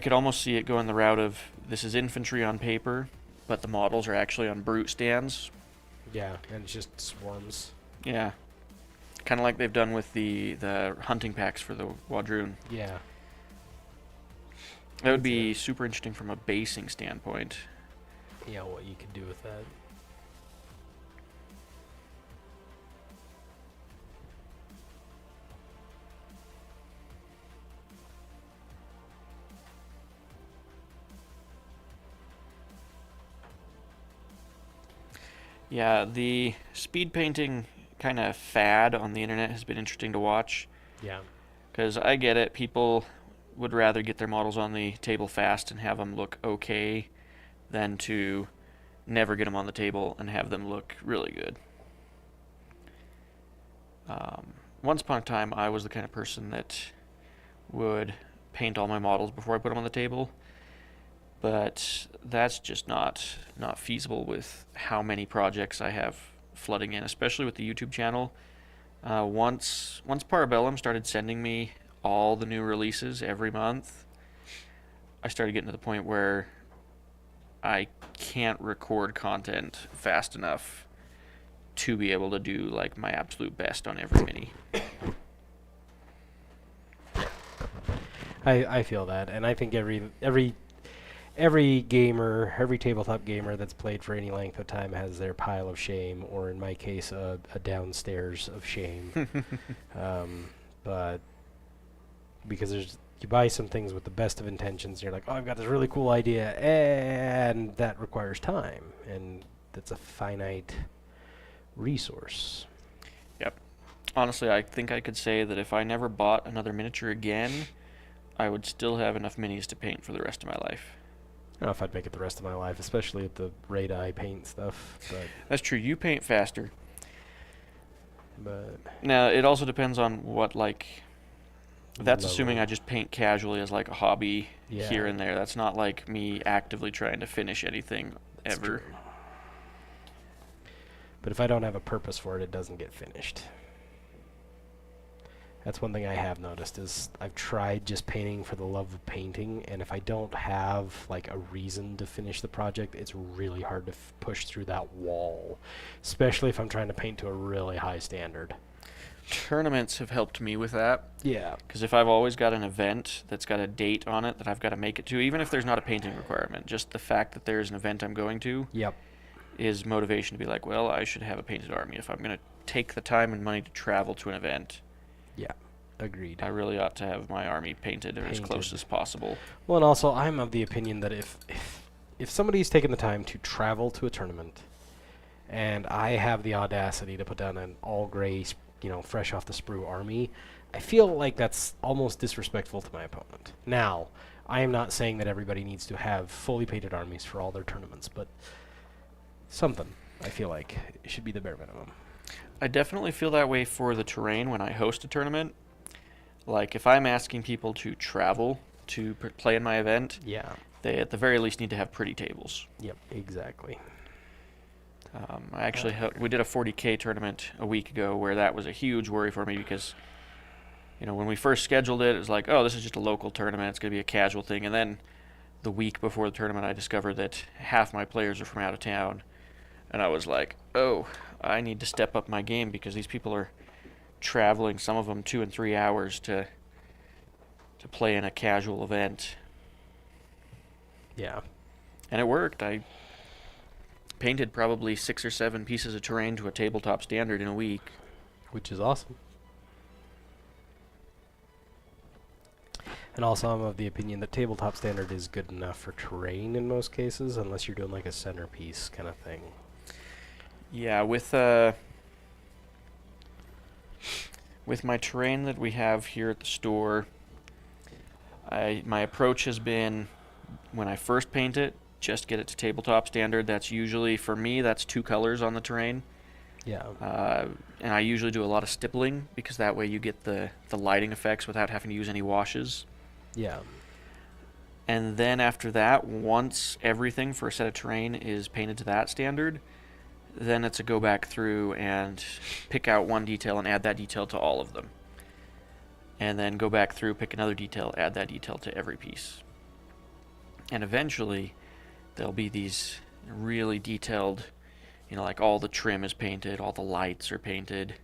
could almost see it going the route of this is infantry on paper, but the models are actually on brute stands. Yeah, and it's just swarms. Yeah. Kind of like they've done with the hunting packs for the Wadroon. Yeah. That would be super interesting from a basing standpoint. Yeah, what you could do with that. Yeah, the speed painting kind of fad on the internet has been interesting to watch. Yeah. Because I get it, people would rather get their models on the table fast and have them look okay than to never get them on the table and have them look really good. Once upon a time, I was the kind of person that would paint all my models before I put them on the table, but that's just not feasible with how many projects I have flooding in, especially with the YouTube channel. Once Parabellum started sending me all the new releases every month, I started getting to the point where I can't record content fast enough to be able to do like my absolute best on every mini. I feel that, and I think every gamer, every tabletop gamer that's played for any length of time has their pile of shame, or in my case, a downstairs of shame. But because you buy some things with the best of intentions, and you're like, oh, I've got this really cool idea, and that requires time, and that's a finite resource. Yep. Honestly, I think I could say that if I never bought another miniature again, I would still have enough minis to paint for the rest of my life. I don't know if I'd make it the rest of my life, especially at the rate I paint stuff. That's true. You paint faster. But Now, it also depends on what, like... That's level. assuming I just paint casually as, like, a hobby Yeah. here and there. That's not, like, me actively trying to finish anything That's ever. true. But if I don't have a purpose for it, it doesn't get finished. That's one thing I have noticed is I've tried just painting for the love of painting, and if I don't have like a reason to finish the project, it's really hard to push through that wall, especially if I'm trying to paint to a really high standard. Tournaments have helped me with that. Yeah. Because if I've always got an event that's got a date on it that I've got to make it to, even if there's not a painting requirement, just the fact that there's an event I'm going to Yep. is motivation to be like, well, I should have a painted army. If I'm going to take the time and money to travel to an event, Yeah. Agreed. I really ought to have my army painted or as close as possible. Well, and also I'm of the opinion that if somebody's taken the time to travel to a tournament, and I have the audacity to put down an all gray, fresh off the sprue army, I feel like that's almost disrespectful to my opponent. Now, I am not saying that everybody needs to have fully painted armies for all their tournaments, but something, I feel like, it should be the bare minimum. I definitely feel that way for the terrain when I host a tournament. Like, if I'm asking people to travel to play in my event, Yeah. they at the very least need to have pretty tables. Yep, exactly. I actually we did a 40K tournament a week ago where that was a huge worry for me because, when we first scheduled it, it was like, oh, this is just a local tournament. It's going to be a casual thing. And then the week before the tournament, I discovered that half my players are from out of town. And I was like, oh, I need to step up my game because these people are traveling, some of them 2 and 3 hours to play in a casual event. Yeah. And it worked. I painted probably 6 or 7 pieces of terrain to a tabletop standard in a week. Which is awesome. And also, I'm of the opinion that tabletop standard is good enough for terrain in most cases, unless you're doing like a centerpiece kind of thing. Yeah, with my terrain that we have here at the store, my approach has been, when I first paint it, just get it to tabletop standard. That's usually, for me, that's 2 colors on the terrain. Yeah. And I usually do a lot of stippling because that way you get the lighting effects without having to use any washes. Yeah. And then after that, once everything for a set of terrain is painted to that standard, then it's a go back through and pick out one detail and add that detail to all of them. And then go back through, pick another detail, add that detail to every piece. And eventually, there'll be these really detailed, like all the trim is painted, all the lights are painted.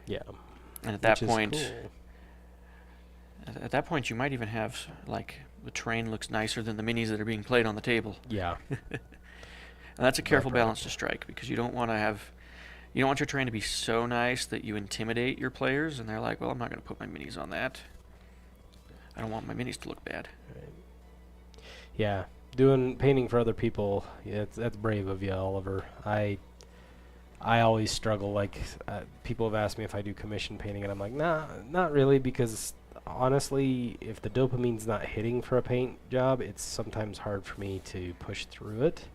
Yeah. And at that Which is point, cool. at that point, you might even have, like, the terrain looks nicer than the minis that are being played on the table. Yeah. And that's a careful Right. balance to strike because you don't want your terrain to be so nice that you intimidate your players and they're like, well, I'm not going to put my minis on that. I don't want my minis to look bad. Right. Yeah. Doing painting for other people, yeah, that's brave of you, Oliver. I always struggle. Like, people have asked me if I do commission painting, and I'm like, nah, not really, because honestly, if the dopamine's not hitting for a paint job, it's sometimes hard for me to push through it.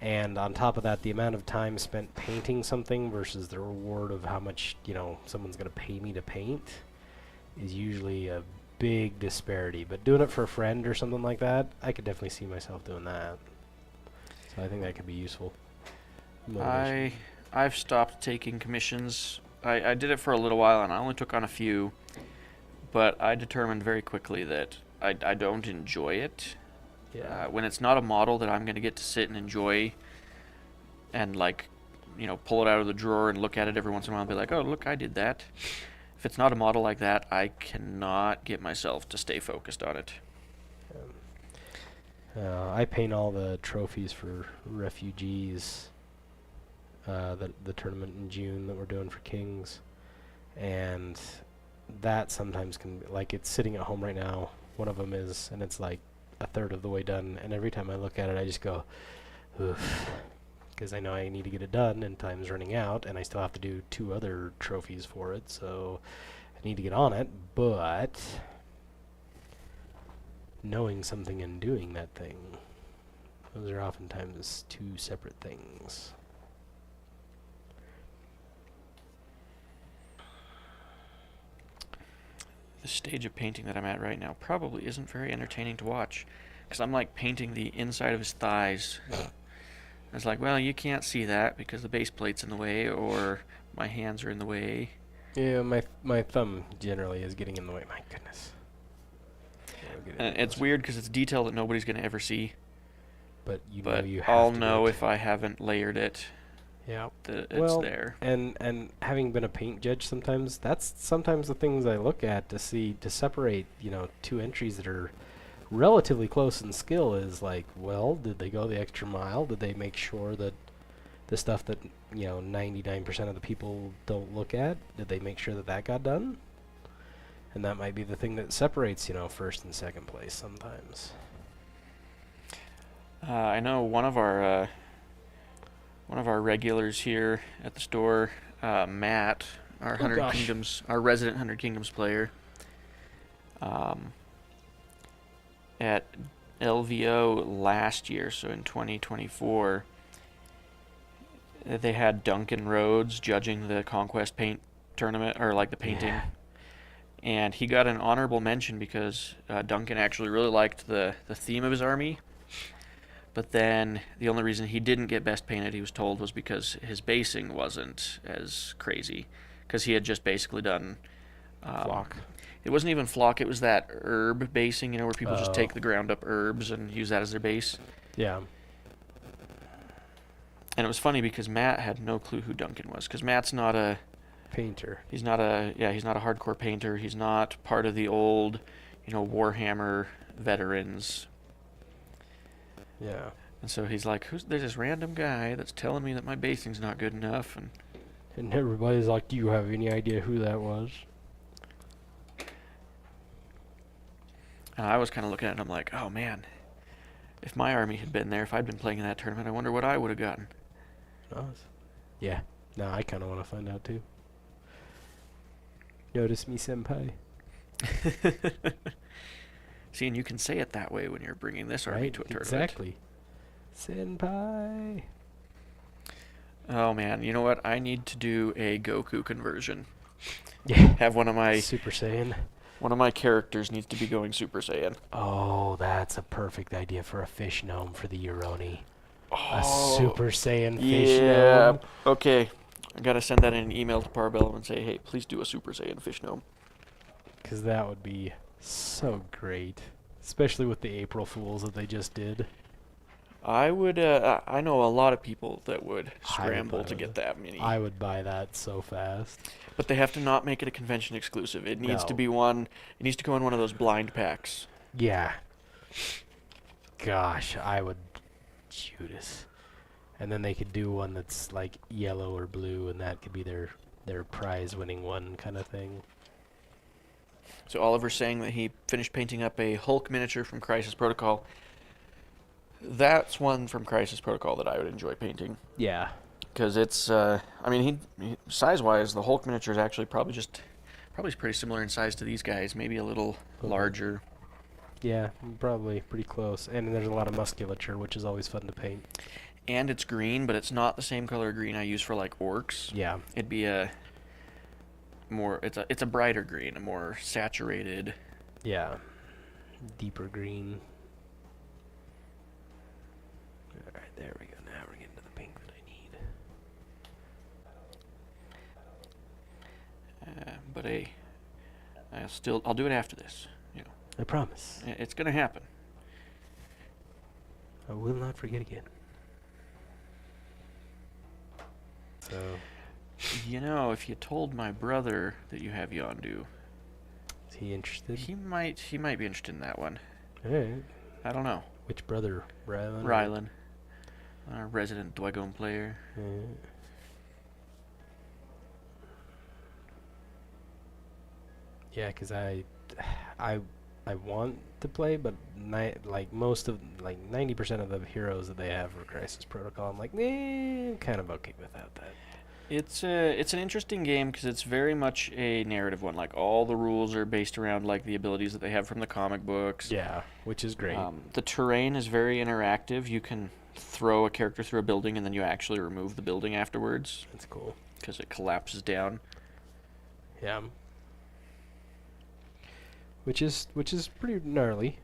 And on top of that, the amount of time spent painting something versus the reward of how much, someone's going to pay me to paint is usually a big disparity. But doing it for a friend or something like that, I could definitely see myself doing that. So I think that could be useful. Motivation. I've stopped taking commissions. I did it for a little while and I only took on a few, but I determined very quickly that I don't enjoy it. Yeah. When it's not a model that I'm going to get to sit and enjoy and, like, pull it out of the drawer and look at it every once in a while and be like, oh, look, I did that. If it's not a model like that, I cannot get myself to stay focused on it. I paint all the trophies for refugees. The tournament in June that we're doing for Kings, and that sometimes can be, like, it's sitting at home right now. One of them is, and it's like a third of the way done. And every time I look at it, I just go, oof, because I know I need to get it done, and time's running out, and I still have to do 2 other trophies for it. So I need to get on it, but knowing something and doing that thing, those are oftentimes 2 separate things. The stage of painting that I'm at right now probably isn't very entertaining to watch, because I'm like painting the inside of his thighs. It's like, well, you can't see that because the base plate's in the way, or my hands are in the way. Yeah, my thumb generally is getting in the way. My goodness. And it's weird because it's detail that nobody's going to ever see. But you But know you have I'll to know do it. if I haven't layered it Yeah. that it's Well, there. And having been a paint judge sometimes, that's sometimes the things I look at to separate, 2 entries that are relatively close in skill is like, well, did they go the extra mile? Did they make sure that the stuff that, 99% of the people don't look at, did they make sure that that got done? And that might be the thing that separates, first and second place sometimes. I know one of our regulars here at the store, Matt, our our resident 100 Kingdoms player, at LVO last year, so in 2024, they had Duncan Rhodes judging the Conquest paint tournament, or like the painting. Yeah. And he got an honorable mention because Duncan actually really liked the theme of his army. But then the only reason he didn't get best painted, he was told, was because his basing wasn't as crazy. Because he had just basically done... Flock. It wasn't even flock, it was that herb basing, where people just take Oh. the ground up herbs and use that as their base. Yeah. And it was funny because Matt had no clue who Duncan was. Because Matt's not a... Painter. He's not a hardcore painter. He's not part of the old, Warhammer veterans. Yeah. And so he's like, there's this random guy that's telling me that my basing's not good enough, And everybody's like, do you have any idea who that was? and I was kind of looking at it and I'm like, oh man, if my army had been there, if I'd been playing in that tournament, I wonder what I would have gotten. Nice. Yeah. No, I kind of want to find out too. Notice me, senpai. See, and you can say it that way when you're bringing this army Right? to a tournament. Exactly. Senpai. Oh man, you know what? I need to do a Goku conversion. Yeah. Have one of my Super Saiyan. characters needs to be going Super Saiyan. Oh, that's a perfect idea for a fish gnome for the Yoroni. Oh, A Super Saiyan fish yeah. gnome. Okay. I gotta send that in an email to Parbellum and say, hey, please do a Super Saiyan fish gnome. Because that would be so great. Especially with the April Fools that they just did. I would, I know a lot of people that would I would scramble buy to get that mini. I would buy that so fast. But they have to not make it a convention exclusive. It needs to No. be it needs to go in one of those blind packs. Yeah. Gosh, I would... Judas. And then they could do one that's like yellow or blue, and that could be their prize-winning one kind of thing. So Oliver's saying that he finished painting up a Hulk miniature from Crisis Protocol. That's one from Crisis Protocol that I would enjoy painting. Yeah. Because it's, he size-wise, the Hulk miniature is actually probably pretty similar in size to these guys, maybe a little larger. Yeah, probably pretty close. And there's a lot of musculature, which is always fun to paint. And it's green, but it's not the same color green I use for like orcs. Yeah. It'd be it's a brighter green, a more saturated. Yeah. Deeper green. Alright, there we go. Now we're getting to the pink that I need. But I'll do it after this. I promise. It's gonna happen. I will not forget again. So, You know, if you told my brother that you have Yondu, is he interested? he might be interested in that one. Alright. I don't know. Which brother? Rylan? Rylan, our resident Dwagon player. Yeah, because I want to play, but like most of, like 90% of the heroes that they have for Crisis Protocol, I'm like, I'm kind of okay without that. It's an interesting game because it's very much a narrative one. Like all the rules are based around like the abilities that they have from the comic books. Yeah, which is great. The terrain is very interactive. You can throw a character through a building and then you actually remove the building afterwards That's cool. because it collapses down. Yeah. Which is pretty gnarly.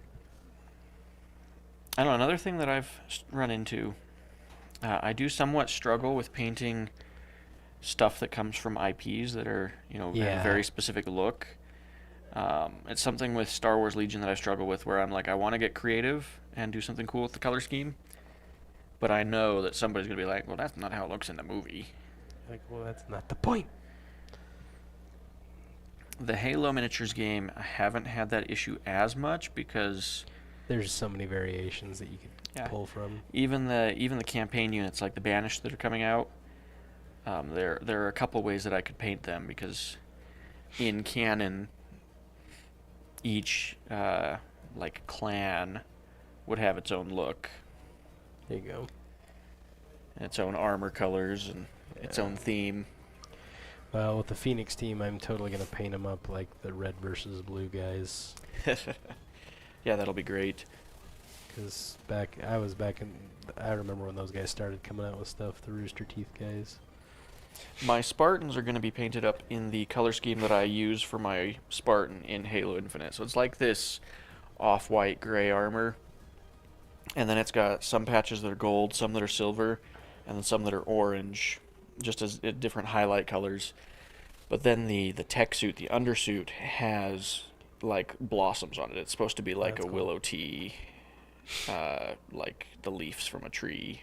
I don't know. Another thing that I've run into, I do somewhat struggle with painting stuff that comes from IPs that are, have a Yeah. very specific look. It's something with Star Wars Legion that I struggle with, where I'm like, I want to get creative and do something cool with the color scheme, but I know that somebody's gonna be like, well, that's not how it looks in the movie. Like, well, that's not the point. The Halo miniatures game, I haven't had that issue as much because There's so many variations that you could Yeah. pull from. even the campaign units, like the Banished that are coming out, there are a couple ways that I could paint them because in canon, each like clan would have its own look, There you go. and its own armor colors, and its Yeah. own theme. Well, with the Phoenix team, I'm totally gonna paint them up like the red versus blue guys. Yeah, that'll be great. Because I remember when those guys started coming out with stuff, the Rooster Teeth guys. My Spartans are going to be painted up in the color scheme that I use for my Spartan in Halo Infinite. So it's like this off-white gray armor, and then it's got some patches that are gold, some that are silver, and then some that are orange, just as different highlight colors. But then the tech suit, the undersuit, has like blossoms on it. It's supposed to be like That's a cool. willow tea, like the leaves from a tree.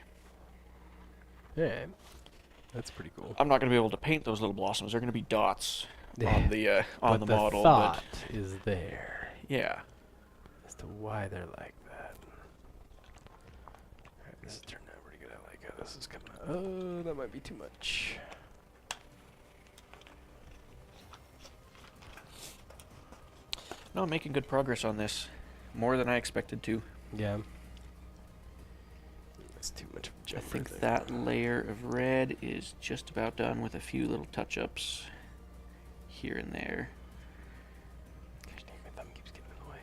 Yeah, that's pretty cool. I'm not going to be able to paint those little blossoms. They're going to be dots on the But the the model. thought is there But yeah, as to why they're like that. Alright, this is turning out pretty good. I like how this is coming out. Oh, that might be too much. no, I'm making good progress on this, more than I expected to. Yeah. That's too much of a I jumper think there. that layer of red is just about done with a few little touch-ups here and there. Gosh dang, my thumb keeps getting in the way.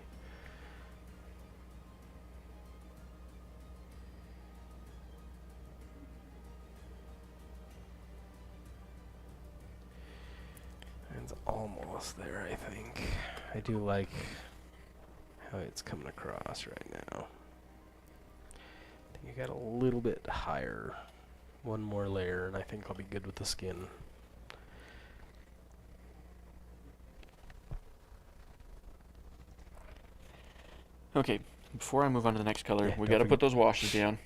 It's almost there, I think. I do like how it's coming across right now. I think I got a little bit higher. One more layer, and I think I'll be good with the skin. Okay, before I move on to the next color, Yeah, we don't got to put forget- those washes down.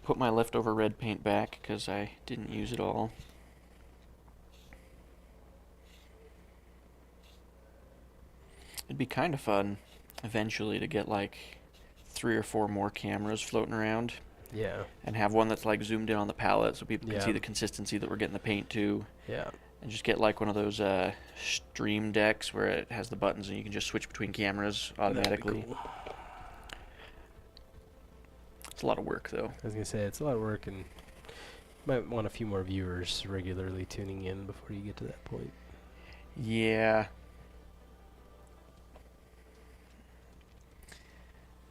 Put my leftover red paint back because I didn't use it all. It'd be kind of fun eventually to get like 3 or 4 more cameras floating around Yeah, and have one that's like zoomed in on the palette so people can see Yeah. the consistency that we're getting the paint to, yeah. and just get like one of those stream decks where it has the buttons and you can just switch between cameras That'd be automatically. cool. It's a lot of work though. I was gonna say it's a lot of work, and might want a few more viewers regularly tuning in before you get to that point. Yeah.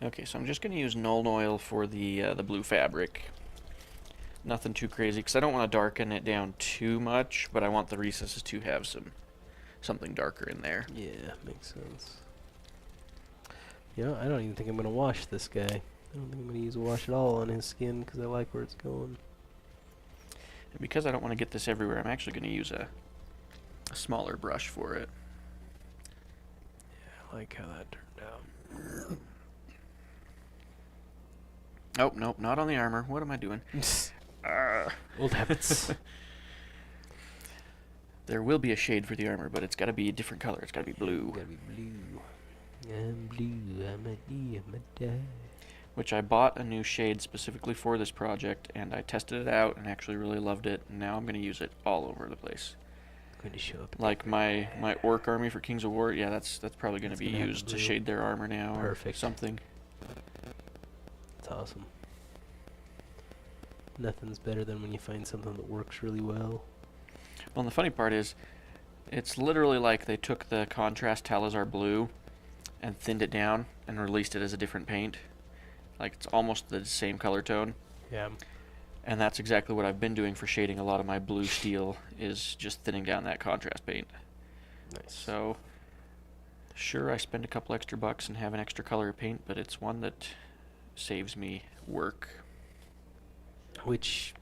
Okay, so I'm just going to use Nuln Oil for the blue fabric. Nothing too crazy, because I don't want to darken it down too much, but I want the recesses to have something darker in there. Yeah, makes sense. You know, I don't even think I'm gonna wash this guy. I don't think I'm gonna use a wash at all on his skin because I like where it's going. And because I don't want to get this everywhere, I'm actually going to use a smaller brush for it. I like how that turned out. Oh, nope, not on the armor. What am I doing? Old habits. There will be a shade for the armor, but it's got to be a different color. It's got to be blue. Gotta be blue. I'm blue. I'm a die. Which I bought a new shade specifically for this project, and I tested it out and actually really loved it. And now I'm going to use it all over the place. Going to show up. Like my orc army for Kings of War, yeah, that's probably going to That's be gonna have used to blue. shade their armor now. Perfect. Or something. That's awesome. Nothing's better than when you find something that works really well. Well, and the funny part is, it's literally like they took the contrast Talazar blue and thinned it down and released it as a different paint. Like, it's almost the same color tone. Yeah. And that's exactly what I've been doing for shading a lot of my blue steel, is just thinning down that contrast paint. Nice. So, sure, I spend a couple extra bucks and have an extra color of paint, but it's one that saves me work. Which,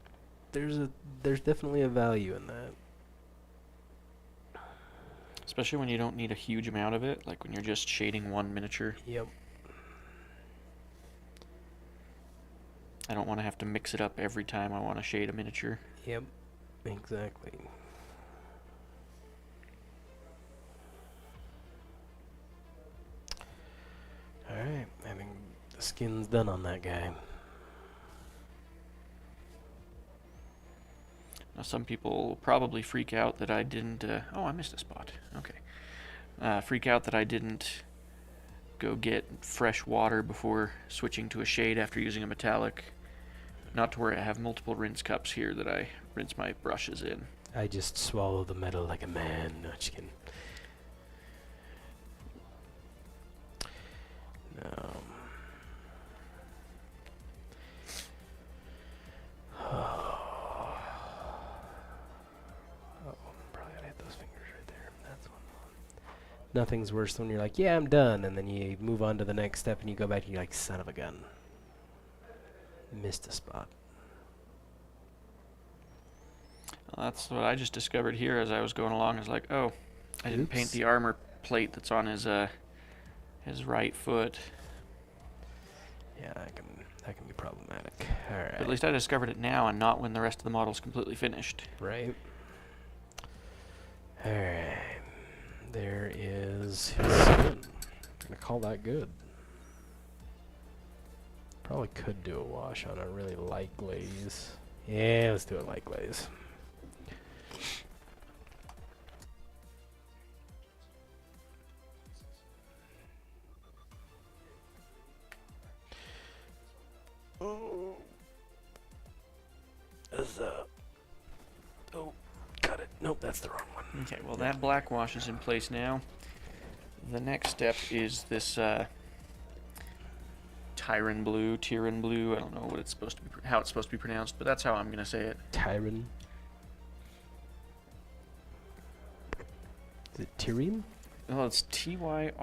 there's definitely a value in that. Especially when you don't need a huge amount of it, like when you're just shading one miniature. Yep. I don't want to have to mix it up every time I want to shade a miniature. Yep. Exactly. Alright, I think the skin's done on that guy. Now, some people will probably freak out that I didn't... oh, I missed a spot. Okay. Freak out that I didn't go get fresh water before switching to a shade after using a metallic. Not to worry, I have multiple rinse cups here that I rinse my brushes in. I just swallow the metal like a man. No, just kidding. No. Probably gotta hit those fingers right there. That's one. Nothing's worse than when you're like, yeah, I'm done, and then you move on to the next step and you go back and you're like, son of a gun. Missed a spot. Well, that's what I just discovered here as I was going along. I was like, oh, I didn't paint Oops. the armor plate that's on his right foot. Yeah, that can be problematic. Alright. But at least I discovered it now and not when the rest of the model's completely finished. Right. Alright. There is his skin. I'm gonna call that good. Probably could do a wash on a really light glaze. Yeah, let's do a light glaze. Oh. Oh, got it. Nope, that's the wrong one. Okay, well, that black wash is in place now. The next step is this Tyran blue, I don't know what it's supposed to be, how it's supposed to be pronounced, but that's how I'm gonna say it. Tyran. Is it Tyrian? Well, it's Tyran.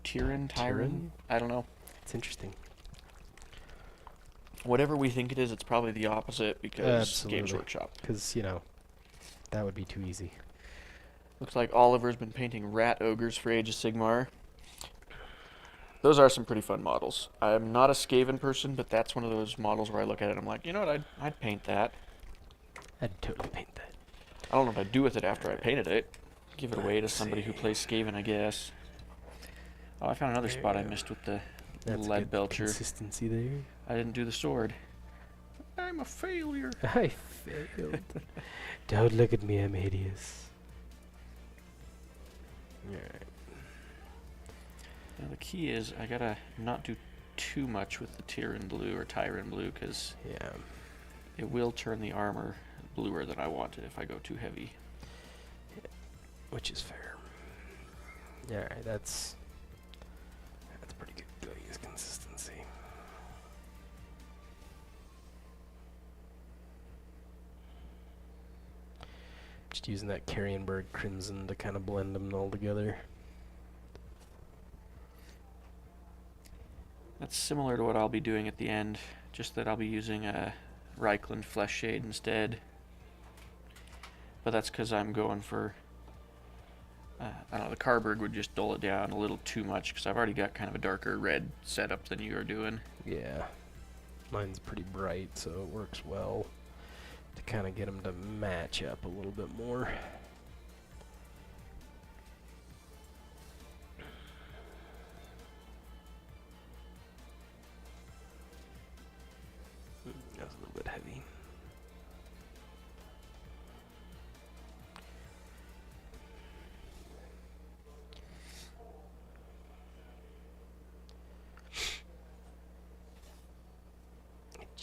Tyran? Tyran? I don't know. It's interesting. Whatever we think it is, it's probably the opposite because Games Absolutely. Workshop. Because, you know, that would be too easy. Looks like Oliver's been painting rat ogres for Age of Sigmar. Those are some pretty fun models. I'm not a Skaven person, but that's one of those models where I look at it and I'm like, you know what, I'd paint that. I'd totally paint that. I don't know what I'd do with it after I painted it. Give it away to Let's somebody who see. plays Skaven, I guess. Oh, I found another There spot you I go. missed with the That's a lead good belcher. consistency there. I didn't do the sword. I'm a failure. I failed. Don't look at me, I'm hideous. Alright. Now the key is I gotta not do too much with the Tyran blue because Yeah. it will turn the armor bluer than I want it if I go too heavy. Which is fair. Alright, that's pretty good glaze consistency. Just using that Carrionburg Crimson to kind of blend them all together. That's similar to what I'll be doing at the end, just that I'll be using a Reichland Flesh Shade instead. But that's because I'm going for... I don't know, the Carberg would just dull it down a little too much because I've already got kind of a darker red setup than you are doing. Yeah. Mine's pretty bright, so it works well to kind of get them to match up a little bit more.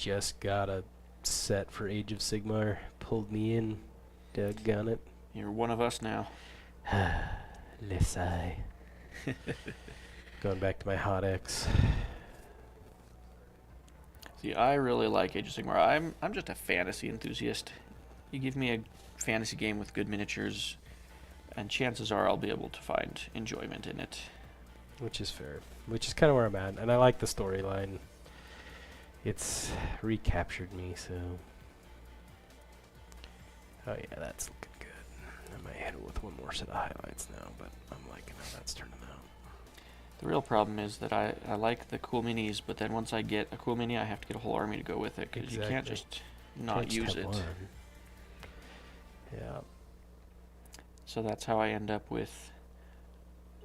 just got a set for Age of Sigmar. Pulled me in. Doggone it. You're one of us now. Less I. Going back to my hot X. See, I really like Age of Sigmar. I'm just a fantasy enthusiast. You give me a fantasy game with good miniatures, and chances are I'll be able to find enjoyment in it. Which is fair. Which is kind of where I'm at. And I like the storyline. It's recaptured me, so... Oh yeah, that's looking good. I might hit it with one more set of highlights now, but I'm liking how that's turning out. The real problem is that I like the cool minis, but then once I get a cool mini, I have to get a whole army to go with it, because you can't just not Can't just use have it. one. Yeah. So that's how I end up with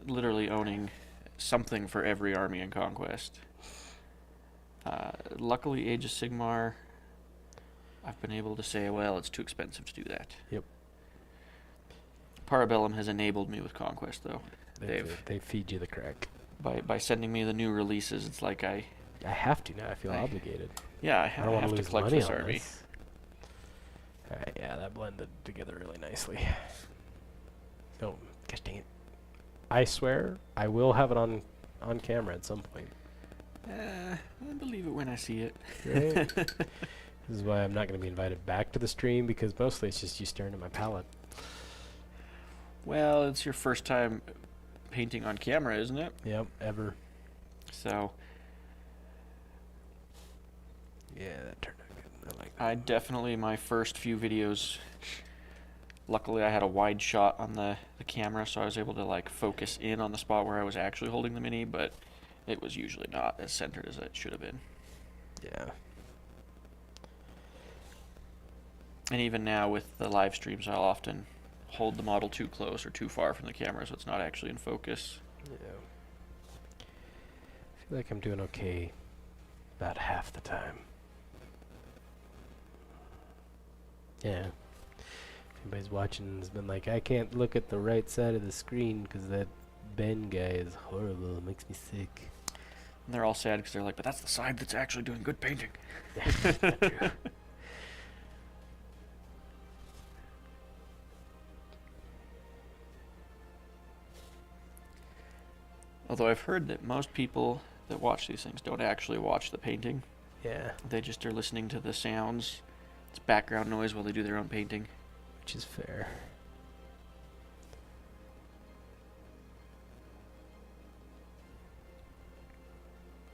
literally owning something for every army in Conquest. Luckily, Age of Sigmar, I've been able to say, well, it's too expensive to do that. Yep. Parabellum has enabled me with Conquest, though. They feed you the crack. By sending me the new releases, it's like I have to now. I feel obligated. Yeah, I I don't want have to to lose collect money this on army. this. Alright, yeah, that blended together really nicely. Oh, gosh dang it. I swear, I will have it on camera at some point. I believe it when I see it. Right? This is why I'm not going to be invited back to the stream, because mostly it's just you staring at my palette. Well, it's your first time painting on camera, isn't it? Yep, ever. So Yeah, that turned out good. I like that. I definitely, my first few videos, luckily I had a wide shot on the camera, so I was able to like focus in on the spot where I was actually holding the mini, but it was usually not as centered as it should have been. Yeah. And even now with the live streams, I'll often hold the model too close or too far from the camera, so it's not actually in focus. Yeah. I feel like I'm doing okay about half the time. Yeah. If anybody's watching and has been like, I can't look at the right side of the screen because that Ben guy is horrible. It makes me sick. And they're all sad because they're like, but that's the side that's actually doing good painting. That's not true. Although I've heard that most people that watch these things don't actually watch the painting. Yeah. They just are listening to the sounds. It's background noise while they do their own painting. Which is fair.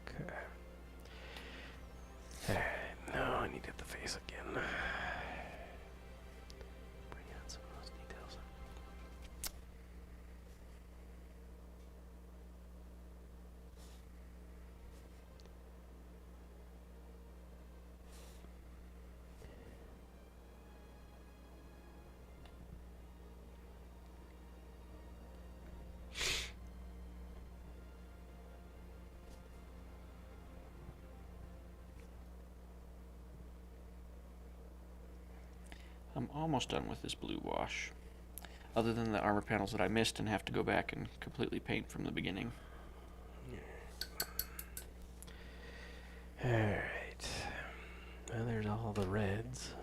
Okay. Alright, now I need to hit the face again. Bring out some of those details. I'm almost done with this blue wash. Other than the armor panels that I missed and have to go back and completely paint from the beginning. Alright. Well, there's all the reds.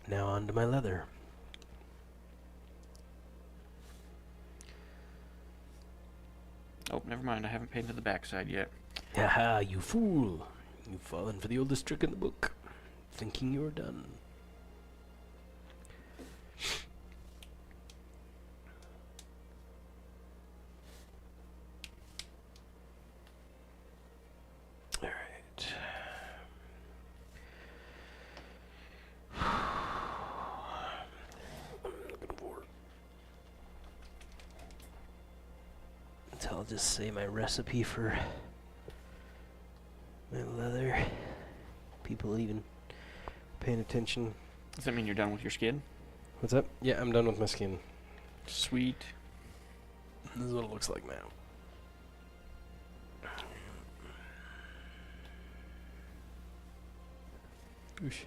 Now on to my leather. Oh, never mind. I haven't painted the backside yet. Haha, you fool! You've fallen for the oldest trick in the book, thinking you're done. Alright. I'm looking for. So I'll just say my recipe for my leather. People even paying attention. Does that mean you're done with your skin? What's up? Yeah, I'm done with my skin. Sweet. This is what it looks like now. Oosh.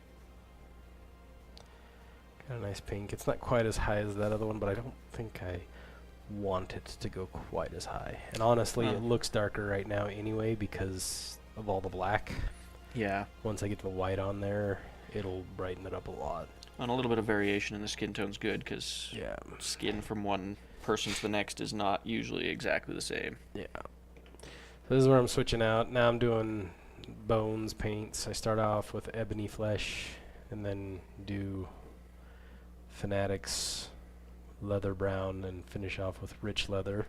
Got a nice pink. It's not quite as high as that other one, but I don't think I want it to go quite as high. And honestly, Oh. it looks darker right now anyway because of all the black. Yeah. Once I get the white on there, it'll brighten it up a lot. And a little bit of variation in the skin tone's good because Yeah. skin from one person to the next is not usually exactly the same. Yeah. So this is where I'm switching out. Now I'm doing bones paints. I start off with ebony flesh and then do Fanatics leather brown and finish off with rich leather.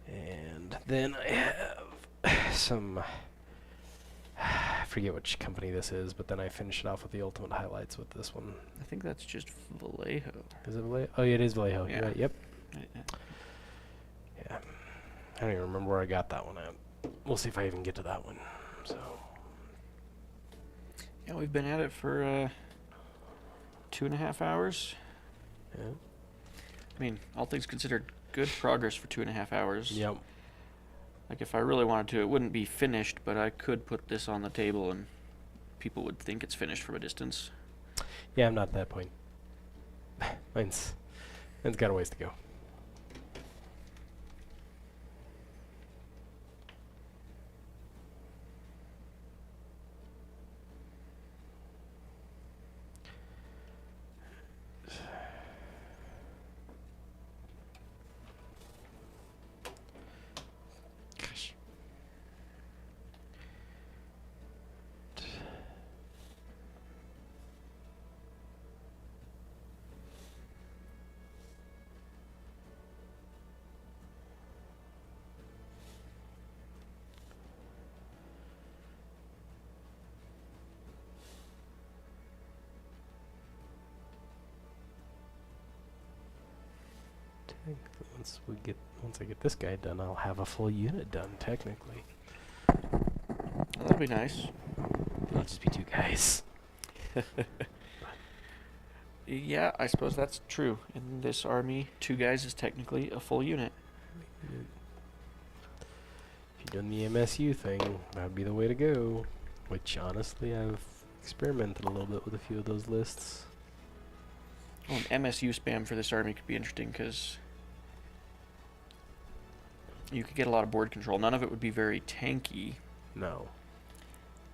And then I have some, I forget which company this is, but then I finish it off with the ultimate highlights with this one. I think that's just Vallejo. Is it Vallejo? Oh, yeah, it is Vallejo. Yeah. You're right. Yep. Yeah. Yeah. I don't even remember where I got that one at. We'll see if I even get to that one. So. Yeah, we've been at it for 2.5 hours. Yeah. I mean, all things considered, good progress for 2.5 hours. Yep. Like, if I really wanted to, it wouldn't be finished, but I could put this on the table and people would think it's finished from a distance. Yeah, I'm not at that point. Mine's got a ways to go. Gosh. Once I get this guy done, I'll have a full unit done technically. That'd be nice. It'll just be 2 guys. Yeah, I suppose that's true. In this army, 2 guys is technically a full unit. If you're doing the MSU thing, that'd be the way to go. Which honestly, I've experimented a little bit with a few of those lists. Well, an MSU spam for this army could be interesting because you could get a lot of board control. None of it would be very tanky, No.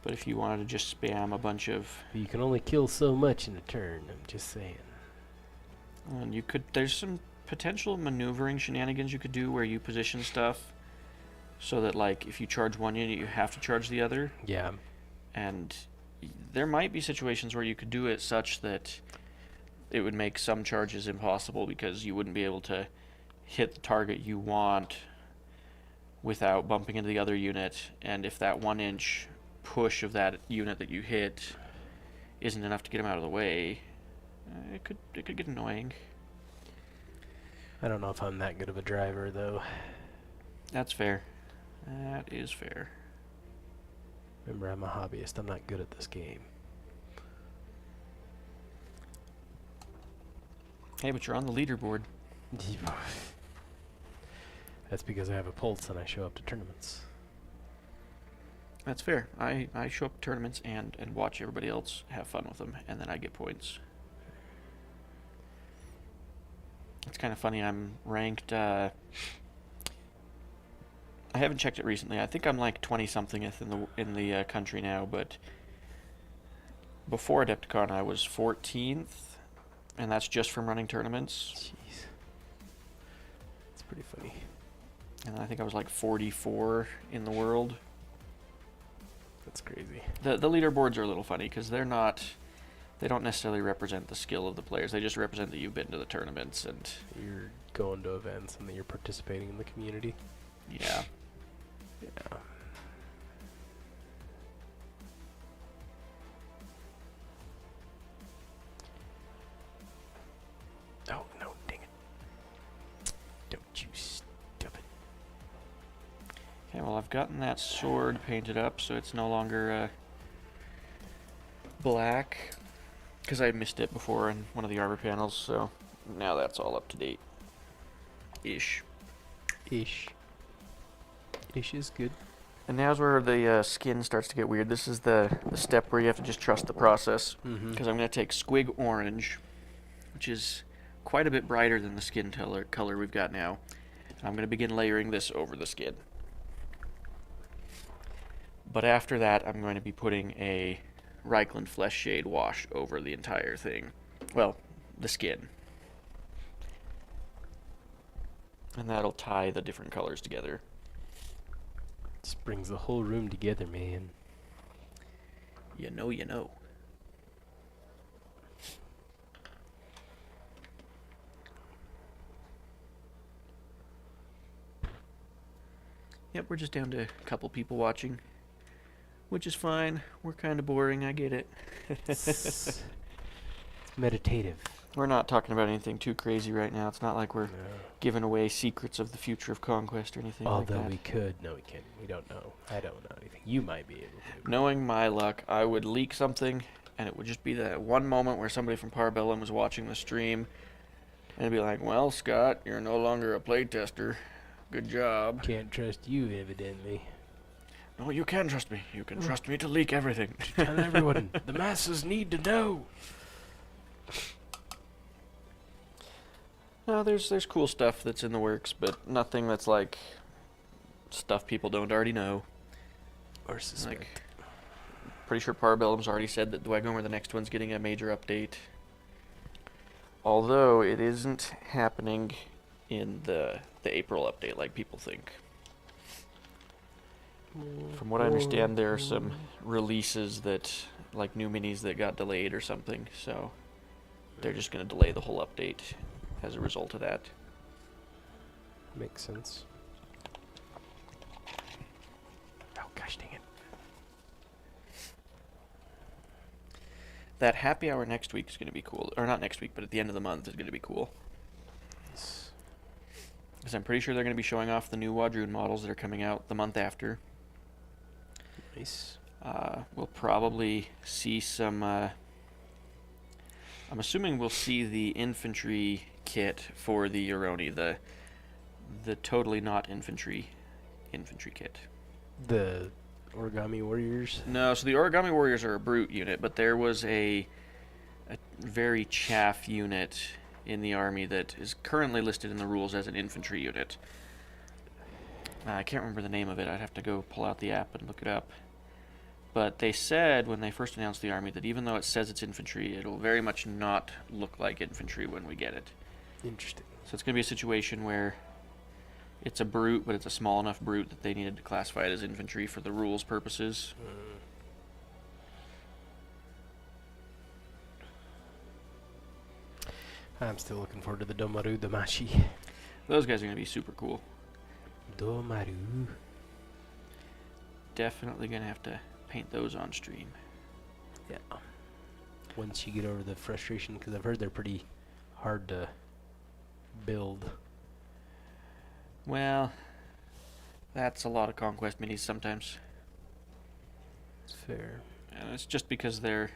but if you wanted to just spam a bunch of, You can only kill so much in a turn, I'm just saying. and you could, there's some potential maneuvering shenanigans you could do where you position stuff so that, like, if you charge one unit, you have to charge the other. Yeah. And there might be situations where you could do it such that it would make some charges impossible because you wouldn't be able to hit the target you want without bumping into the other unit, and if that 1-inch push of that unit that you hit isn't enough to get him out of the way, it could get annoying. I don't know if I'm that good of a driver, though. That's fair. That is fair. Remember, I'm a hobbyist. I'm not good at this game. Hey, but you're on the leaderboard. That's because I have a pulse and I show up to tournaments. That's fair. I show up to tournaments and watch everybody else have fun with them, and then I get points. It's kind of funny. I'm ranked. I haven't checked it recently. I think I'm like 20-somethingth in the country now, but before Adepticon I was 14th, and that's just from running tournaments. Jeez. It's pretty funny. And I think I was like 44 in the world. That's crazy. The leaderboards are a little funny because they don't necessarily represent the skill of the players. They just represent that you've been to the tournaments and You're going to events and that you're participating in the community. yeah. Yeah. Oh, no, dang it. Don't you stop it. Okay, well I've gotten that sword painted up so it's no longer black because I missed it before in one of the armor panels, so now that's all up to date. Ish. Ish. Ish is good. And now's where the skin starts to get weird. This is the step where you have to just trust the process. Mm-hmm. Because I'm going to take Squig Orange, which is quite a bit brighter than the skin color we've got now. And I'm going to begin layering this over the skin. But after that, I'm going to be putting a Reikland Flesh Shade wash over the entire thing. Well, the skin. And that'll tie the different colors together. Just brings the whole room together, man. You know, you know. Yep, we're just down to a couple people watching, which is fine. We're kind of boring, I get it. It's meditative. We're not talking about anything too crazy right now. It's not like we're No. giving away secrets of the future of Conquest or anything like Although that. we could. No, we can't. We don't know. I don't know anything. You might be able to. Knowing my luck, I would leak something, and it would just be that one moment where somebody from Parabellum was watching the stream, and it'd be like, well, Scott, you're no longer a playtester. Good job. Can't trust you, evidently. No, you can trust me. You can trust me to leak everything. Tell everyone. The masses need to know. No, there's cool stuff that's in the works, but nothing that's like stuff people don't already know. Or suspect. Like, pretty sure Parabellum's already said that Dwegomer, the next one's getting a major update. Although it isn't happening in the April update like people think. From what I understand, there are some releases that, like new minis that got delayed or something, so they're just going to delay the whole update as a result of that. Makes sense. Oh, gosh dang it. That happy hour next week is going to be cool. Or not next week, but at the end of the month is going to be cool. Yes. Because I'm pretty sure they're going to be showing off the new Wadroon models that are coming out the month after. Nice. We'll probably see some... I'm assuming we'll see the infantry kit for the Yoroni, the totally not infantry kit. The Origami Warriors. No, so the Origami Warriors are a brute unit, but there was a very chaff unit in the army that is currently listed in the rules as an infantry unit. I can't remember the name of it. I'd have to go pull out the app and look it up. But they said when they first announced the army that even though it says it's infantry, it'll very much not look like infantry when we get it. Interesting. So it's going to be a situation where it's a brute, but it's a small enough brute that they needed to classify it as infantry for the rules purposes. I'm still looking forward to the Domaru Damashi. Those guys are going to be super cool. Domaru. Definitely going to have to paint those on stream. Yeah. Once you get over the frustration, because I've heard they're pretty hard to build. Well, that's a lot of Conquest minis sometimes. It's fair. And it's just because they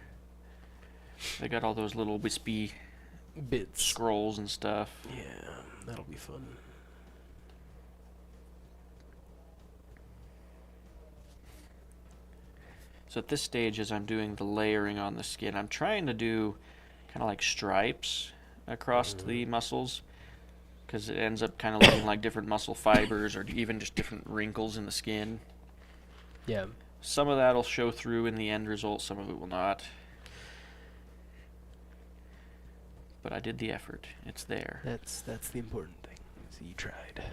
got all those little wispy Bits. scrolls and stuff. Yeah, that'll be fun. So at this stage, as I'm doing the layering on the skin, I'm trying to do kind of like stripes across the muscles, because it ends up kind of looking like different muscle fibers or even just different wrinkles in the skin. Yeah. Some of that will show through in the end result, some of it will not. But I did the effort. It's there. That's the important thing. So you tried.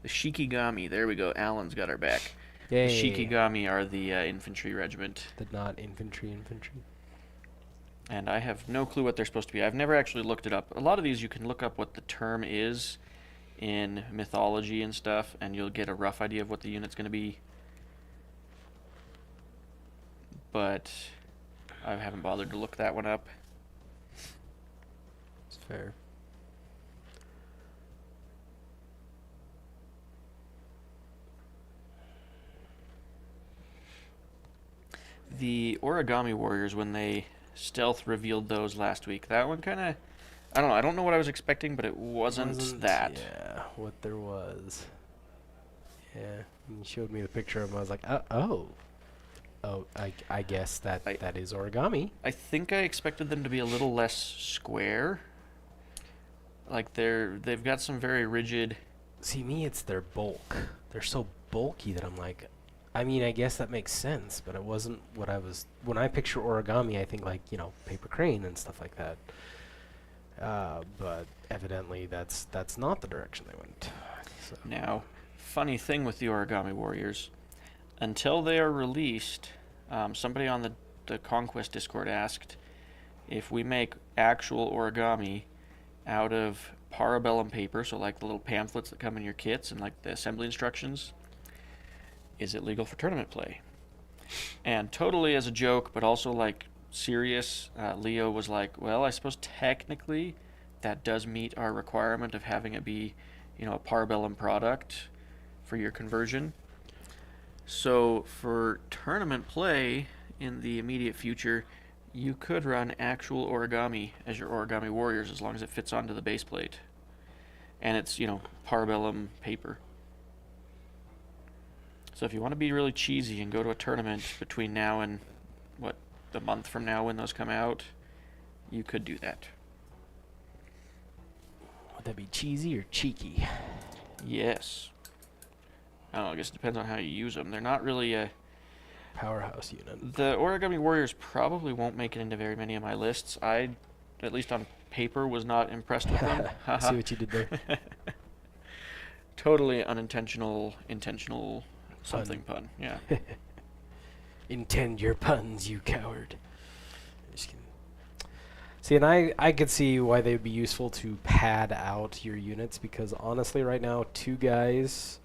The Shikigami, there we go. Alan's got our back. Yay. The Shikigami are the infantry regiment. The not infantry. And I have no clue what they're supposed to be. I've never actually looked it up. A lot of these you can look up what the term is in mythology and stuff, and you'll get a rough idea of what the unit's going to be. But I haven't bothered to look that one up. It's fair. The Origami Warriors, when they stealth revealed those last week, that one kind of... I don't know. I don't know what I was expecting, but it wasn't that. Yeah, what there was. Yeah, when you showed me the picture of him, I was like, oh, I guess that is origami. I think I expected them to be a little less square, Like they've got some very rigid. See, me, it's their bulk. They're so bulky that I'm like, I mean, I guess that makes sense, but it wasn't what I was. When I picture origami, I think like, paper crane and stuff like that. But evidently, that's not the direction they went. So. Now, funny thing with the Origami Warriors, until they are released, somebody on the Conquest Discord asked if we make actual origami out of parabellum paper, so like the little pamphlets that come in your kits and like the assembly instructions, is it legal for tournament play? And totally as a joke, but also like serious, Leo was like, well, I suppose technically that does meet our requirement of having it be, a parabellum product for your conversion. So for tournament play in the immediate future, you could run actual origami as your Origami Warriors as long as it fits onto the base plate. And it's, parabellum paper. So if you want to be really cheesy and go to a tournament between now and, the month from now when those come out, you could do that. Would that be cheesy or cheeky? Yes. I don't know, I guess it depends on how you use them. They're not really a... Powerhouse unit. The Origami Warriors probably won't make it into very many of my lists. I, at least on paper, was not impressed with them. I see what you did there. Totally unintentional, intentional something pun. Yeah. Intend your puns, you coward. Just kidding. See, and I could see why they would be useful to pad out your units, because honestly right now 2 guys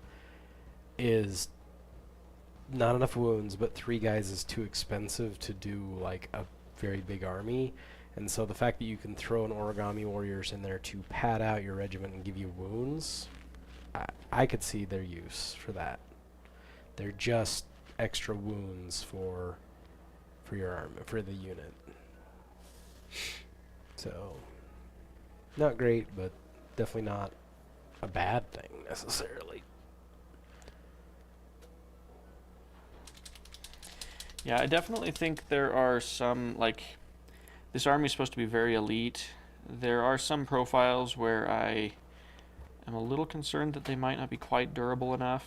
is not enough wounds, but 3 guys is too expensive to do like a very big army. And so the fact that you can throw an Origami Warriors in there to pad out your regiment and give you wounds, I could see their use for that. They're just extra wounds for your army, for the unit. So, not great, but definitely not a bad thing necessarily. Yeah, I definitely think there are some, like, this army is supposed to be very elite. There are some profiles where I am a little concerned that they might not be quite durable enough.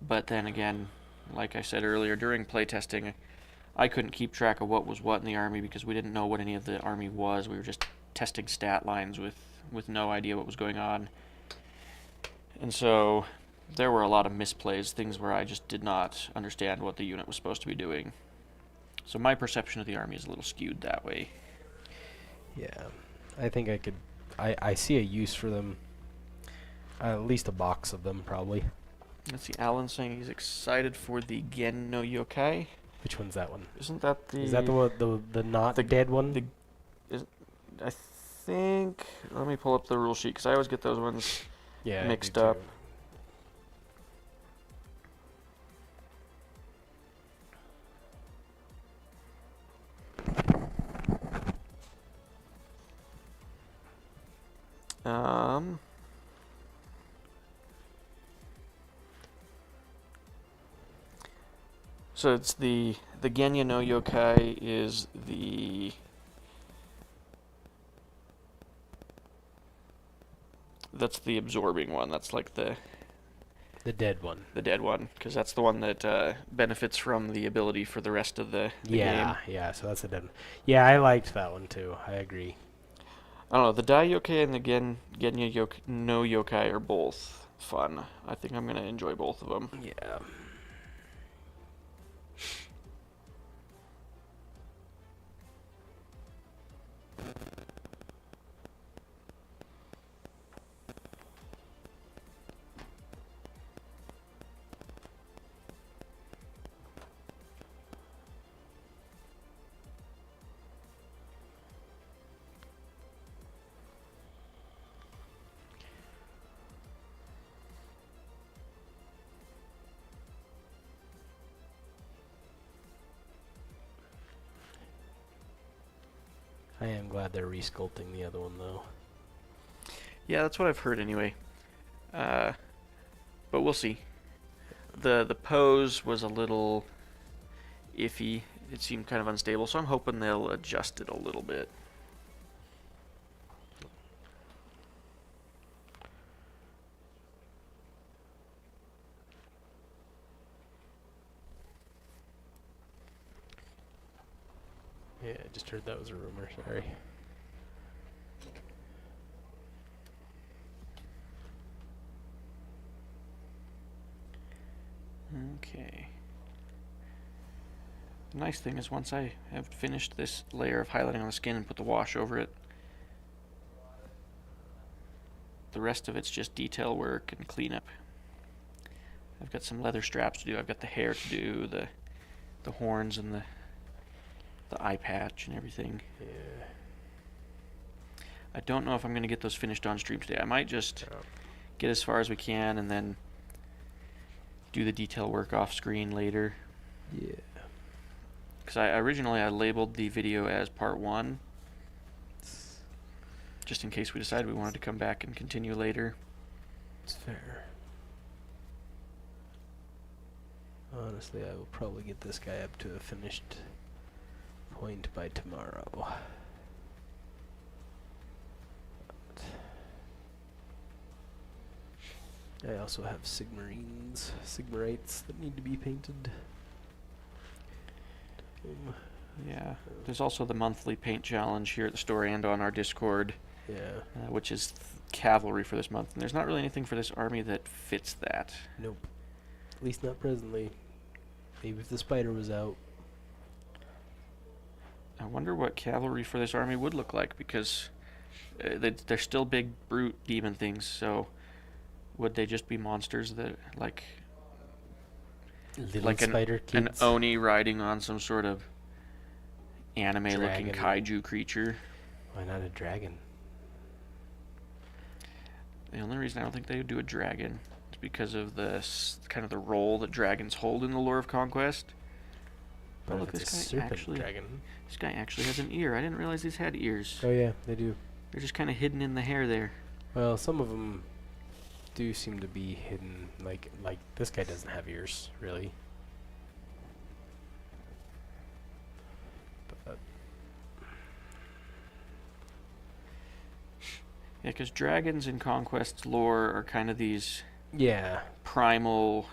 But then again, like I said earlier, during playtesting, I couldn't keep track of what was what in the army because we didn't know what any of the army was. We were just testing stat lines with no idea what was going on. And so there were a lot of misplays, things where I just did not understand what the unit was supposed to be doing. So my perception of the army is a little skewed that way. Yeah, I think I see a use for them. At least a box of them, probably. Let's see, Alan saying he's excited for the Gen no Yokai. Which one's that one? Isn't that the... Is that the one, the not dead one? I think... Let me pull up the rule sheet, because I always get those ones mixed up. So it's the Genya no Yokai is that's the absorbing one. That's like the dead one. The dead one, because that's the one that benefits from the ability for the rest of the game. Yeah, so that's the dead one. Yeah, I liked that one too. I agree. I don't know, the Dai Yokai and the Genya no Yokai are both fun. I think I'm going to enjoy both of them. Yeah. I am glad they're resculpting the other one, though. Yeah, that's what I've heard anyway. But we'll see. The pose was a little iffy. it seemed kind of unstable, so I'm hoping they'll adjust it a little bit. Yeah, I just heard that was a rumor, sorry. Okay. The nice thing is once I have finished this layer of highlighting on the skin and put the wash over it, the rest of it's just detail work and cleanup. I've got some leather straps to do, I've got the hair to do, the horns and the eye patch and everything. Yeah. I don't know if I'm going to get those finished on stream today. I might just get as far as we can and then do the detail work off screen later. Yeah. Because originally I labeled the video as part 1, just in case we decided we wanted to come back and continue later. It's fair. Honestly, I will probably get this guy up to a finished point by tomorrow. I also have Sigmarites that need to be painted. Yeah. There's also the monthly paint challenge here at the store and on our Discord, Yeah. which is cavalry for this month. And there's not really anything for this army that fits that. Nope. At least not presently. Maybe if the spider was out. I wonder what cavalry for this army would look like, because they're still big brute demon things, so would they just be monsters that like Little spider an kids. Oni riding on some sort of anime-looking Dragon. kaiju creature? Why not a dragon? The only reason I don't think they would do a dragon is because of the kind of the role that dragons hold in the lore of Conquest. But Oh, look, if it's a this guy serpent actually dragon. This guy actually has an ear. I didn't realize these had ears. Oh yeah, they do. They're just kind of hidden in the hair there. Well, some of them do seem to be hidden. Like this guy doesn't have ears, really. But Yeah, because dragons in Conquest lore are kind of these yeah, primal,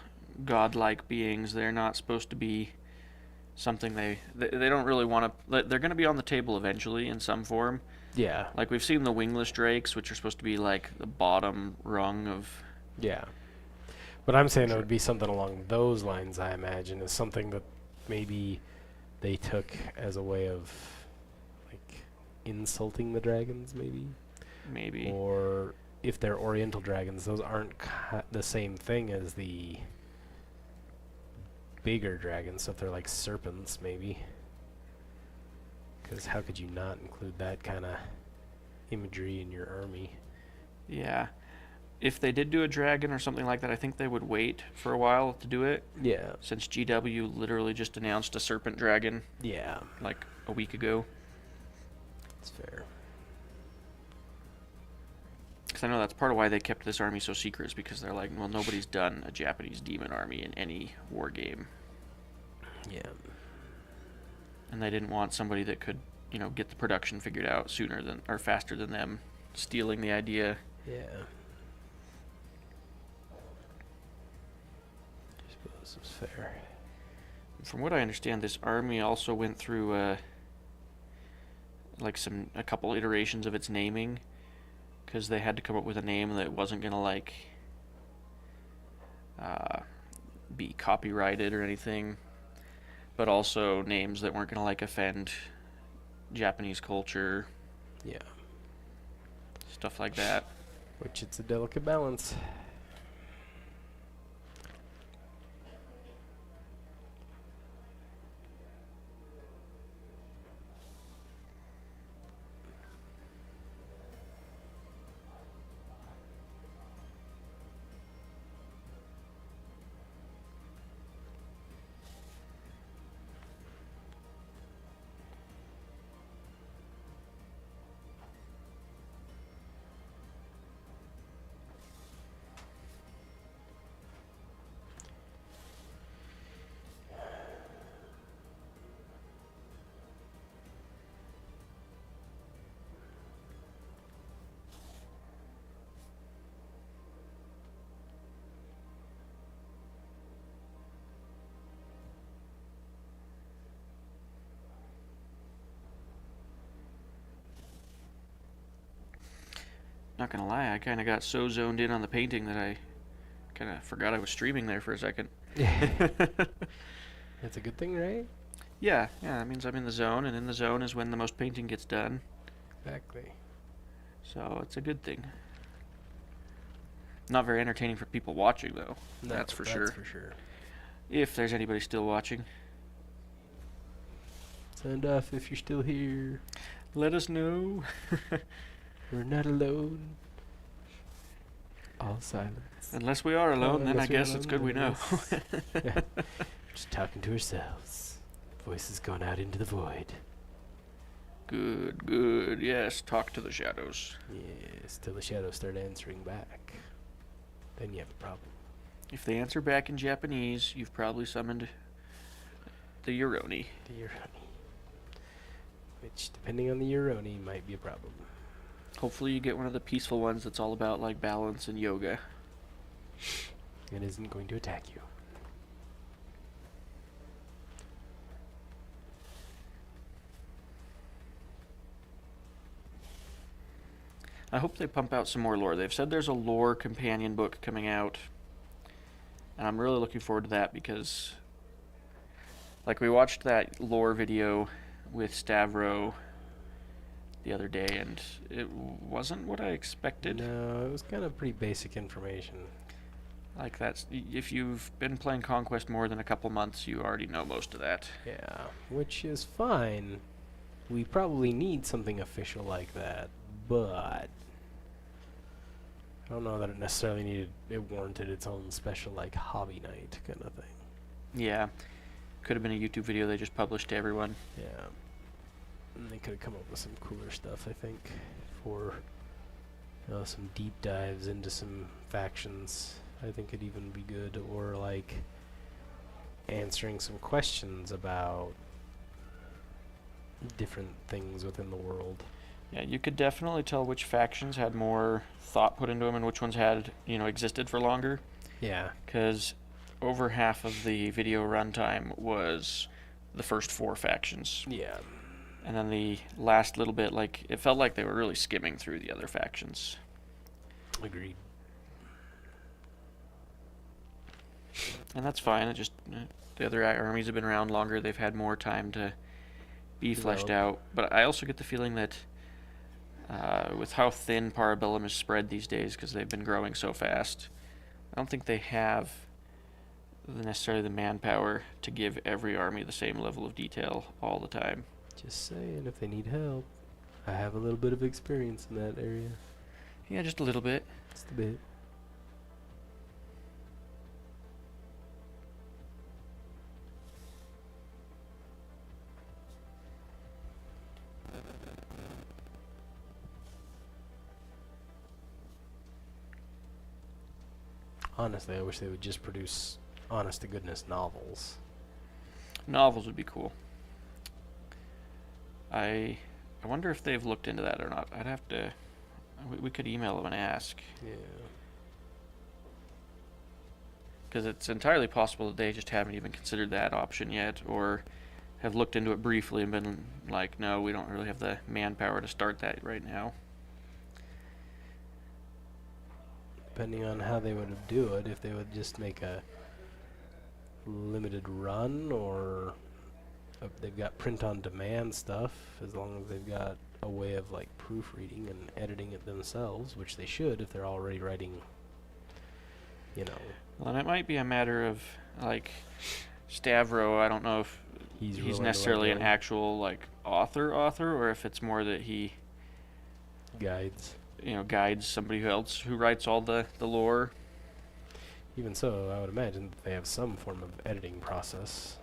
godlike beings. They're not supposed to be something they don't really want to. They're going to be on the table eventually in some form. yeah, Like we've seen the wingless drakes, which are supposed to be like the bottom rung of. yeah. But I'm saying it Sure. would be something along those lines. I imagine is something that maybe they took as a way of like insulting the dragons, Maybe. or if they're Oriental dragons, those aren't the same thing as the bigger dragons. So if they're like serpents, maybe. Because how could you not include that kind of imagery in your army? Yeah. If they did do a dragon or something like that, I think they would wait for a while to do it, Yeah. since GW literally just announced a serpent dragon Yeah. like a week ago. It's fair. Because I know that's part of why they kept this army so secret, is because they're like, well, nobody's done a Japanese demon army in any war game. Yeah. And they didn't want somebody that could, get the production figured out sooner than, or faster than them, stealing the idea. Yeah. I suppose it's fair. From what I understand, this army also went through a couple iterations of its naming, because they had to come up with a name that wasn't gonna be copyrighted or anything, but also names that weren't gonna offend Japanese culture, Yeah. stuff like that. Which it's a delicate balance. Not gonna lie, I kind of got so zoned in on the painting that I kind of forgot I was streaming there for a second. That's a good thing, right? Yeah, that means I'm in the zone, and in the zone is when the most painting gets done. Exactly. So it's a good thing. Not very entertaining for people watching, though. No, that's for sure. That's for sure. If there's anybody still watching, Send off if you're still here. let us know. We're not alone. All silence. Unless we are alone, then I unless we're guess it's good we know. Yeah. Just talking to ourselves. Voices going out into the void. Good, good. Yes, talk to the shadows. Yes, till the shadows start answering back. Then you have a problem. If they answer back in Japanese, you've probably summoned the Yoroni. The Yoroni. Which, depending on the Yoroni, might be a problem. Hopefully you get one of the peaceful ones that's all about like balance and yoga. It isn't going to attack you. I hope they pump out some more lore. They've said there's a lore companion book coming out, and I'm really looking forward to that because, like, we watched that lore video with Stavro the other day, and it wasn't what I expected. No, it was kind of pretty basic information. Like, that's if you've been playing Conquest more than a couple months, you already know most of that. Yeah, which is fine. We probably need something official like that, but I don't know that it necessarily warranted its own special, like, hobby night kind of thing. Yeah, could have been a YouTube video they just published to everyone. Yeah. And they could have come up with some cooler stuff, I think, for some deep dives into some factions. I think it'd even be good, or like answering some questions about different things within the world. Yeah, you could definitely tell which factions had more thought put into them and which ones had, existed for longer. Yeah. Because over half of the video runtime was the first 4 factions. Yeah. And then the last little bit, like, it felt like they were really skimming through the other factions. Agreed. And that's fine. It just, the other armies have been around longer. They've had more time to be fleshed out. But I also get the feeling that with how thin Parabellum is spread these days, because they've been growing so fast, I don't think they have necessarily the manpower to give every army the same level of detail all the time. Just saying, if they need help. I have a little bit of experience in that area. Yeah, just a little bit. Just a bit. Honestly, I wish they would just produce honest-to-goodness novels. Novels would be cool. I wonder if they've looked into that or not. I'd have to... We could email them and ask. Yeah. Because it's entirely possible that they just haven't even considered that option yet, or have looked into it briefly and been like, no, we don't really have the manpower to start that right now. Depending on how they would do it, if they would just make a limited run, or they've got print-on-demand stuff, as long as they've got a way of, like, proofreading and editing it themselves, which they should if they're already writing, Well, and it might be a matter of, like, Stavro, I don't know if he's necessarily an actual, like, author, or if it's more that he guides. Guides somebody else who writes all the lore. Even so, I would imagine that they have some form of editing process.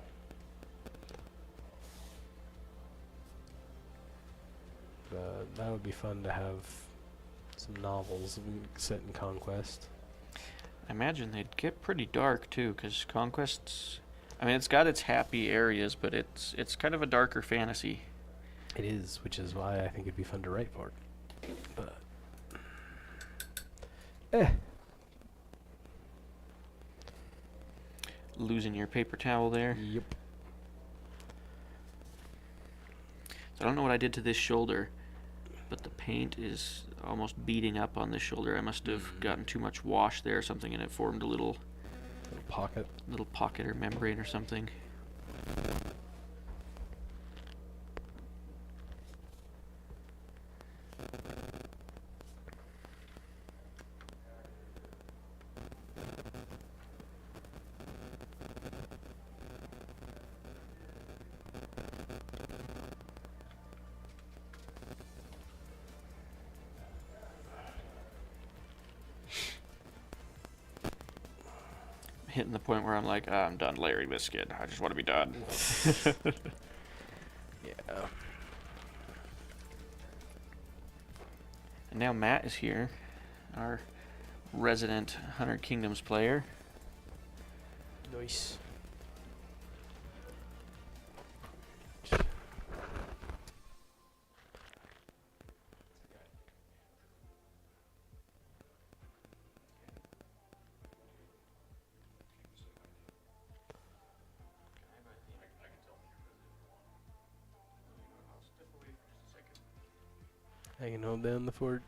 That would be fun to have some novels set in Conquest. I imagine they'd get pretty dark too, because Conquest's... I mean, it's got its happy areas, but it's kind of a darker fantasy. It is, which is why I think it'd be fun to write for it. But... Losing your paper towel there. Yep. So I don't know what I did to this shoulder, but the paint is almost beating up on this shoulder. I must have gotten too much wash there or something, and it formed a little pocket or membrane or something. Hitting the point where I'm like, I'm done, Larry Biscuit. I just want to be done. Yeah. And now Matt is here, our resident 100 Kingdoms player. Nice. I can hold down the fort.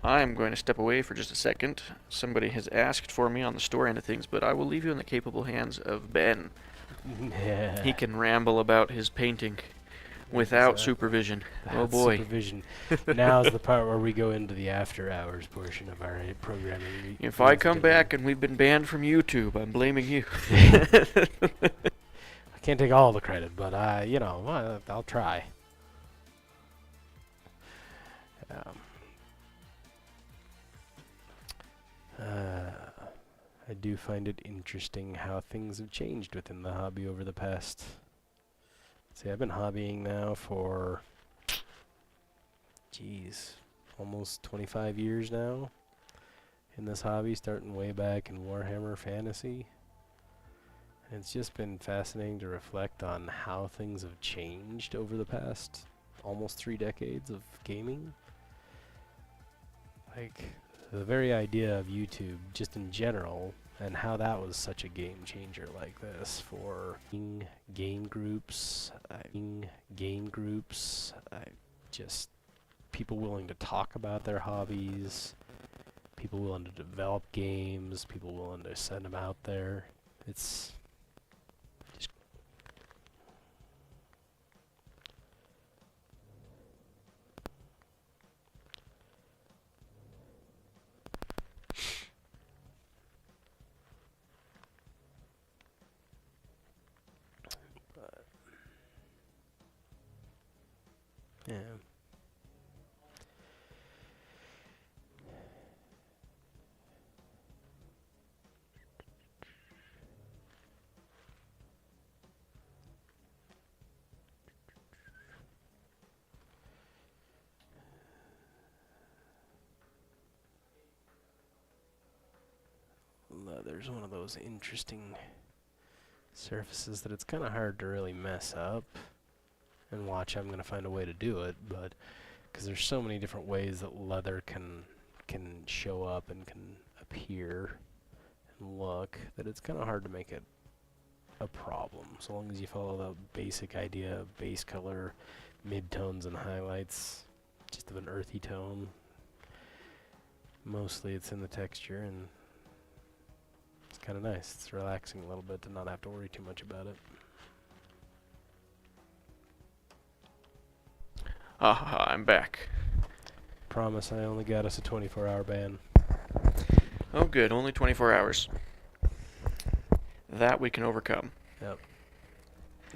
I'm going to step away for just a second. Somebody has asked for me on the store end of things, but I will leave you in the capable hands of Ben. Yeah. He can ramble about his painting without supervision. Oh boy. Supervision. Now's the part where we go into the after hours portion of our programming. If I come back and we've been banned from YouTube, I'm blaming you. I can't take all the credit, but I'll try. I do find it interesting how things have changed within the hobby over the past. See, I've been hobbying now for, almost 25 years now in this hobby, starting way back in Warhammer Fantasy. And it's just been fascinating to reflect on how things have changed over the past almost 3 decades of gaming. Like, the very idea of YouTube, just in general, and how that was such a game changer like this for game groups, just people willing to talk about their hobbies, people willing to develop games, people willing to send them out there. It's just yeah. Leather's one of those interesting surfaces that it's kind of hard to really mess up. And watch, I'm going to find a way to do it, but because there's so many different ways that leather can show up and can appear and look, that it's kind of hard to make it a problem. So long as you follow the basic idea of base color, mid-tones and highlights, just of an earthy tone. Mostly it's in the texture, and it's kind of nice. It's relaxing a little bit to not have to worry too much about it. I'm back. Promise I only got us a 24-hour ban. Oh good, only 24 hours. That we can overcome. Yep.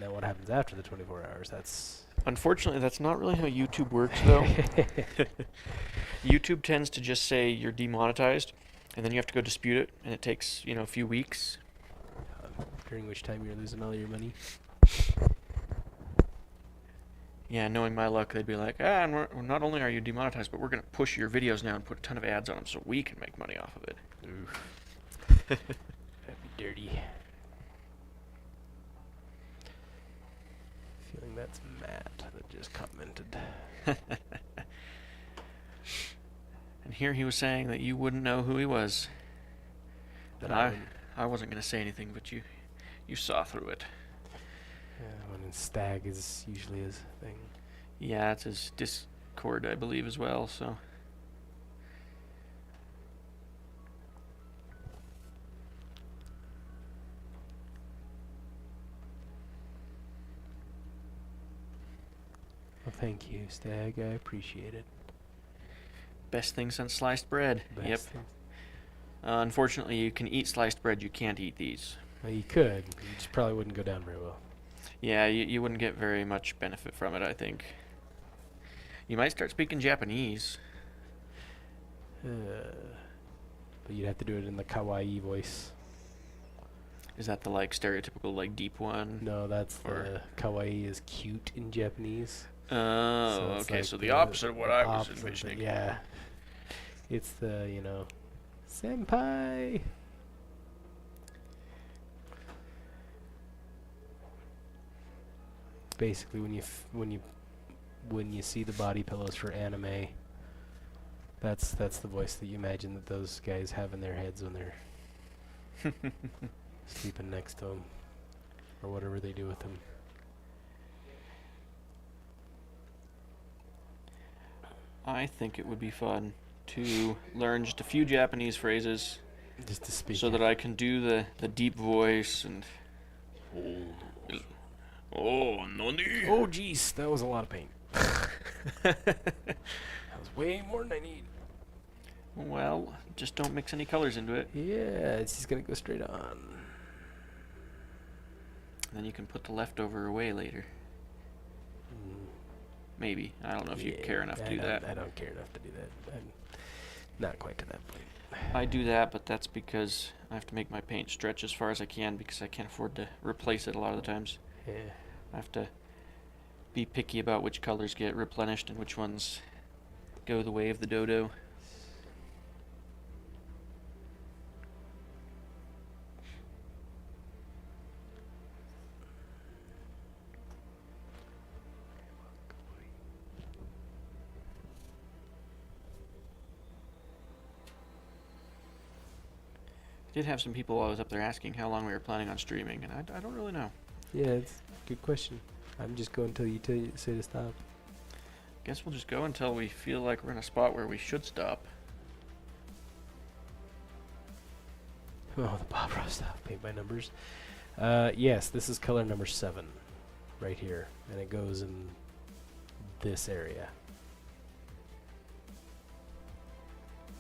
Now what happens after the 24 hours? That's... Unfortunately, that's not really how YouTube works, though. YouTube tends to just say you're demonetized, and then you have to go dispute it, and it takes, a few weeks. During which time you're losing all your money. Yeah, knowing my luck, they'd be like, and not only are you demonetized, but we're going to push your videos now and put a ton of ads on them so we can make money off of it. Oof. That'd be dirty. Feeling that's Matt that just commented. And here he was saying that you wouldn't know who he was. That And I wasn't going to say anything, but you saw through it. Yeah, when Stag is usually his thing. Yeah, it's his Discord, I believe, as well, so... thank you, Stag. I appreciate it. Best thing since sliced bread. Best Yep. things. Unfortunately, you can eat sliced bread. You can't eat these. Well, you could. You just probably wouldn't go down very well. Yeah, you wouldn't get very much benefit from it, I think. You might start speaking Japanese. But you'd have to do it in the kawaii voice. Is that the like stereotypical like deep one? No, that's Or- the kawaii is cute in Japanese. Oh, it's okay. like So the opposite of what I was opposite, envisioning. Yeah. It's the, senpai. Basically, when you see the body pillows for anime, that's the voice that you imagine that those guys have in their heads when they're sleeping next to them, or whatever they do with them. I think it would be fun to learn just a few Japanese phrases Just to speak. so that I can do the deep voice and. Oh, nani? Oh, jeez, that was a lot of paint. That was way more than I need. Well, just don't mix any colors into it. Yeah, it's just gonna go straight on. Then you can put the leftover away later. Maybe. I don't know if you care enough to do that. I don't care enough to do that. I'm not quite to that point. I do that, but that's because I have to make my paint stretch as far as I can because I can't afford to replace it a lot of the times. Yeah. I have to be picky about which colors get replenished and which ones go the way of the dodo. I did have some people while I was up there asking how long we were planning on streaming, and I don't really know. Yeah, it's a good question. I'm just going until you say to stop. Guess we'll just go until we feel like we're in a spot where we should stop. Oh, the Bob Ross stuff. Paint by numbers. Yes, this is color number 7. Right here. And it goes in this area.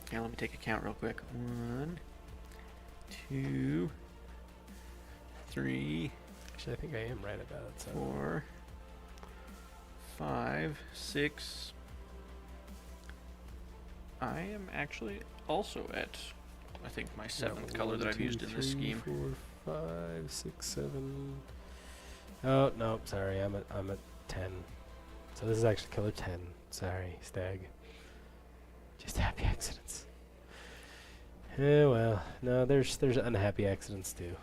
Okay, let me take a count real quick. 1, 2, 3, Actually, I think I am right about it. So. 4, 5, 6. I am actually also at, I think, my 7th color that I've used in this scheme. 4, 5, 6, 7. Oh no, sorry, I'm at 10. So this is actually color 10. Sorry, Stag. Just happy accidents. Yeah, well, no, there's unhappy accidents too.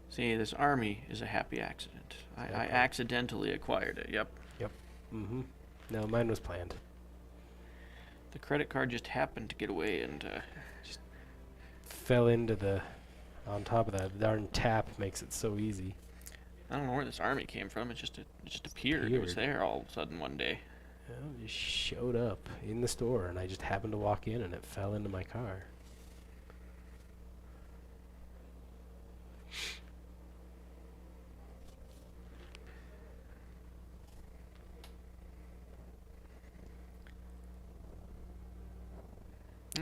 See, this army is a happy accident. I Okay. accidentally acquired it, yep. Mm-hmm. No, mine was planned. The credit card just happened to get away and Fell into the. On top of that, the darn tap makes it so easy. I don't know where this army came from. It just appeared. It was appeared. there all of a sudden one day. Well, it just showed up in the store, and I just happened to walk in, and it fell into my car.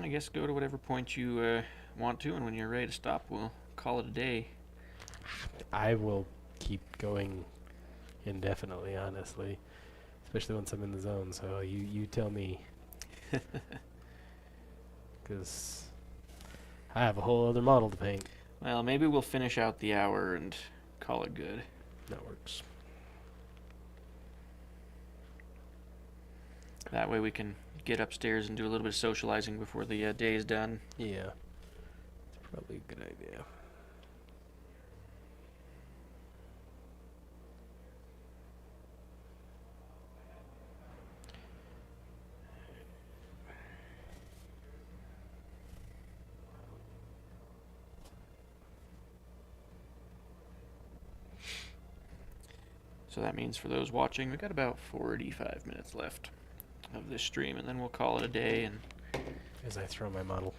I guess go to whatever point you want to, and when you're ready to stop, we'll call it a day. I will keep going indefinitely, honestly. Especially once I'm in the zone, so you tell me. Because I have a whole other model to paint. Well, maybe we'll finish out the hour and call it good. That works. That way we can get upstairs and do a little bit of socializing before the day is done. Yeah. It's probably a good idea. So that means for those watching, we've got about 45 minutes left of this stream, and then we'll call it a day. And As I throw my model.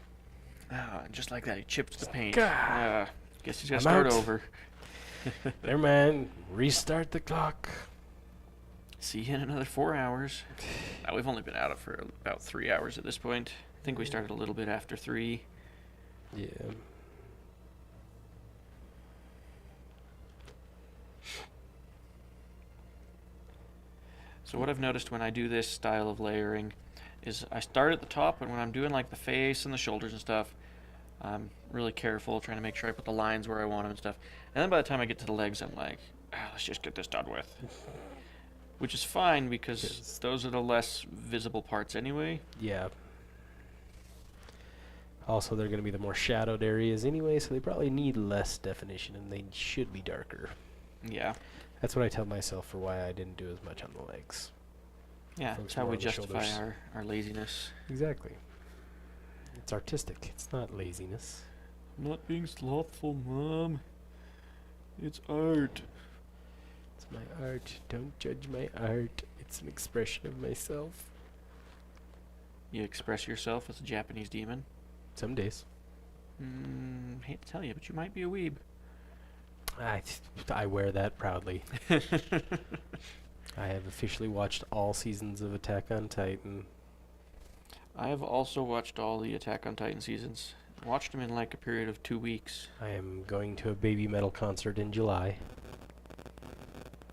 just like that, he chipped the paint. Gah! Guess he's got to I'm start out. over. Never mind. Restart the clock. See you in another 4 hours. We've only been out for about 3 hours at this point. I think we started a little bit after 3. Yeah. So what I've noticed when I do this style of layering is I start at the top, and when I'm doing like the face and the shoulders and stuff, I'm really careful, trying to make sure I put the lines where I want them and stuff. And then by the time I get to the legs, I'm like, let's just get this done with. Which is fine because Yes. those are the less visible parts anyway. Yeah. Also, they're going to be the more shadowed areas anyway, so they probably need less definition, and they should be darker. Yeah. That's what I tell myself for why I didn't do as much on the legs. Yeah, Focus that's how more we on the justify shoulders. our laziness. Exactly. It's artistic. It's not laziness. I'm not being slothful, Mom. It's art. It's my art. Don't judge my art. It's an expression of myself. You express yourself as a Japanese demon? Some days. Hate to tell you, but you might be a weeb. I wear that proudly. I have officially watched all seasons of Attack on Titan. I have also watched all the Attack on Titan seasons. Watched them in like a period of 2 weeks. I am going to a Baby Metal concert in July.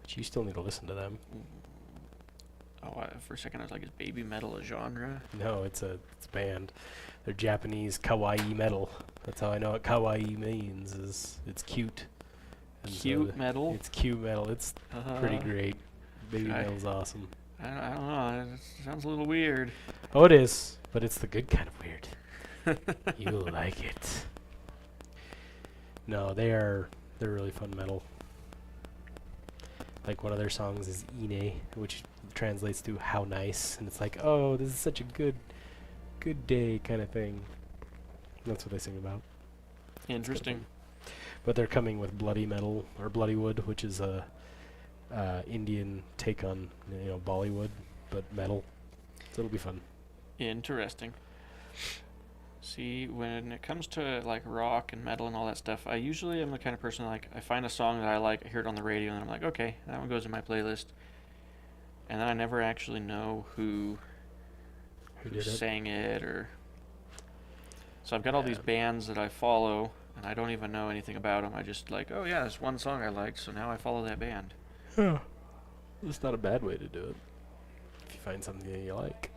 But you still need to listen to them. For a second I was like, is baby metal a genre? No, it's a band. They're Japanese kawaii metal. That's how I know what kawaii means. Is it's cute. And so Cute metal? It's cute metal. It's pretty great. Baby I- metal's awesome. I don't know. It sounds a little weird. Oh, it is, but it's the good kind of weird. You'll like it. No, they're really fun metal. Like one of their songs is Ine, which translates to how nice, and it's like, oh, this is such a good day kind of thing. That's what they sing about. Interesting. But they're coming with bloody metal or bloody wood, which is a Indian take on Bollywood, but metal. So it'll be fun. Interesting. See, when it comes to like rock and metal and all that stuff, I usually am the kind of person like I find a song that I like, I hear it on the radio, and I'm like, okay, that one goes in my playlist. And then I never actually know who Who did it? sang it, or so I've got all these Yeah. bands that I follow, and I don't even know anything about them. I just like, oh yeah, there's one song I liked, so now I follow that band. Yeah. It's not a bad way to do it. If you find something that you like.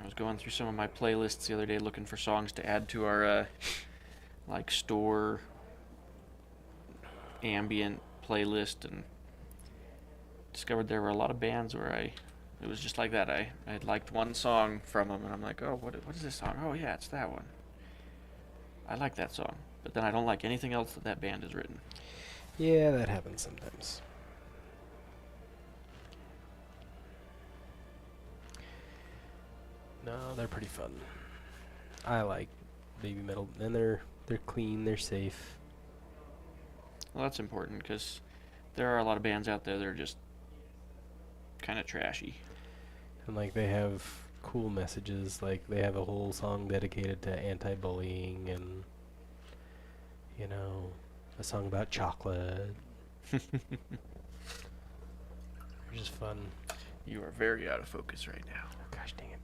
I was going through some of my playlists the other day looking for songs to add to our like store ambient playlist, and discovered there were a lot of bands where it was just like that. I had liked one song from them, and I'm like, oh, what is this song? Oh yeah, it's that one. I like that song, but then I don't like anything else that band has written. Yeah, that happens sometimes. No, they're pretty fun. I like baby metal, and they're clean, they're safe. Well, that's important because there are a lot of bands out there that are just kind of trashy. And like they have cool messages, like they have a whole song dedicated to anti-bullying, and a song about chocolate. They're just fun. You are very out of focus right now. Oh, gosh dang it.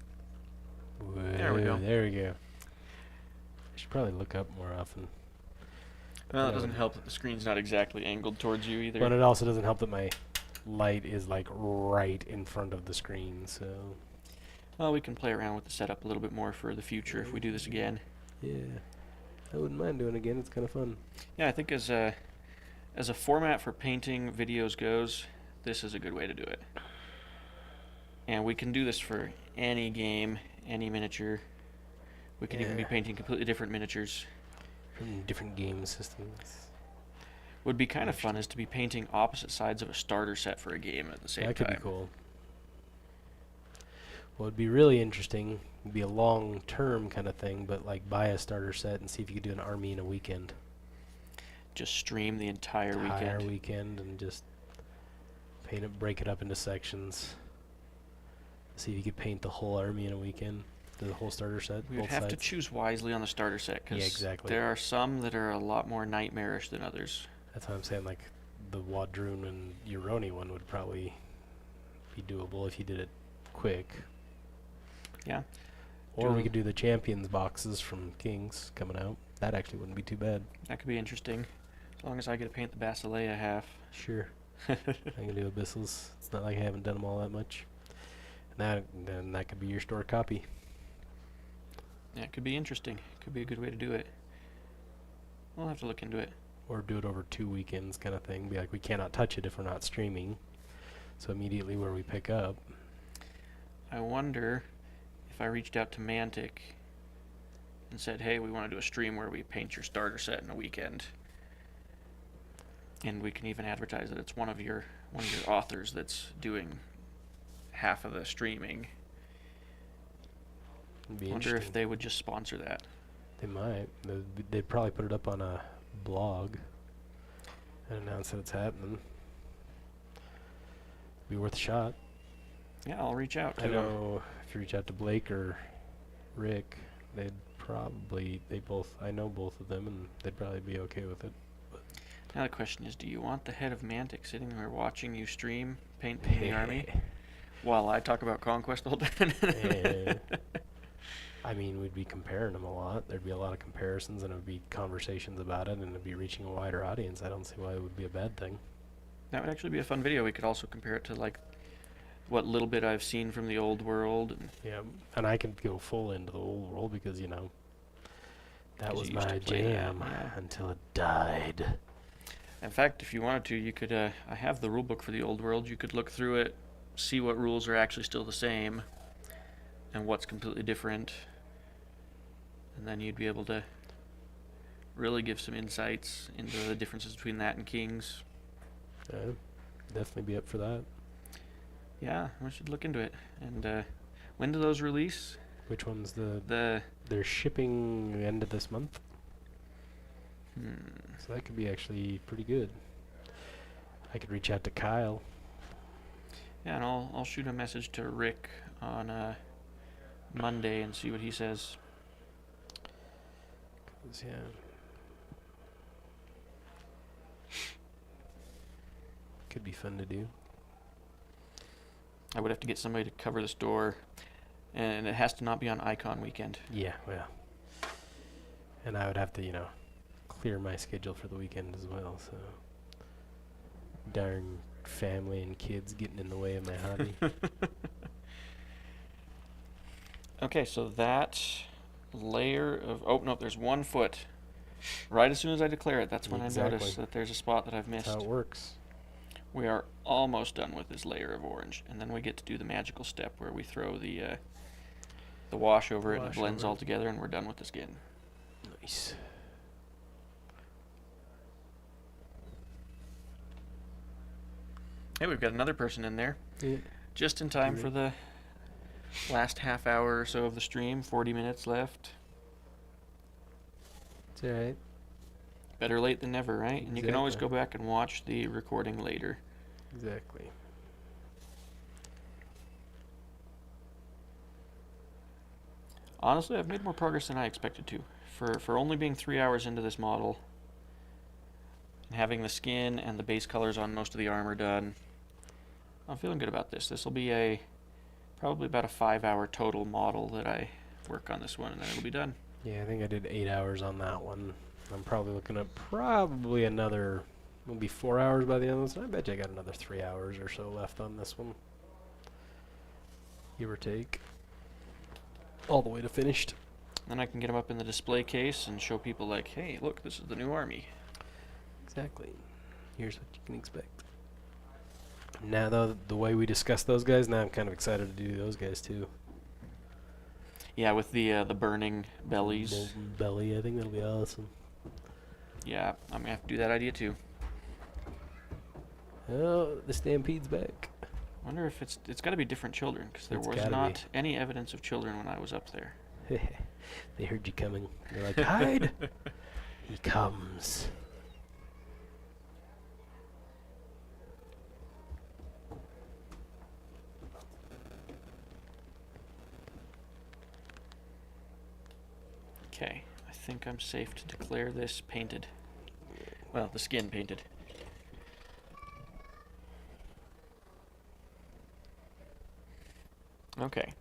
There we go. There we go. I should probably look up more often. Well, it Yeah. doesn't help that the screen's not exactly angled towards you either. But it also doesn't help that my light is like right in front of the screen, so Well, we can play around with the setup a little bit more for the future if we do this again. yeah. I wouldn't mind doing it again. It's kind of fun. Yeah, I think as a format for painting videos goes, this is a good way to do it. And we can do this for any game, any miniature. We can even be Yeah. painting completely different miniatures. From different game systems. Would be kind of fun is to be painting opposite sides of a starter set for a game at the same That could time. be cool. What would be really interesting would be a long-term kind of thing, but like buy a starter set and see if you could do an army in a weekend. Just stream the entire Entire weekend. weekend and just paint it, break it up into sections. See if you could paint the whole army in a weekend. The whole starter set. We would both have to sides. choose wisely on the starter set because Yeah, exactly. there are some that are a lot more nightmarish than others. That's what I'm saying. Like the Wadroon and Yoroni one would probably be doable if you did it quick. Yeah. Or we could do the Champions boxes from Kings coming out. That actually wouldn't be too bad. That could be interesting. As long as I get to paint the Basileia half. Sure. I can do Abyssals. It's not like I haven't done them all that much. And then that could be your store copy. Yeah, it could be interesting. Could be a good way to do it. We'll have to look into it. Or do it over 2 weekends kind of thing. Be like, we cannot touch it if we're not streaming. So immediately where we pick up. I wonder if I reached out to Mantic and said, hey, we want to do a stream where we paint your starter set in a weekend. And we can even advertise that it's one of your authors that's doing half of the streaming. It'd be Wonder if interesting. they would just sponsor that. They might. They'd probably put it up on a blog and announce that it's happening. Be worth a shot. Yeah, I'll reach out to I them. know if you reach out to Blake or Rick, I know both of them, and they'd probably be okay with it. Now the question is, do you want the head of Mantic sitting there watching you stream paint the army while I talk about Conquest all day? I mean, we'd be comparing them a lot. There'd be a lot of comparisons, and it would be conversations about it, and it'd be reaching a wider audience. I don't see why it would be a bad thing. That would actually be a fun video. We could also compare it to like what little bit I've seen from the old world. And Yeah, and I could go full into the old world because, that 'Cause was you used to my play that, jam yeah. until it died. in fact, if you wanted to, you could. I have the rulebook for the old world. You could look through it, see what rules are actually still the same, and what's completely different, and then you'd be able to really give some insights into the differences between that and Kings. Definitely be up for that. Yeah, we should look into it. And when do those release? Which one's The they're shipping end of this month, hmm. so that could be actually pretty good. I could reach out to Kyle. Yeah, and I'll shoot a message to Rick on Monday and see what he says. 'Cause, yeah. Could be fun to do. I would have to get somebody to cover the store, and it has to not be on Icon weekend. Yeah, well. And I would have to, clear my schedule for the weekend as well, so. Darn family and kids getting in the way of my hobby. Okay, so that layer of... Oh, no, there's 1 foot. Right as soon as I declare it, that's when I notice Exactly. that there's a spot that I've missed. That's how it works. We are almost done with this layer of orange, and then we get to do the magical step where we throw the wash over it and it Wash blends over all it. together, and we're done with the skin. Nice. Hey, we've got another person in there. Yeah. Just in time Great. for the last half hour or so of the stream. 40 minutes left. It's alright. Better late than never, right? And you can always go Exactly. back and watch the recording later. Exactly. Honestly, I've made more progress than I expected to. For only being 3 hours into this model, and having the skin and the base colors on most of the armor done, I'm feeling good about this. This will be probably about a 5-hour total model that I work on this one, and then it'll be done. Yeah, I think I did 8 hours on that one. I'm probably looking at another, maybe 4 hours by the end of this. I bet you I got another 3 hours or so left on this one. Give or take. All the way to finished. Then I can get them up in the display case and show people like, hey, look, this is the new army. Exactly. Here's what you can expect. Now, though, the way we discussed those guys, now I'm kind of excited to do those guys too. Yeah, with the burning bellies. Molten belly, I think that'll be awesome. Yeah, I'm gonna have to do that idea too. Oh, the Stampede's back. Wonder if it's got to be different children, because there It's was gotta not any evidence of children when I was up there. They heard you coming. They're like, hide! He comes. Okay, I think I'm safe to declare this painted. Well, the skin painted. Okay.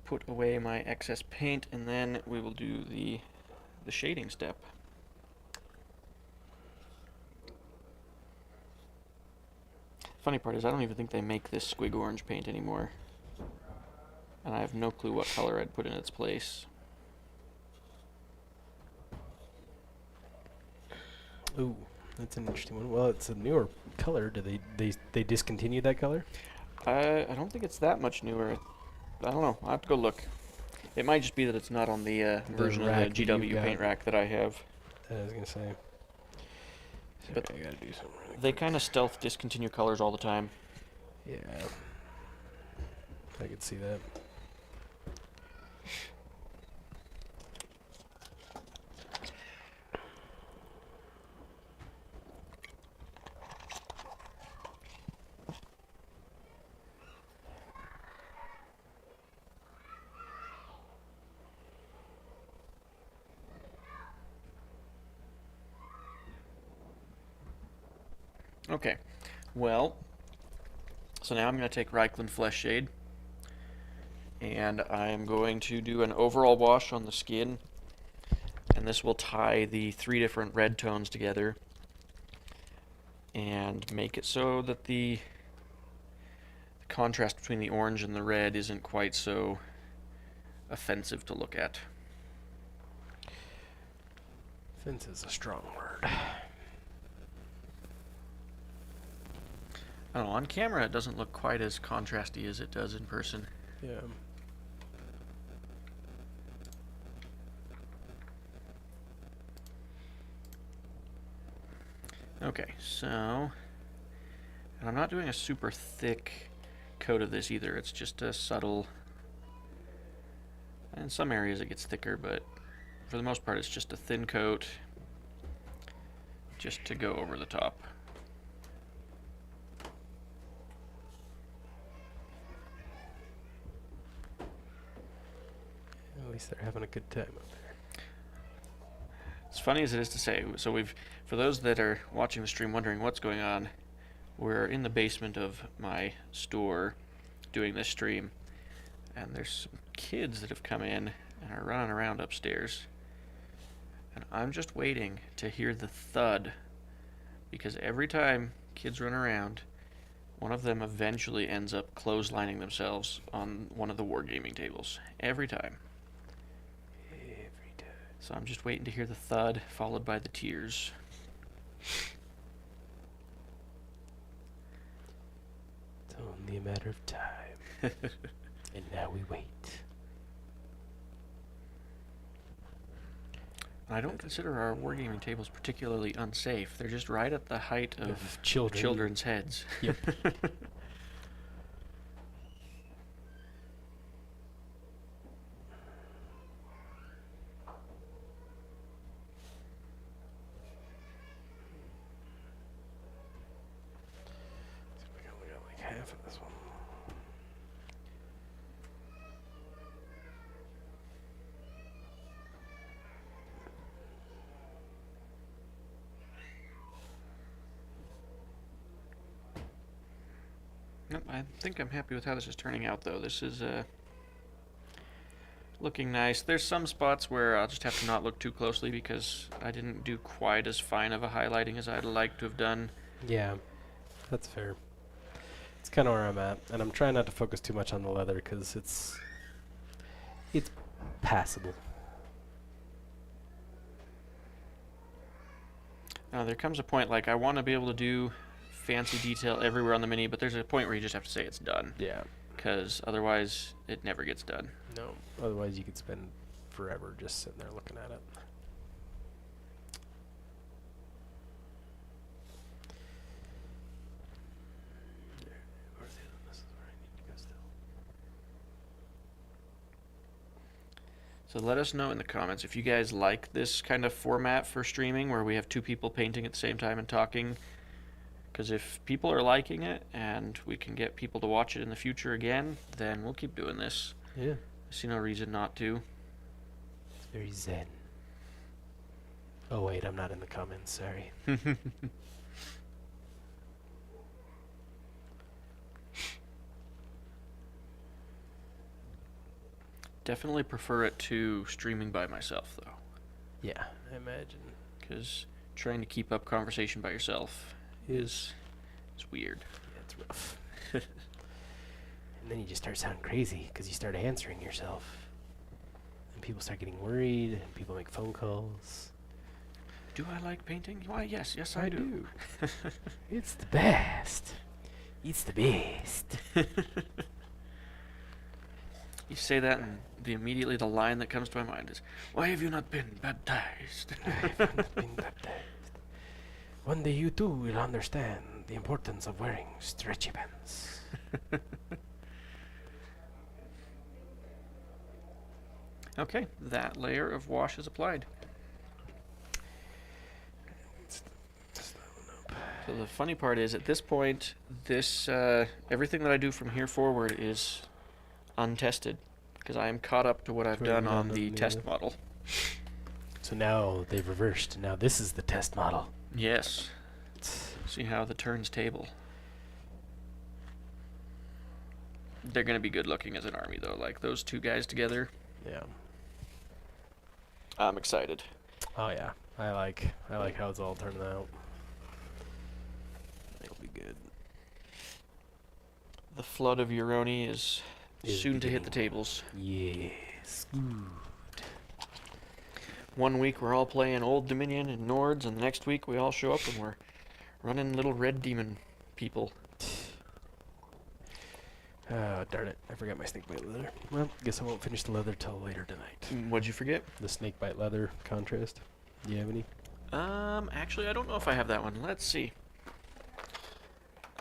Put away my excess paint, and then we will do the shading step. Funny part is I don't even think they make this squig orange paint anymore. And I have no clue what color I'd put in its place. Ooh, that's an interesting one. Well, it's a newer color. Do they discontinued that color? I don't think it's that much newer. I don't know. I'll have to go look. It might just be that it's not on the version of the rack that you've GW got. paint rack that I have. I was gonna say. But Sorry, I gotta do something really They quick. kind of stealth discontinue colors all the time. Yeah. I could see that. Okay. Well, so now I'm going to take Reichland Flesh Shade, and I'm going to do an overall wash on the skin, and this will tie the 3 different red tones together and make it so that the contrast between the orange and the red isn't quite so offensive to look at. Fence is a strong word. I don't know, on camera it doesn't look quite as contrasty as it does in person. Yeah. Okay, so, and I'm not doing a super thick coat of this either. It's just a subtle, in some areas it gets thicker, but for the most part it's just a thin coat just to go over the top. At least they're having a good time up there. As funny as it is to say, so for those that are watching the stream wondering what's going on, we're in the basement of my store doing this stream, and there's some kids that have come in and are running around upstairs, and I'm just waiting to hear the thud, because every time kids run around, one of them eventually ends up clotheslining themselves on one of the wargaming tables. Every time. Every time. So I'm just waiting to hear the thud, followed by the tears. It's only a matter of time. And now we wait. I don't consider our wargaming tables particularly unsafe. They're just right at the height of Children. children's heads. Yep. We only got like half of this one. Nope, I think I'm happy with how this is turning out, though. This is looking nice. There's some spots where I'll just have to not look too closely because I didn't do quite as fine of a highlighting as I'd like to have done. Yeah, that's fair. It's kind of where I'm at, and I'm trying not to focus too much on the leather because it's passable. There comes a point, like, I want to be able to do fancy detail everywhere on the mini, but there's a point where you just have to say it's done, Yeah. because otherwise it never gets done. No. Otherwise, you could spend forever just sitting there looking at it. This is where I need to go still. So let us know in the comments if you guys like this kind of format for streaming where we have 2 people painting at the same time and talking. Because if people are liking it and we can get people to watch it in the future again, then we'll keep doing this. Yeah. I see no reason not to. It's very zen. Oh wait, I'm not in the comments, sorry. Definitely prefer it to streaming by myself, though, Yeah, I imagine. because trying to keep up conversation by yourself is weird. Yeah, it's rough. And then you just start sounding crazy because you start answering yourself. And people start getting worried, and people make phone calls. Do I like painting? Why, yes, I do. It's the best. It's the best. You say that, and immediately the line that comes to my mind is, "Why have you not been baptized?" I've not been baptized. One day you too will understand the importance of wearing stretchy pants. Okay, that layer of wash is applied. So the funny part is, at this point, this everything that I do from here forward is untested, because I am caught up to what I've what you've done done on on the the test other. model. So now they've reversed. Now this is the test model. Yes. See how the turns table. They're going to be good looking as an army, though. Like, those two guys together, Yeah. I'm excited. Oh yeah. I like how it's all turning out. It'll be good. The flood of Yoroni is Is soon to hit the beginning. tables. Yes. 1 week we're all playing Old Dominion and Nords, and the next week we all show up and we're running little red demon people. Oh, darn it. I forgot my snakebite leather. Well, guess I won't finish the leather till later tonight. What'd you forget? The snakebite leather contrast. Do you have any? Actually, I don't know if I have that one. Let's see.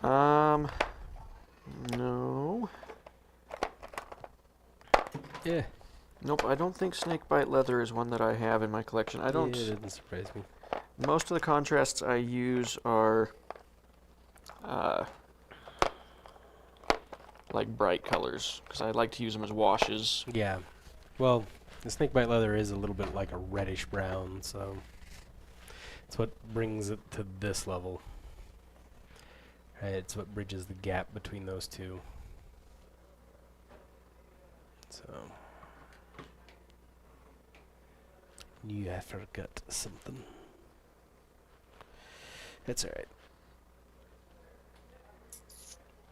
No. Yeah. Nope, I don't think snakebite leather is one that I have in my collection. I don't. Yeah, that doesn't surprise me. Most of the contrasts I use are like bright colors, because I like to use them as washes. Yeah. Well, the snakebite leather is a little bit like a reddish brown, so it's what brings it to this level. Right, it's what bridges the gap between those two. So knew I forgot something. That's alright.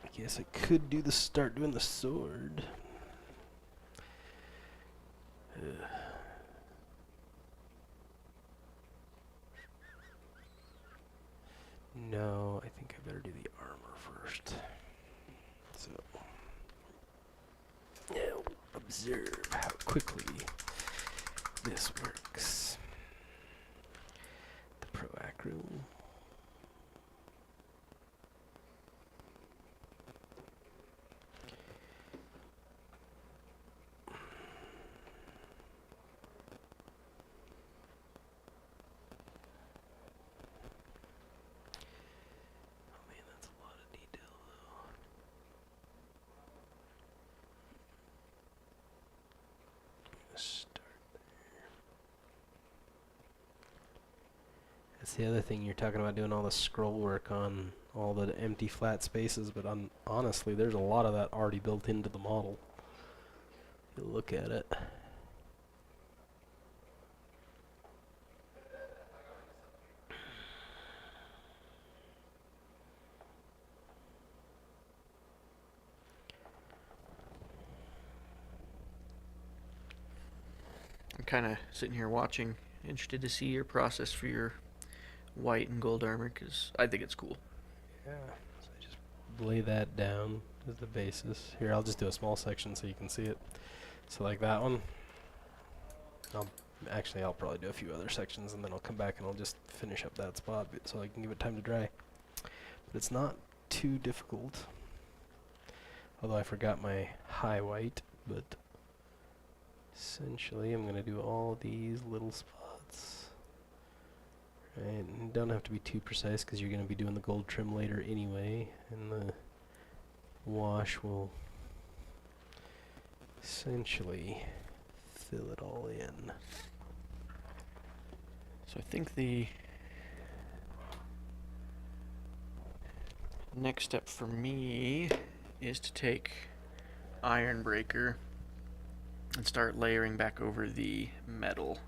I guess I could start doing the sword. Ugh. No, I think I better do the armor first. So, now observe how quickly this works. The Pro Acro. That's the other thing, you're talking about doing all the scroll work on all the empty flat spaces, but honestly, there's a lot of that already built into the model. You look at it. I'm kind of sitting here watching, interested to see your process for your white and gold armor, because I think it's cool. Yeah. So I just lay that down as the basis. Here, I'll just do a small section so you can see it. So like that one. I'll probably do a few other sections and then I'll come back and I'll just finish up that spot so I can give it time to dry. But it's not too difficult. Although I forgot my high white, but essentially I'm going to do all these little spots. Right, and don't have to be too precise because you're going to be doing the gold trim later anyway, and the wash will essentially fill it all in. So I think the next step for me is to take Ironbreaker and start layering back over the metal.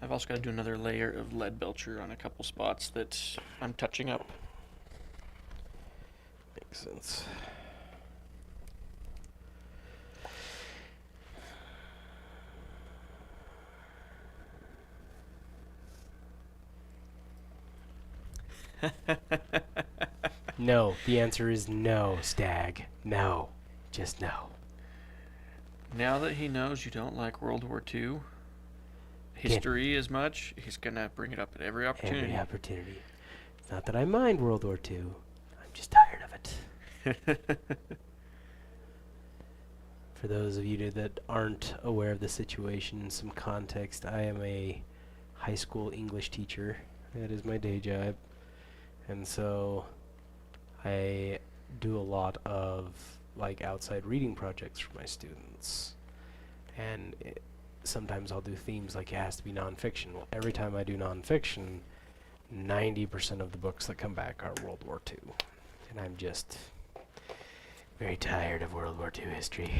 I've also got to do another layer of lead belcher on a couple spots that I'm touching up. Makes sense. No. The answer is no, Stag. No. Just no. Now that he knows you don't like World War II history as much, he's going to bring it up at every opportunity. Every opportunity. It's not that I mind World War II. I'm just tired of it. For those of you that aren't aware of the situation, some context, I am a high school English teacher. That is my day job. And so I do a lot of like outside reading projects for my students. And sometimes I'll do themes like it has to be nonfiction. Well, every time I do nonfiction, 90% of the books that come back are World War II. And I'm just very tired of World War II history.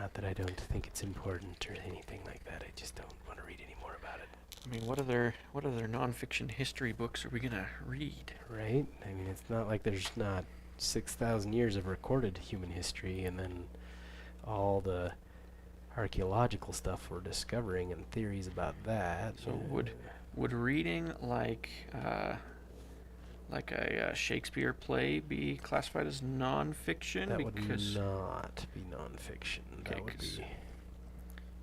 Not that I don't think it's important or anything like that. I just don't want to read any more about it. I mean, what other nonfiction history books are we going to read? Right? I mean, it's not like there's not 6,000 years of recorded human history and then all the archaeological stuff we're discovering and theories about that. So would reading like a Shakespeare play be classified as nonfiction? That would because not be nonfiction. Okay, That would be...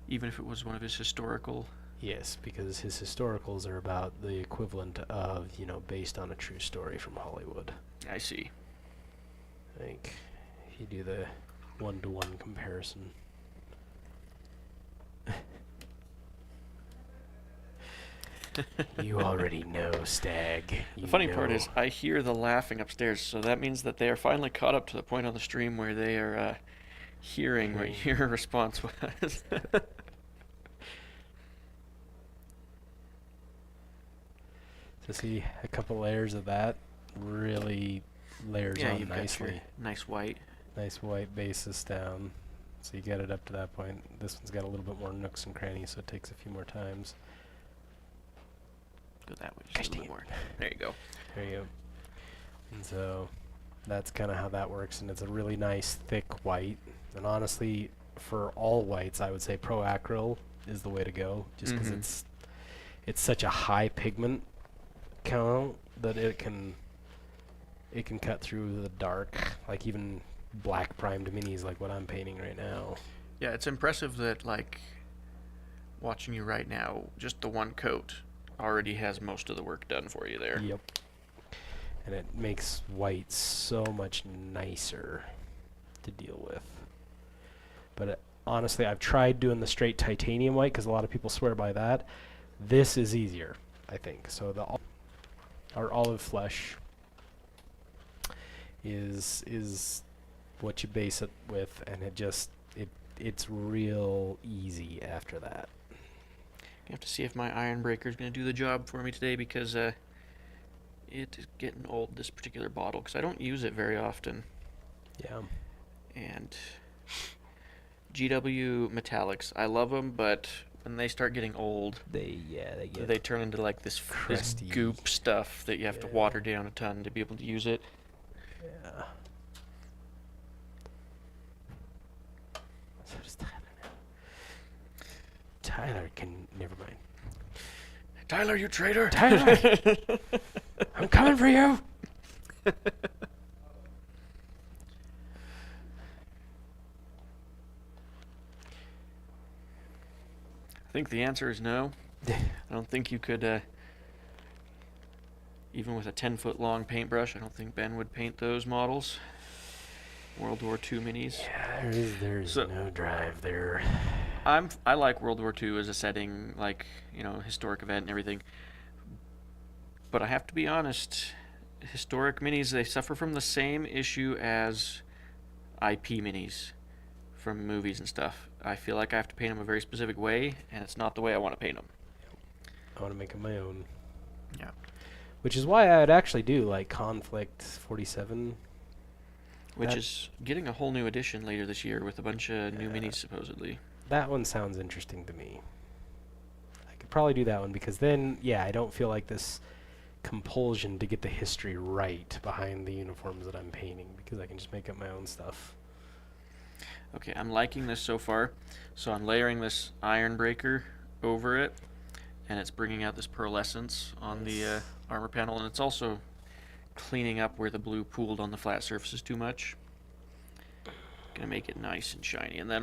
even if it was one of his historical... Yes, because his historicals are about the equivalent of, based on a true story from Hollywood. I see. Like, you do the one-to-one comparison. You already know, Stag. The funny part is I hear the laughing upstairs, so that means that they are finally caught up to the point on the stream where they are hearing what your response was. So see, a couple layers of that really layers yeah, on you've got your nicely. nice white. Nice white basis down. So you get it up to that point. This one's got a little bit more nooks and crannies, so it takes a few more times. Go that way, just a little bit more. There you go. There you go. And so that's kind of how that works, and it's a really nice thick white. And honestly, for all whites, I would say Pro Acryl is the way to go, just because it's such a high pigment count that it can cut through the dark, like even black primed minis like what I'm painting right now. Yeah, it's impressive that, like, watching you right now, just the one coat already has most of the work done for you there. Yep. And it makes white so much nicer to deal with. But honestly, I've tried doing the straight titanium white because a lot of people swear by that. This is easier, I think. So our olive flesh is what you base it with, and it's real easy after that. I have to see if my iron breaker is going to do the job for me today, because it is getting old, this particular bottle, because I don't use it very often. Yeah. And GW metallics, I love them, but when they start getting old, They turn into like this crusty. goop stuff that you have to water down a ton to be able to use it. Yeah. So does Tyler now. Tyler can never mind. Tyler, you traitor! Tyler! I'm coming for you! I think the answer is no. I don't think you could, even with a 10-foot long paintbrush, I don't think Ben would paint those models. World War II minis. Yeah, there's So- no drive there. I like World War II as a setting, like, historic event and everything. But I have to be honest, historic minis, they suffer from the same issue as IP minis from movies and stuff. I feel like I have to paint them a very specific way, and it's not the way I want to paint them. I want to make them my own. Yeah. Which is why I'd actually do like Conflict 47. which is getting a whole new edition later this year with a bunch of new minis supposedly. That one sounds interesting to me. I could probably do that one because then, yeah, I don't feel like this compulsion to get the history right behind the uniforms that I'm painting because I can just make up my own stuff. Okay, I'm liking this so far. So I'm layering this iron breaker over it, and it's bringing out this pearlescence on the armor panel, and it's also cleaning up where the blue pooled on the flat surfaces too much. Gonna make it nice and shiny, and then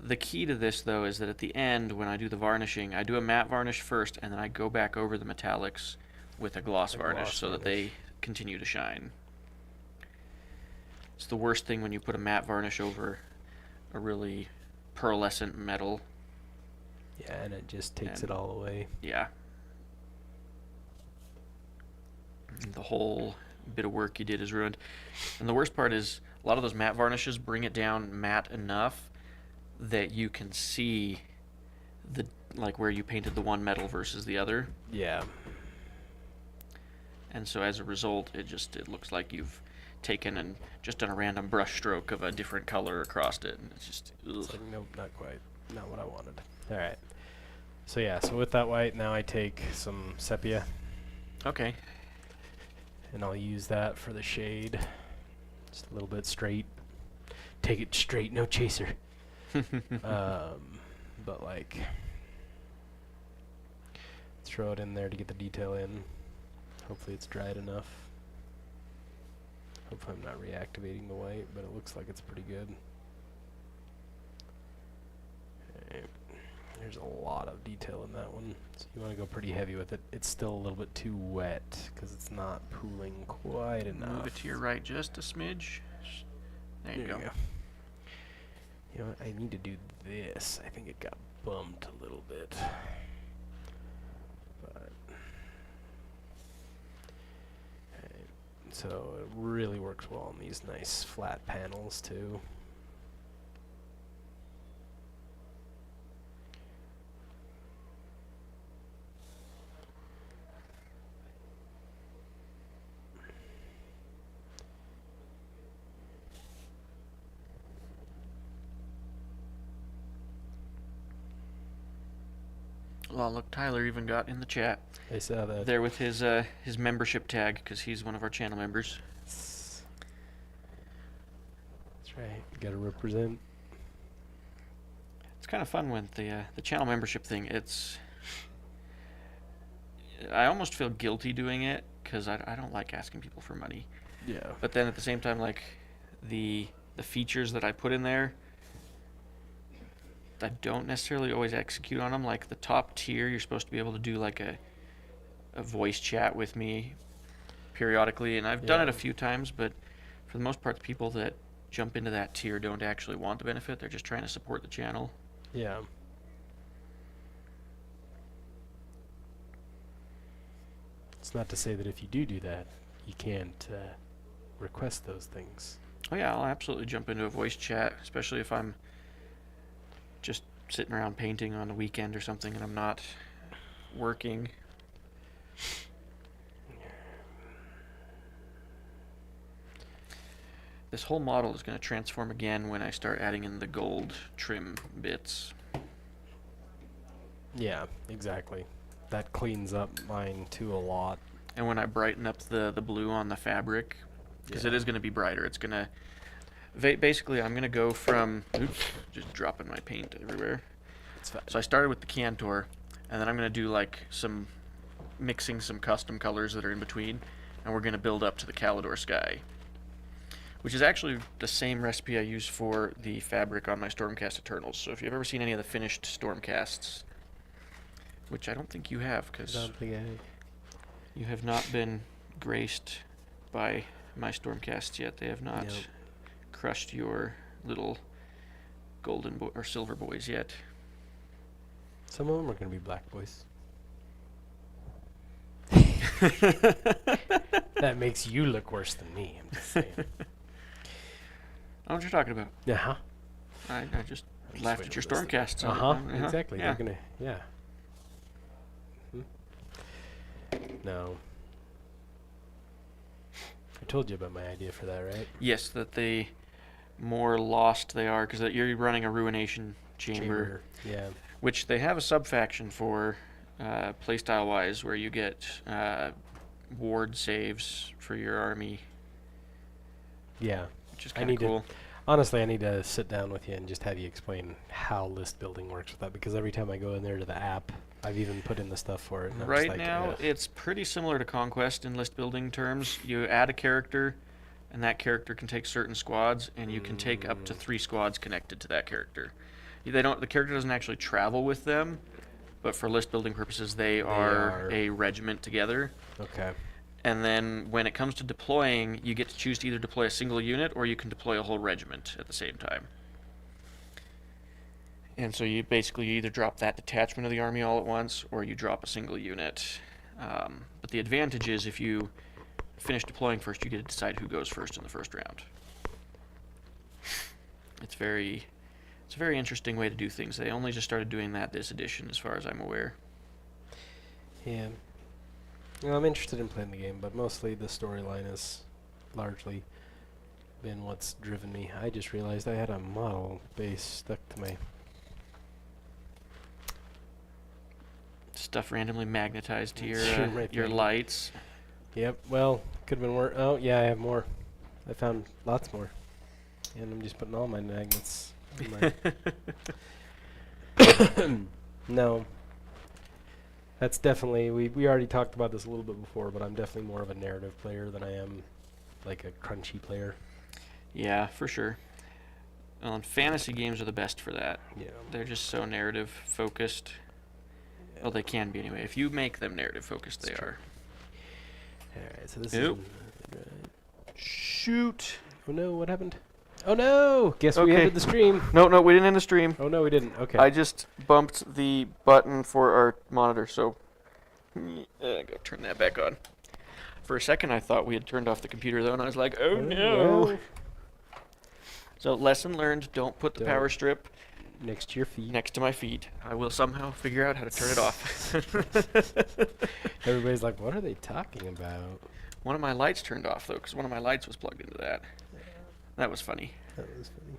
the key to this though is that at the end when I do the varnishing, I do a matte varnish first, and then I go back over the metallics with a gloss varnish so that they continue to shine. It's the worst thing when you put a matte varnish over a really pearlescent metal. Yeah, and it just takes it all away. Yeah. The whole bit of work you did is ruined. And the worst part is a lot of those matte varnishes bring it down matte enough that you can see the where you painted the one metal versus the other. Yeah. And so as a result, it looks like you've taken and just done a random brush stroke of a different color across it, and it's just it's like, nope, not quite. Not what I wanted. All right. So yeah, so with that white, now I take some sepia. Okay. And I'll use that for the shade. Just a little bit straight. Take it straight, no chaser. But like, throw it in there to get the detail in. Hopefully it's dried enough. Hopefully I'm not reactivating the white, but it looks like it's pretty good. Okay. There's a lot of detail in that one, so you want to go pretty heavy with it. It's still a little bit too wet because it's not pooling quite enough. Move it to your right just a smidge. There you go. You know what? I need to do this. I think it got bumped a little bit. But okay. So it really works well on these nice flat panels too. Well, look, Tyler even got in the chat. I saw that. There with his membership tag because he's one of our channel members. That's right. You gotta represent. It's kind of fun with the channel membership thing. I almost feel guilty doing it because I don't like asking people for money. Yeah. But then at the same time, like the features that I put in there, I don't necessarily always execute on them. Like the top tier, you're supposed to be able to do like a voice chat with me periodically, and I've done it a few times, but for the most part, the people that jump into that tier don't actually want the benefit. They're just trying to support the channel. Yeah. It's not to say that if you do that, you can't request those things. Oh yeah, I'll absolutely jump into a voice chat, especially if I'm just sitting around painting on a weekend or something and I'm not working. This whole model is going to transform again when I start adding in the gold trim bits. Yeah, exactly. That cleans up mine too a lot. And when I brighten up the blue on the fabric, because it is going to be brighter, it's going to... Basically, I'm going to go from... Oops, just dropping my paint everywhere. It's fine. So I started with the Cantor, and then I'm going to do like mixing some custom colors that are in between, and we're going to build up to the Calidor Sky, which is actually the same recipe I use for the fabric on my Stormcast Eternals. So if you've ever seen any of the finished Stormcasts, which I don't think you have, because you have not been graced by my Stormcasts yet. They have not crushed your little golden or silver boys yet. Some of them are going to be black boys. That makes you look worse than me, I'm just saying. I know what you're talking about. Uh-huh. I just laughed at your Stormcasts. Exactly. Yeah. They're gonna, No. I told you about my idea for that, right? Yes, that the more lost they are, because you're running a ruination chamber, Yeah. which they have a sub-faction for, playstyle-wise, where you get ward saves for your army, Yeah. which is I kind of need to- cool. Honestly, I need to sit down with you and just have you explain how list building works with that, because every time I go in there to the app, I've even put in the stuff for it. And I'm just Right like, now, ugh. it's pretty similar to Conquest in list building terms. You add a character, and that character can take certain squads, and you can take up to 3 squads connected to that character. The character doesn't actually travel with them, but for list building purposes, they are a regiment together. Okay. And then when it comes to deploying, you get to choose to either deploy a single unit or you can deploy a whole regiment at the same time. And so you basically either drop that detachment of the army all at once or you drop a single unit. But the advantage is if you finish deploying first, you get to decide who goes first in the first round. It's a very interesting way to do things. They only just started doing that this edition, as far as I'm aware. Yeah. Well, I'm interested in playing the game, but mostly the storyline has largely been what's driven me. I just realized I had a model base stuck to my... Stuff randomly magnetized to Sure, right your there. lights. Yep, well, could have been worse. Oh, yeah, I have more. I found lots more. And I'm just putting all my magnets in my... No. That's definitely... We already talked about this a little bit before, but I'm definitely more of a narrative player than I am like a crunchy player. Yeah, for sure. Well, and fantasy games are the best for that. Yeah. They're just so narrative focused. Well, they can be anyway. If you make them narrative focused, they are. Alright, so this Nope. is... Shoot. Oh no, what happened? Oh no! Guess we Okay. ended the stream. No, we didn't end the stream. Oh no, we didn't. Okay. I just bumped the button for our monitor, so go turn that back on. For a second, I thought we had turned off the computer, though, and I was like, oh no. well, So, lesson learned, don't put the Don't. power strip next to your feet. next to my feet. I will somehow figure out how to turn it off. Everybody's like, what are they talking about? One of my lights turned off, though, because one of my lights was plugged into that. That was funny. That was funny.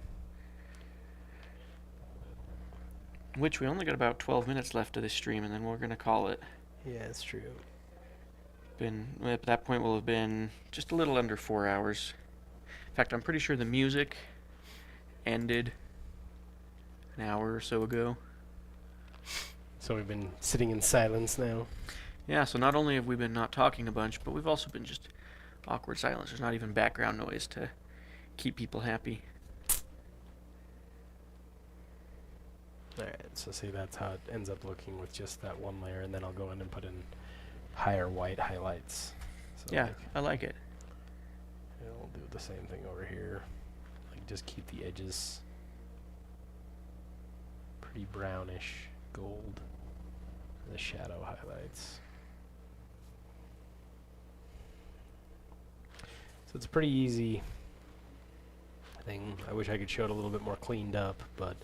Which, we only got about 12 minutes left of this stream, and then we're going to call it. Yeah, it's true. At that point, we'll have been just a little under 4 hours. In fact, I'm pretty sure the music ended an hour or so ago. So we've been sitting in silence now. Yeah, so not only have we been not talking a bunch, but we've also been just awkward silence. There's not even background noise to keep people happy. Alright, so see, that's how it ends up looking with just that one layer, and then I'll go in and put in higher white highlights. So Yeah, I like it. I'll do the same thing over here. Like, just keep the edges pretty brownish gold. The shadow highlights. So it's a pretty easy thing. I wish I could show it a little bit more cleaned up, but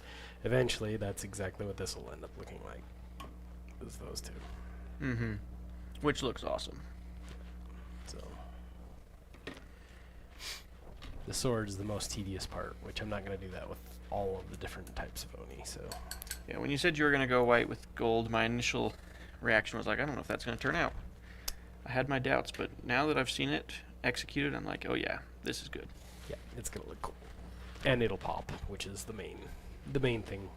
eventually that's exactly what this will end up looking like. Is those two. Mm-hmm. Which looks awesome. So the sword is the most tedious part, which I'm not going to do that with all of the different types of Oni. So Yeah, when you said you were going to go white with gold, my initial reaction was like, I don't know if that's going to turn out. I had my doubts, but now that I've seen it executed, I'm like, oh yeah, this is good. yeah, it's going to look cool, and it'll pop, which is the main thing.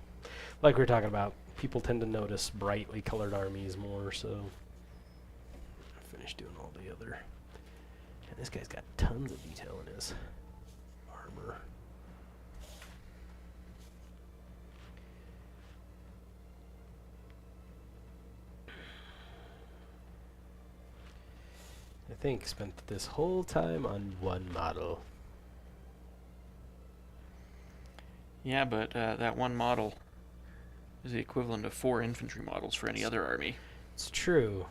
Like we were talking about, people tend to notice brightly colored armies more. So I finished doing all the other, and this guy's got tons of detail in his armor. I think spent this whole time on one model. Yeah, but that one model is the equivalent of 4 infantry models for any other army. It's true.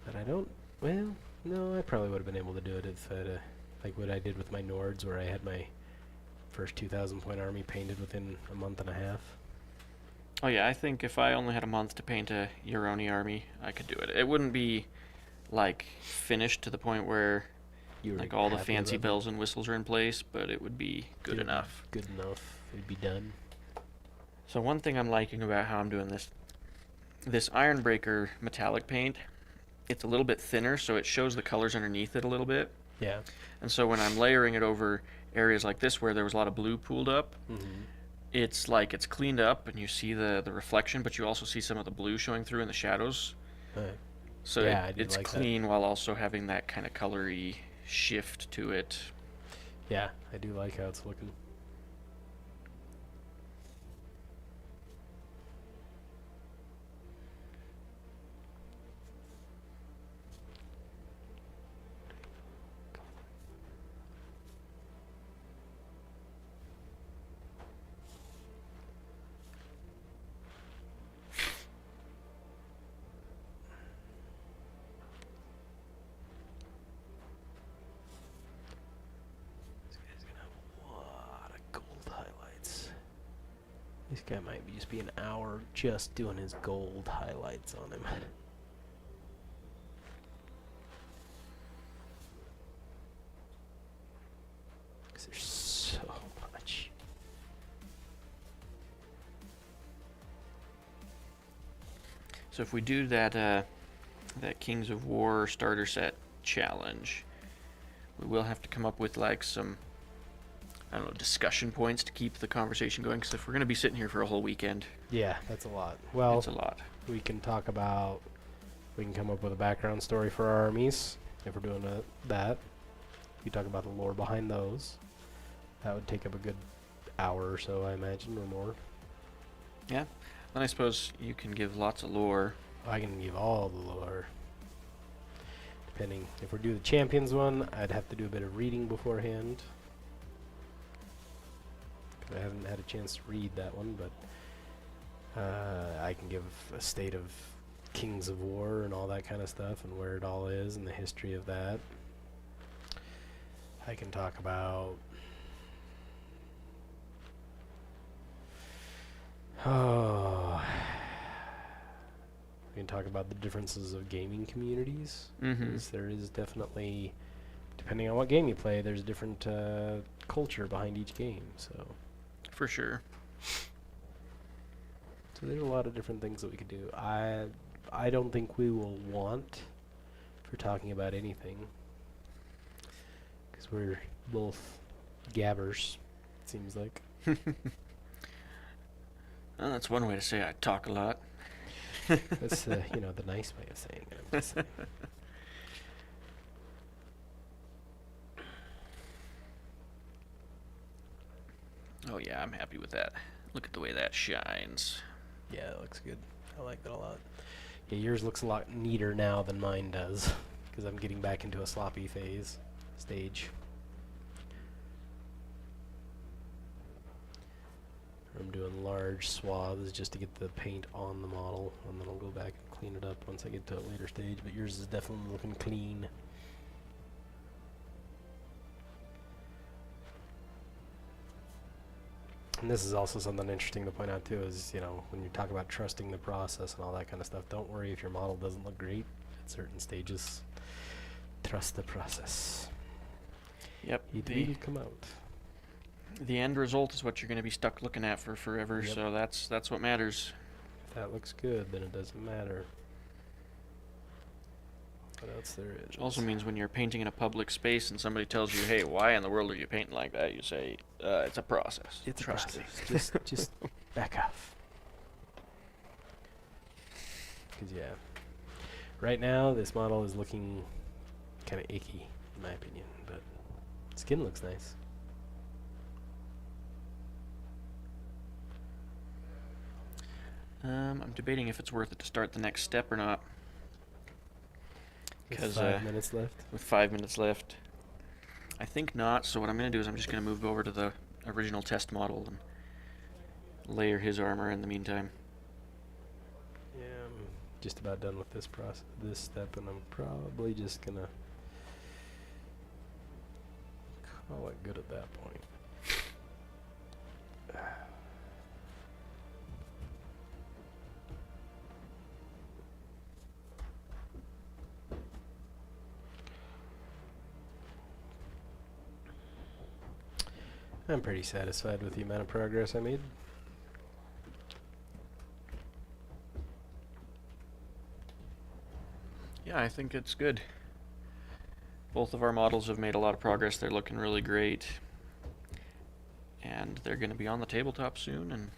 But I don't... Well, no, I probably would have been able to do it if I'd, like what I did with my Nords, where I had my first 2,000 point army painted within a month and a half. Oh yeah, I think if I only had a month to paint a Yoroni army, I could do it. It wouldn't be like finished to the point where You were like all the happy fancy about it? bells and whistles are in place, but it would be good It'd be enough. Good enough. It'd be done. So one thing I'm liking about how I'm doing this Ironbreaker metallic paint, it's a little bit thinner, so it shows the colors underneath it a little bit. Yeah. And so when I'm layering it over areas like this where there was a lot of blue pooled up, Mm-hmm. it's like it's cleaned up and you see the reflection, but you also see some of the blue showing through in the shadows. Alright. So Yeah, I do it's like that. clean while also having that kind of colory shift to it. Yeah, I do like how it's looking. This guy's gonna have a lot of gold highlights. This guy might just be an hour just doing his gold highlights on him. Because there's so much. So if we do that Kings of War starter set challenge, we will have to come up with like some, I don't know, discussion points to keep the conversation going. Because if we're going to be sitting here for a whole weekend, Yeah, that's a lot. Well, it's a lot. we can talk about. We can come up with a background story for our armies if we're doing that. We talk about the lore behind those. That would take up a good hour or so, I imagine, or more. Yeah. Then I suppose you can give lots of lore. I can give all the lore. Depending. If we do the champions one, I'd have to do a bit of reading beforehand. 'Cause I haven't had a chance to read that one, but I can give a state of Kings of War and all that kind of stuff and where it all is and the history of that. I can talk about we can talk about the differences of gaming communities. Mm-hmm. 'Cause there is definitely, depending on what game you play, there's a different culture behind each game. So For sure. there's a lot of different things that we could do. I don't think we will want for talking about anything because we're both gabbers. It seems like. Well, that's one way to say I talk a lot. That's the nice way of saying it. I'm just saying. Oh yeah, I'm happy with that. Look at the way that shines. Yeah, it looks good. I like that a lot. Yeah, yours looks a lot neater now than mine does because I'm getting back into a sloppy stage. I'm doing large swaths just to get the paint on the model, and then I'll go back and clean it up once I get to a later stage, but yours is definitely looking clean. And this is also something interesting to point out too is, when you talk about trusting the process and all that kind of stuff, don't worry if your model doesn't look great at certain stages. Trust the process. Yep. It will come out. The end result is what you're going to be stuck looking at for forever. Yep. So that's what matters. If that looks good, then it doesn't matter what else there is. Which also means when you're painting in a public space and somebody tells you, "Hey, why in the world are you painting like that?" You say, "It's a process. It's a Trust me." process. just back off. Because right now this model is looking kind of icky, in my opinion, but skin looks nice. I'm debating if it's worth it to start the next step or not. With 'Cause, 5 minutes left. With 5 minutes left, I think not. So what I'm going to do is I'm just going to move over to the original test model and layer his armor in the meantime. Yeah, I'm just about done with this step, and I'm probably just gonna call it good at that point. I'm pretty satisfied with the amount of progress I made. Yeah, I think it's good. Both of our models have made a lot of progress. They're looking really great. And they're going to be on the tabletop soon and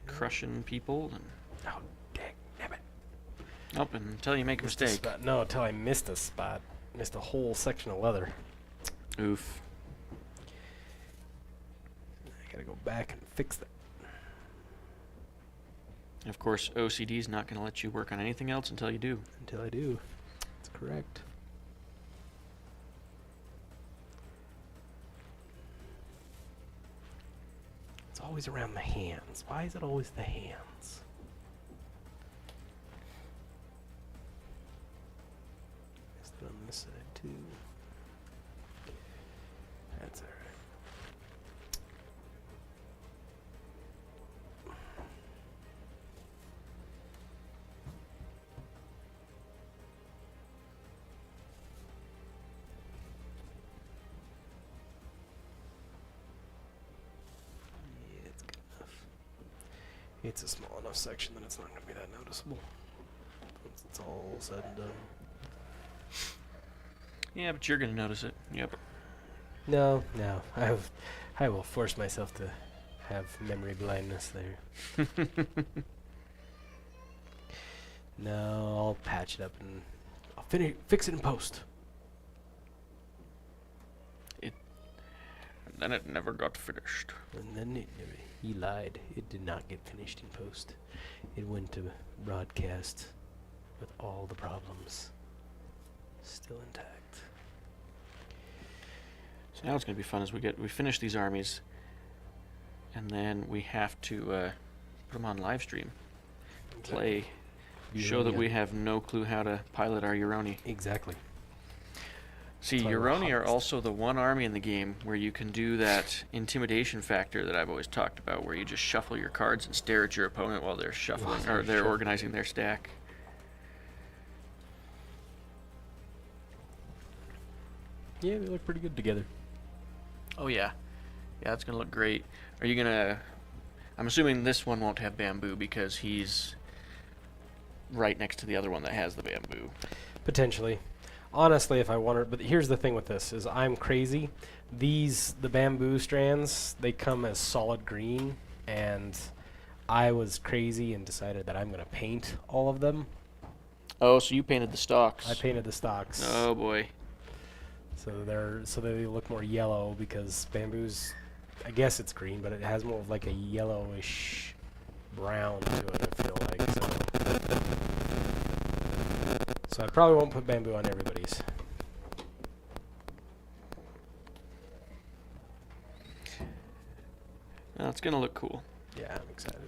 crushing people. And Oh, dang, damn it. up until you make a Missed a mistake. spot. No, until I missed a spot. Missed a whole section of leather. Oof. I gotta go back and fix that. And of course, OCD's not going to let you work on anything else until you do. Until I do. That's correct. It's always around the hands. Why is it always the hands? Missed it on this side too. That's alright. Yeah, it's good enough. It's a small enough section that it's not going to be that noticeable once it's all said and done. Yeah, but you're going to notice it. Yep. No, no. I will force myself to have memory blindness there. No, I'll patch it up and I'll fix it in post. And then it never got finished. And then he lied. It did not get finished in post. It went to broadcast with all the problems still intact. So now it's going to be fun as we finish these armies, and then we have to put them on live stream, play, show that we have no clue how to pilot our Yoroni. Exactly. See, Play with Yoroni are hobbits. also the one army in the game where you can do that intimidation factor that I've always talked about, where you just shuffle your cards and stare at your opponent while they're shuffling, or they're organizing their stack. Yeah, they look pretty good together. Oh yeah. Yeah, it's going to look great. Are you going to... I'm assuming this one won't have bamboo because he's right next to the other one that has the bamboo. Potentially. Honestly, if I wanted, but here's the thing with this is I'm crazy. The bamboo strands, they come as solid green, and I was crazy and decided that I'm going to paint all of them. Oh, so you painted the stalks. I painted the stalks. Oh boy. So they look more yellow because bamboo's, I guess it's green, but it has more of like a yellowish brown to it, I feel like. So I probably won't put bamboo on everybody's. Well, it's going to look cool. Yeah, I'm excited.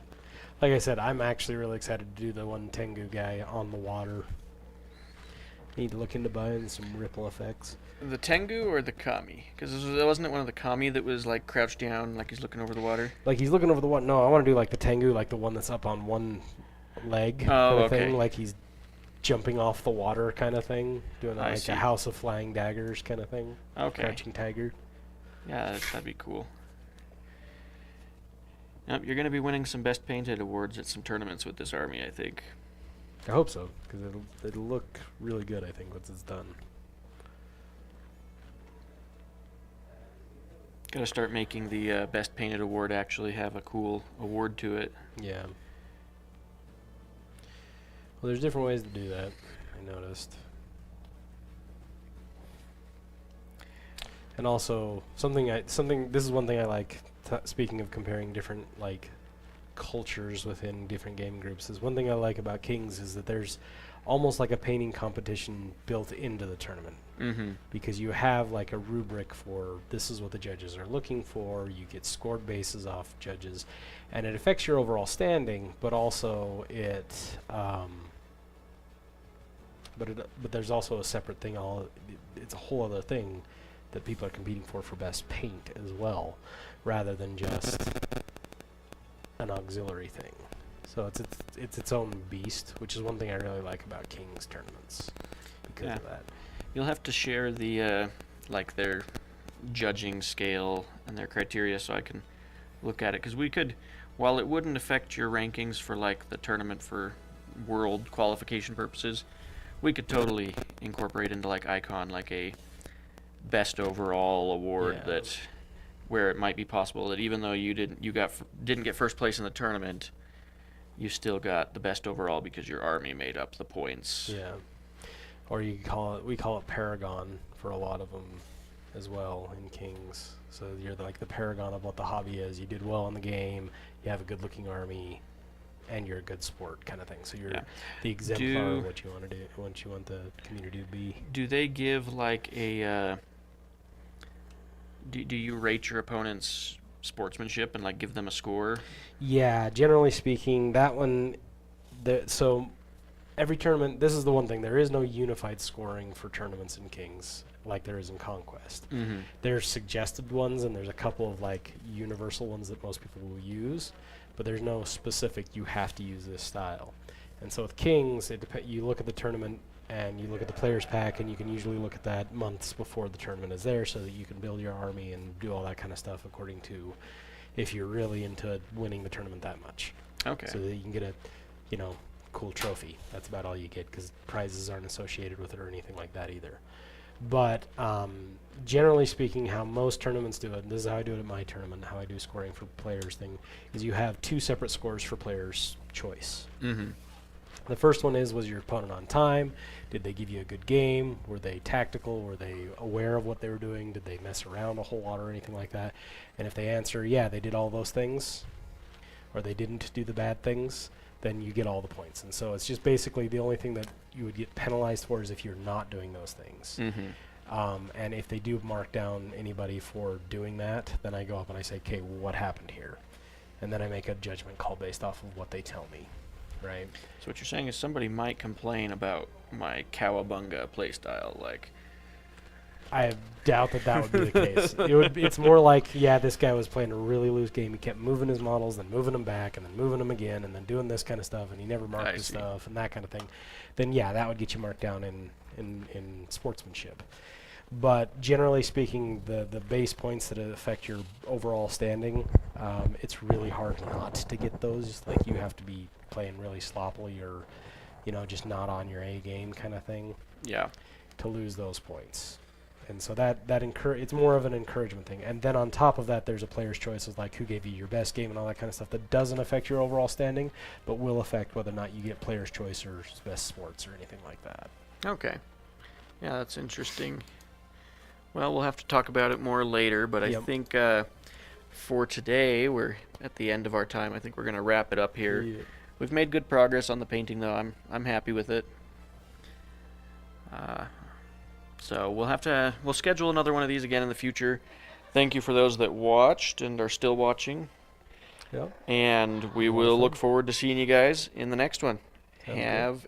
Like I said, I'm actually really excited to do the one Tengu guy on the water. Need to look into buying some ripple effects. The Tengu or the Kami? Because wasn't it one of the Kami that was like crouched down, like he's looking over the water? Like he's looking over the one. No, I want to do like the Tengu, like the one that's up on one leg, Oh, kind of okay. thing. Like he's jumping off the water, kind of thing. Doing I like see. a House of Flying Daggers kind of thing. Okay. Crouching Tiger. Yeah, that'd be cool. Yep, you're going to be winning some Best Painted awards at some tournaments with this army, I think. I hope so, because it'll look really good. I think once it's done. Got to start making the Best Painted award actually have a cool award to it. Yeah. Well, there's different ways to do that, I noticed. And also, this is one thing I like, speaking of comparing different, like, cultures within different game groups, is one thing I like about Kings is that there's almost like a painting competition built into the tournament. Mm-hmm. Because you have, like, a rubric for this is what the judges are looking for, you get scored bases off judges, and it affects your overall standing, but also but there's also a separate thing, it's a whole other thing that people are competing for best paint as well, rather than just an auxiliary thing. So it's its own beast, which is one thing I really like about Kings tournaments because of that. You'll have to share the like their judging scale and their criteria so I can look at it. Because we could, while it wouldn't affect your rankings for like the tournament for world qualification purposes, we could totally incorporate into like Icon like a best overall award Yeah. that where it might be possible that even though didn't get first place in the tournament, you still got the best overall because your army made up the points. Yeah. Or we call it Paragon for a lot of them as well in Kings. So you're like the paragon of what the hobby is. You did well in the game, you have a good looking army, and you're a good sport kind of thing. So you're the exemplar of what you want to do, what you want the community to be. Do they give like a do you rate your opponent's sportsmanship and like give them a score? Yeah, generally speaking, that one. So every tournament, this is the one thing. There is no unified scoring for tournaments in Kings like there is in Conquest. Mm-hmm. There's suggested ones, and there's a couple of like universal ones that most people will use, but there's no specific. You have to use this style. And so with Kings, you look at the tournament and you look at the players pack, and you can usually look at that months before the tournament is there, so that you can build your army and do all that kind of stuff according to if you're really into winning the tournament that much. Okay. So that you can get a, cool trophy. That's about all you get, because prizes aren't associated with it or anything like that either. But generally speaking, how most tournaments do it, and this is how I do it at my tournament, how I do scoring for players thing, is you have 2 separate scores for players' choice. Mm-hmm. The first one was your opponent on time? Did they give you a good game? Were they tactical? Were they aware of what they were doing? Did they mess around a whole lot or anything like that? And if they answer, yeah, they did all those things, or they didn't do the bad things, then you get all the points. And so it's just basically the only thing that you would get penalized for is if you're not doing those things. Mm-hmm. And if they do mark down anybody for doing that, then I go up and I say, okay, what happened here? And then I make a judgment call based off of what they tell me, right? So what you're saying is somebody might complain about my Cowabunga playstyle, like. I doubt that would be the case. It's more like, yeah, this guy was playing a really loose game. He kept moving his models, then moving them back, and then moving them again, and then doing this kind of stuff, and he never marked his stuff, and that kind of thing. Then, yeah, that would get you marked down in sportsmanship. But generally speaking, the base points that affect your overall standing, it's really hard not to get those. Like, you have to be playing really sloppily or, just not on your A game kind of thing. Yeah. To lose those points. And so it's more of an encouragement thing. And then on top of that, there's a player's choice of like who gave you your best game and all that kind of stuff that doesn't affect your overall standing, but will affect whether or not you get player's choice or best sports or anything like that. Okay. Yeah, that's interesting. Well, we'll have to talk about it more later, but I think for today, we're at the end of our time. I think we're going to wrap it up here. Yeah. We've made good progress on the painting, though. I'm happy with it. So we'll schedule another one of these again in the future. Thank you for those that watched and are still watching. Yep. And we will look forward to seeing you guys in the next one. Sounds good. Have